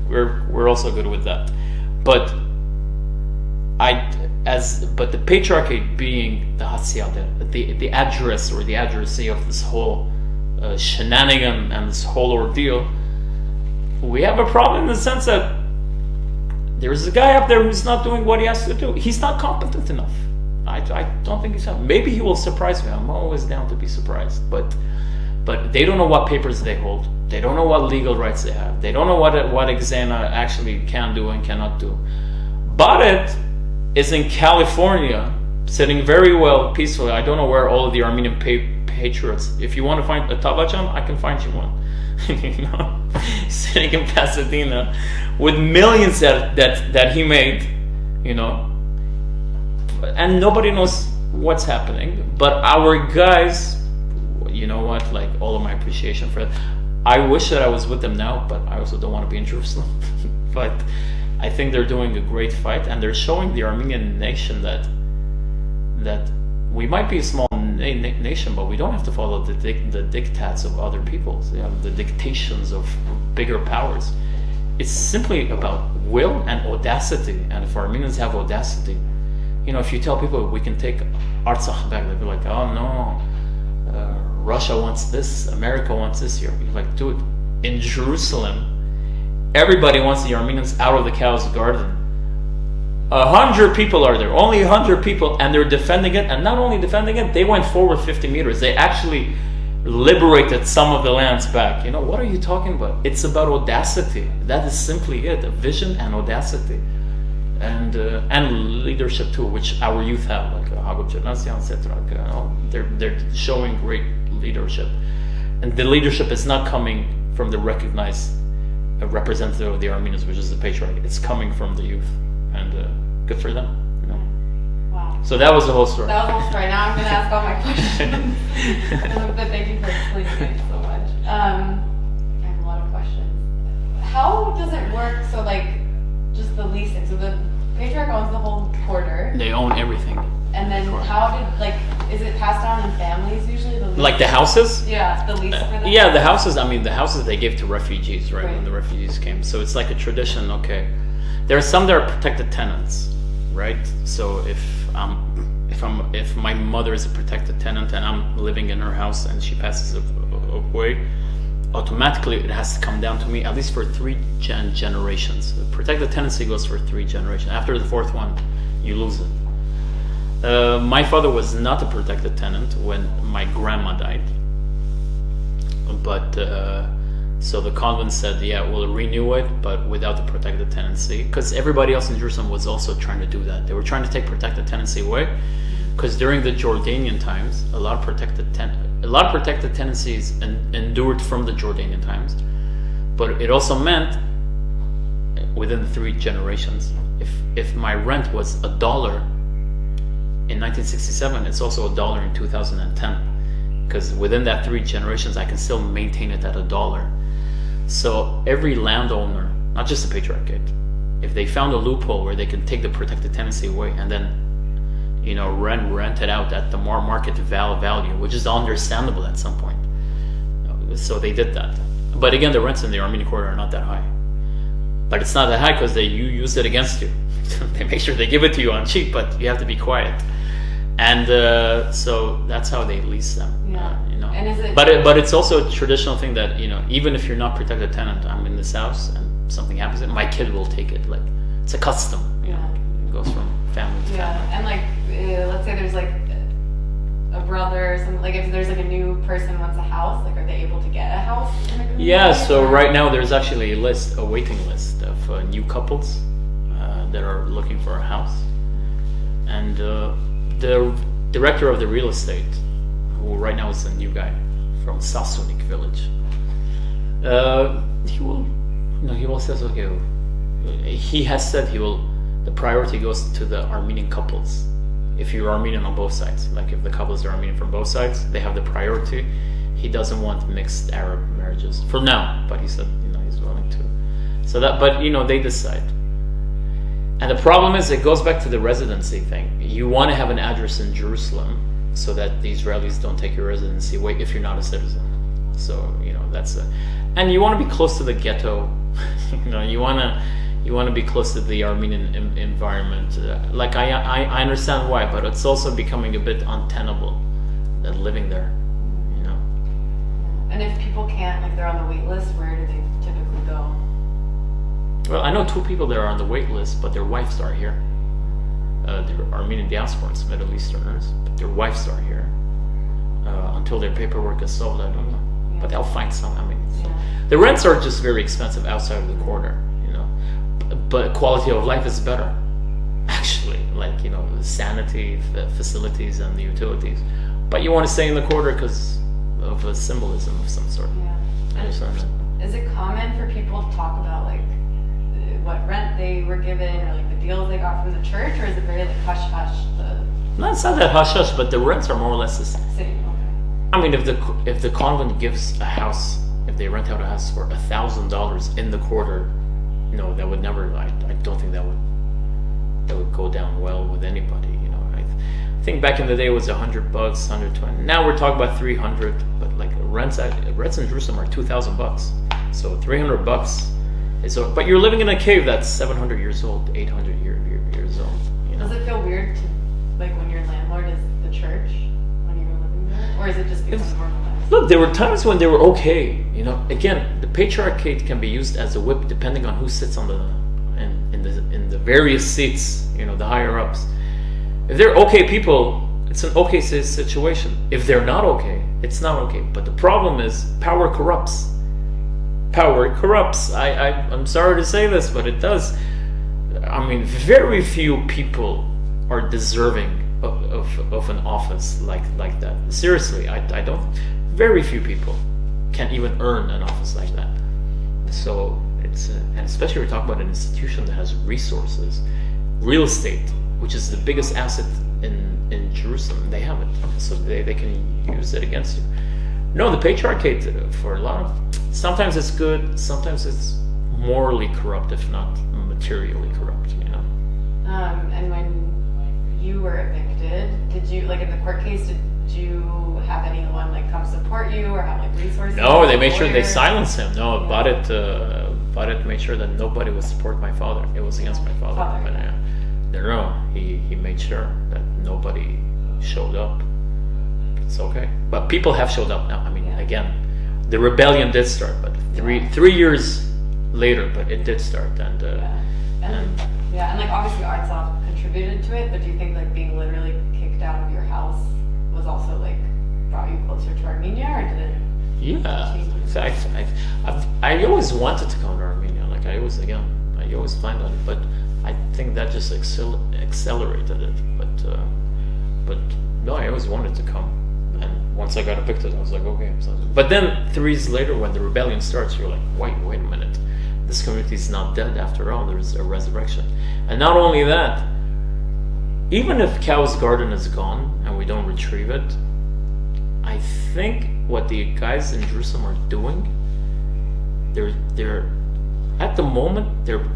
we're also good with that. But the patriarchate being the Hatsiada, the address or the addressee of this whole shenanigan and this whole ordeal, we have a problem in the sense that there's a guy up there who's not doing what he has to do. He's not competent enough. I don't think he's. Maybe he will surprise me. I'm always down to be surprised. But they don't know what papers they hold. They don't know what legal rights they have. They don't know what Exena actually can do and cannot do. Baret is in California, sitting very well, peacefully. I don't know where all of the Armenian patriots. If you want to find a Tavachan, I can find you one. Sitting in Pasadena with millions that he made, and nobody knows what's happening. But our guys, like, all of my appreciation for it. I wish that I was with them now, but I also don't want to be in Jerusalem. But I think they're doing a great fight, and they're showing the Armenian nation that we might be a small nation, but we don't have to follow the diktats of other peoples, the dictations of bigger powers. It's simply about will and audacity. And if Armenians have audacity, if you tell people we can take Artsakh back, they'll be like, oh no, Russia wants this, America wants this here. You're like, dude, in Jerusalem, everybody wants the Armenians out of the cow's garden. 100 people are there, only 100 people, and they're defending it. And not only defending it, they went forward 50 meters. They actually liberated some of the lands back. What are you talking about? It's about audacity. That is simply it, a vision and audacity. And leadership too, which our youth have, like Hagop Janasian, etc. They're showing great leadership. And the leadership is not coming from the recognized representative of the Armenians, which is the patriarch. It's coming from the youth. And good for them. Wow. So that was the whole story. That was the whole story. Now I'm going to ask all my questions. But thank you for explaining it so much. I have a lot of questions. How does it work? So, like, just the leasing. So the patriarch owns the whole quarter. They own everything. And then how did, is it passed down in families usually? Like the houses? Yeah, the lease for them? Yeah, the houses they gave to refugees, right? When the refugees came. So it's like a tradition, okay. There are some that are protected tenants, right? So if my mother is a protected tenant and I'm living in her house and she passes away, automatically it has to come down to me, at least for 3 generations. The protected tenancy goes for 3 generations. After the 4th one, you lose it. My father was not a protected tenant when my grandma died, but so the convent said, yeah, we'll renew it, but without the protected tenancy, because everybody else in Jerusalem was also trying to do that. They were trying to take protected tenancy away, because during the Jordanian times, a lot of protected tenancies endured from the Jordanian times, but it also meant within the 3 generations, if my rent was $1 in 1967, it's also $1 in 2010. because within that 3 generations, I can still maintain it at $1. So every landowner, not just the patriarchate, if they found a loophole where they can take the protected tenancy away and then, rent it out at the more market value, which is understandable at some point. So they did that. But again, the rents in the Armenian quarter are not that high. But it's not that high because you use it against you. They make sure they give it to you on cheap, but you have to be quiet. And so that's how they lease them. Yeah. And is it? But it's also a traditional thing that even if you're not protected tenant, I'm in this house and something happens, my kid will take it. Like it's a custom. It goes from family to family. And like let's say there's like a brother or something. Like if there's like a new person wants a house, like are they able to get a house in the community? Yeah. So right now there's actually a waiting list of new couples that are looking for a house, and the director of the real estate, who right now is a new guy from Sasunik village, he will says okay. He has said the priority goes to the Armenian couples. If you're Armenian on both sides, like if the couples are Armenian from both sides, they have the priority. He doesn't want mixed Arab marriages for now, but he said he's willing to. So that, but they decide. And the problem is, it goes back to the residency thing. You want to have an address in Jerusalem so that the Israelis don't take your residency away if you're not a citizen. So that's and you want to be close to the ghetto. You want to be close to the Armenian environment. Like I understand why, but it's also becoming a bit untenable living there. And if people can't, like they're on the wait list, where do they typically go? Well, I know 2 people that are on the wait list, but their wives are here. They're Armenian diasporans, Middle Easterners, but their wives are here. Until their paperwork is solved, I don't know. Yeah. But they'll find some. The rents are just very expensive outside of the quarter, but quality of life is better, actually. Like, the sanity, the facilities, and the utilities. But you want to stay in the quarter because of a symbolism of some sort. Yeah. And is it common for people to talk about like what rent they were given or like the deals they got from the church, or is it very like hush hush? No, it's not that hush hush, but the rents are more or less the same. I mean, if the convent gives a house, if they rent out a house for $1,000 in the quarter, that would never. I don't think that would go down well with anybody. I think back in the day it was $100, 120. Now we're talking about 300, but like rents in Jerusalem are $2,000. So $300 is. But you're living in a cave that's 700 years old, 800 years old. Does it feel weird to, like, when your landlord is the church when you were living there, or is it just because normalized? Look, there were times when they were okay. Again, the patriarchate can be used as a whip depending on who sits on in the various seats. The higher ups. If they're okay people, it's an okay situation. If they're not okay, it's not okay. But the problem is power corrupts. Power corrupts. I'm sorry to say this, but it does. I mean, very few people are deserving of an office like that. Seriously, I don't. Very few people can even earn an office like that. So it's and especially we're talking about an institution that has resources, real estate, which is the biggest asset in Jerusalem. They have it, so they can use it against you. No, the patriarchate, for a lot of, sometimes it's good, sometimes it's morally corrupt, if not materially corrupt. And when you were evicted, did you, like in the court case, did you have anyone like come support you or have like resources? No, they made sure they silenced him. No, Badet made sure that nobody would support my father. It was against my father. But, no, he made sure that nobody showed up. It's okay, but people have showed up now. I mean, again, the rebellion did start, but three years later, but it did start, and like obviously Artsakh contributed to it. But do you think like being literally kicked out of your house was also like brought you closer to Armenia, or did it? Yeah, in fact, I always wanted to come to Armenia. Like I always planned on it, but I think that just accelerated it. But no, I always wanted to come. And once I got evicted, I was like, okay. But then 3 years later, when the rebellion starts, you're like, wait a minute. This community is not dead after all. There's a resurrection. And not only that, even if Cow's Garden is gone and we don't retrieve it, I think what the guys in Jerusalem are doing, they're at the moment they're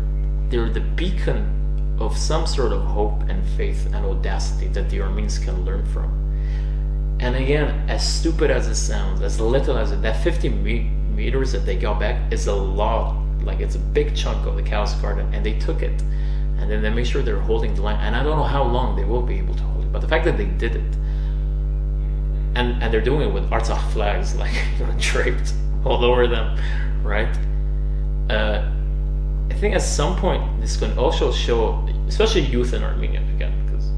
the beacon of some sort of hope and faith and audacity that the Armenians can learn from. And again, as stupid as it sounds, as little as it, that 50 meters that they got back is a lot. Like, it's a big chunk of the Cow's Garden, and they took it, and then they made sure they're holding the line. And I don't know how long they will be able to hold it, but the fact that they did it, and they're doing it with Artsakh flags, like, draped all over them, right? I think at some point this can also show, especially youth in Armenia again, because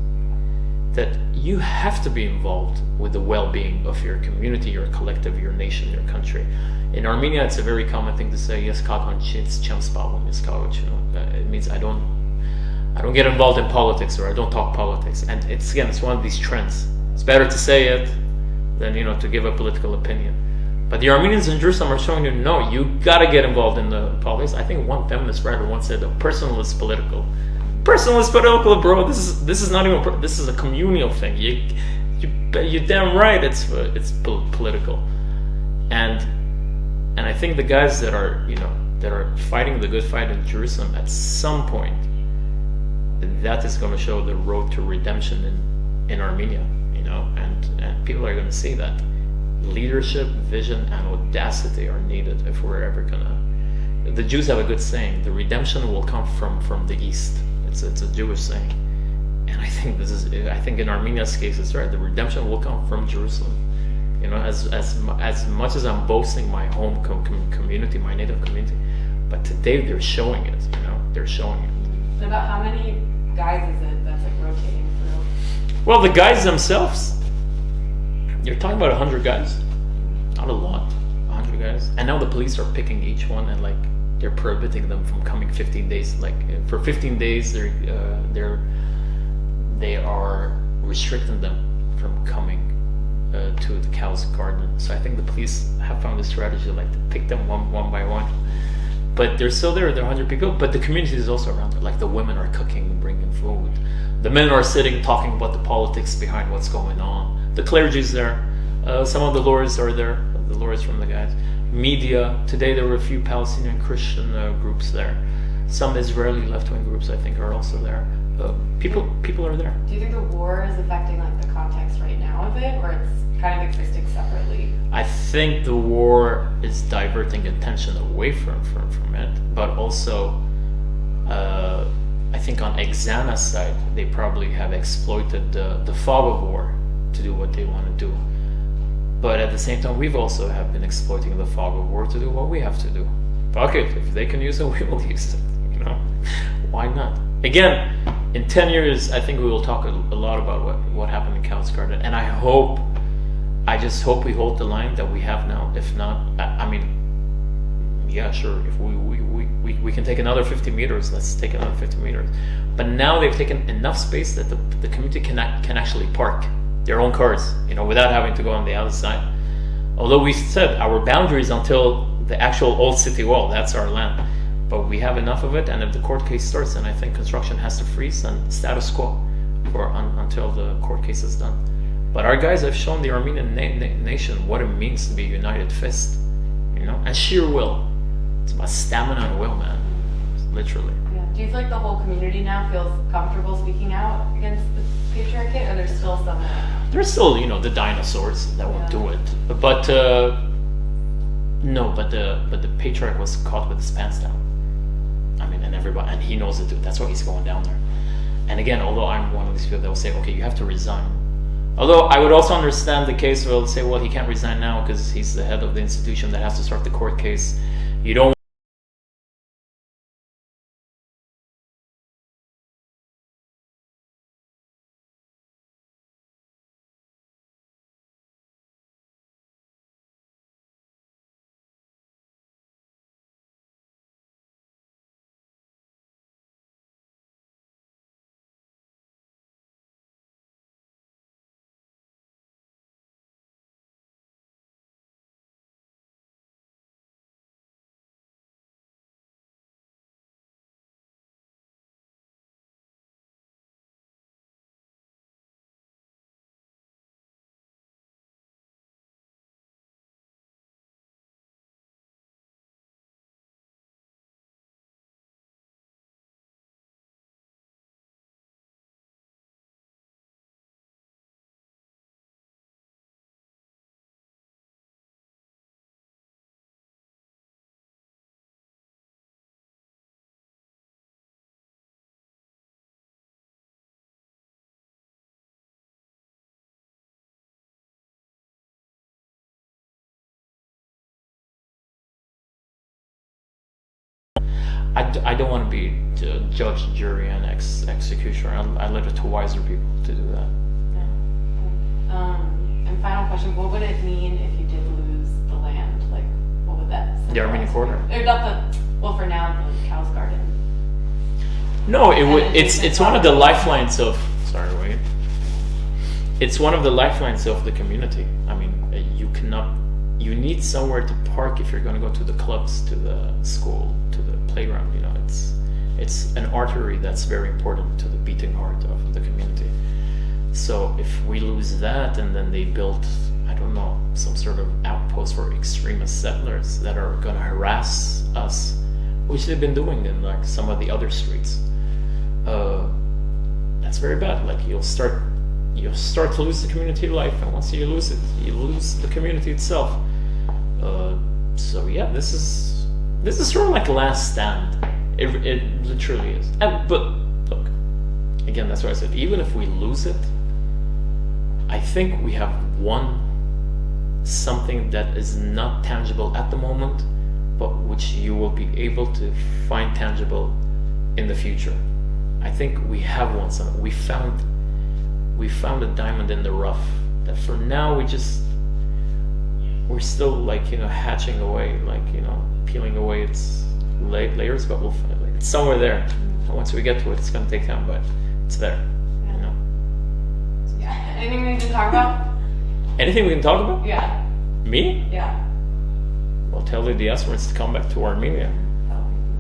that you have to be involved with the well-being of your community, your collective, your nation, your country. In Armenia, it's a very common thing to say, "Yes, it means I don't get involved in politics, or I don't talk politics." And it's one of these trends. It's better to say it than to give a political opinion. But the Armenians in Jerusalem are showing you, no, you gotta get involved in the politics. I think one feminist writer once said, "Personal is political." Personal is political, bro. This is not even. This is a communal thing. You're damn right. It's political, and I think the guys that are fighting the good fight in Jerusalem, at some point, that is going to show the road to redemption in Armenia. And people are going to see that leadership, vision, and audacity are needed if we're ever gonna. The Jews have a good saying: the redemption will come from the east. It's a Jewish saying, and I think in Armenia's case, it's right. The redemption will come from Jerusalem. As much as I'm boasting my home community, my native community, but today they're showing it. They're showing it. And about how many guys is it that's like rotating through? Well, the guys themselves, you're talking about 100 guys, not a lot, 100 guys, and now the police are picking each one, and like they're prohibiting them from coming 15 days. Like for 15 days, they are restricting them from coming to the Cow's Garden. So I think the police have found a strategy like to pick them one by one. But they're still there. They're 100 people, but the community is also around there. Like the women are cooking, bringing food. The men are sitting, talking about the politics behind what's going on. The clergy's there. Some of the lawyers are there. The lawyers from the guys. Media. Today there were a few Palestinian Christian groups there. Some Israeli left-wing groups, I think, are also there. People are there. Do you think the war is affecting like the context right now of it, or it's kind of existing separately? I think the war is diverting attention away from it, but also I think on Exana's side they probably have exploited the fog of war to do what they want to do. But at the same time, we've also have been exploiting the fog of war to do what we have to do. Fuck it, if they can use it, we will use it. Why not? Again, in 10 years, I think we will talk a lot about what happened in Cow's Garden, and I just hope we hold the line that we have now. If not, I mean, yeah, sure. If we can take another 50 meters, let's take another 50 meters. But now they've taken enough space that the community can actually park their own cars, without having to go on the other side. Although we said our boundaries until the actual old city wall, that's our land. But we have enough of it, and if the court case starts, then I think construction has to freeze and status quo until the court case is done. But our guys have shown the Armenian nation what it means to be a united fist, and sheer will. It's about stamina and will, man. Literally. Yeah. Do you feel like the whole community now feels comfortable speaking out against the patriarchate, or there's still some? There's still, the dinosaurs that won't do it. But no, but the patriarch was caught with his pants down. I mean, and everybody, and he knows it too. That's why he's going down there. And again, although I'm one of these people that will say, okay, you have to resign. Although I would also understand the case where they'll say, well, he can't resign now because he's the head of the institution that has to start the court case. You don't I don't want to be judge, jury, and executioner. I leave it to wiser people to do that. And final question: what would it mean if you did lose the land? Like, what would that? The Armenian quarter. Or not the. Well, for now, the Cow's Garden. No, it would. It's one of the lifelines of. Sorry, wait. It's one of the lifelines of the community. I mean, you cannot. You need somewhere to park if you're going to go to the clubs, to the school, to the playground. You know, it's an artery that's very important to the beating heart of the community. So if we lose that, and then they build, I don't know, some sort of outpost for extremist settlers that are going to harass us, which they've been doing in like some of the other streets. That's very bad. Like you'll start to lose the community life, and once you lose it, you lose the community itself. So yeah, this is sort of like last stand. It literally is. But look, again, that's why I said even if we lose it, I think we have won something that is not tangible at the moment, but which you will be able to find tangible in the future. I think we have won something. We found a diamond in the rough that for now we're still like, hatching away, like, peeling away its layers, but we'll find it. It's somewhere there. And once we get to it, it's going to take time, but it's there. Yeah. Anything we can talk about? Anything we can talk about? Yeah. Me? Yeah. Well, tell the diasporans to come back to Armenia.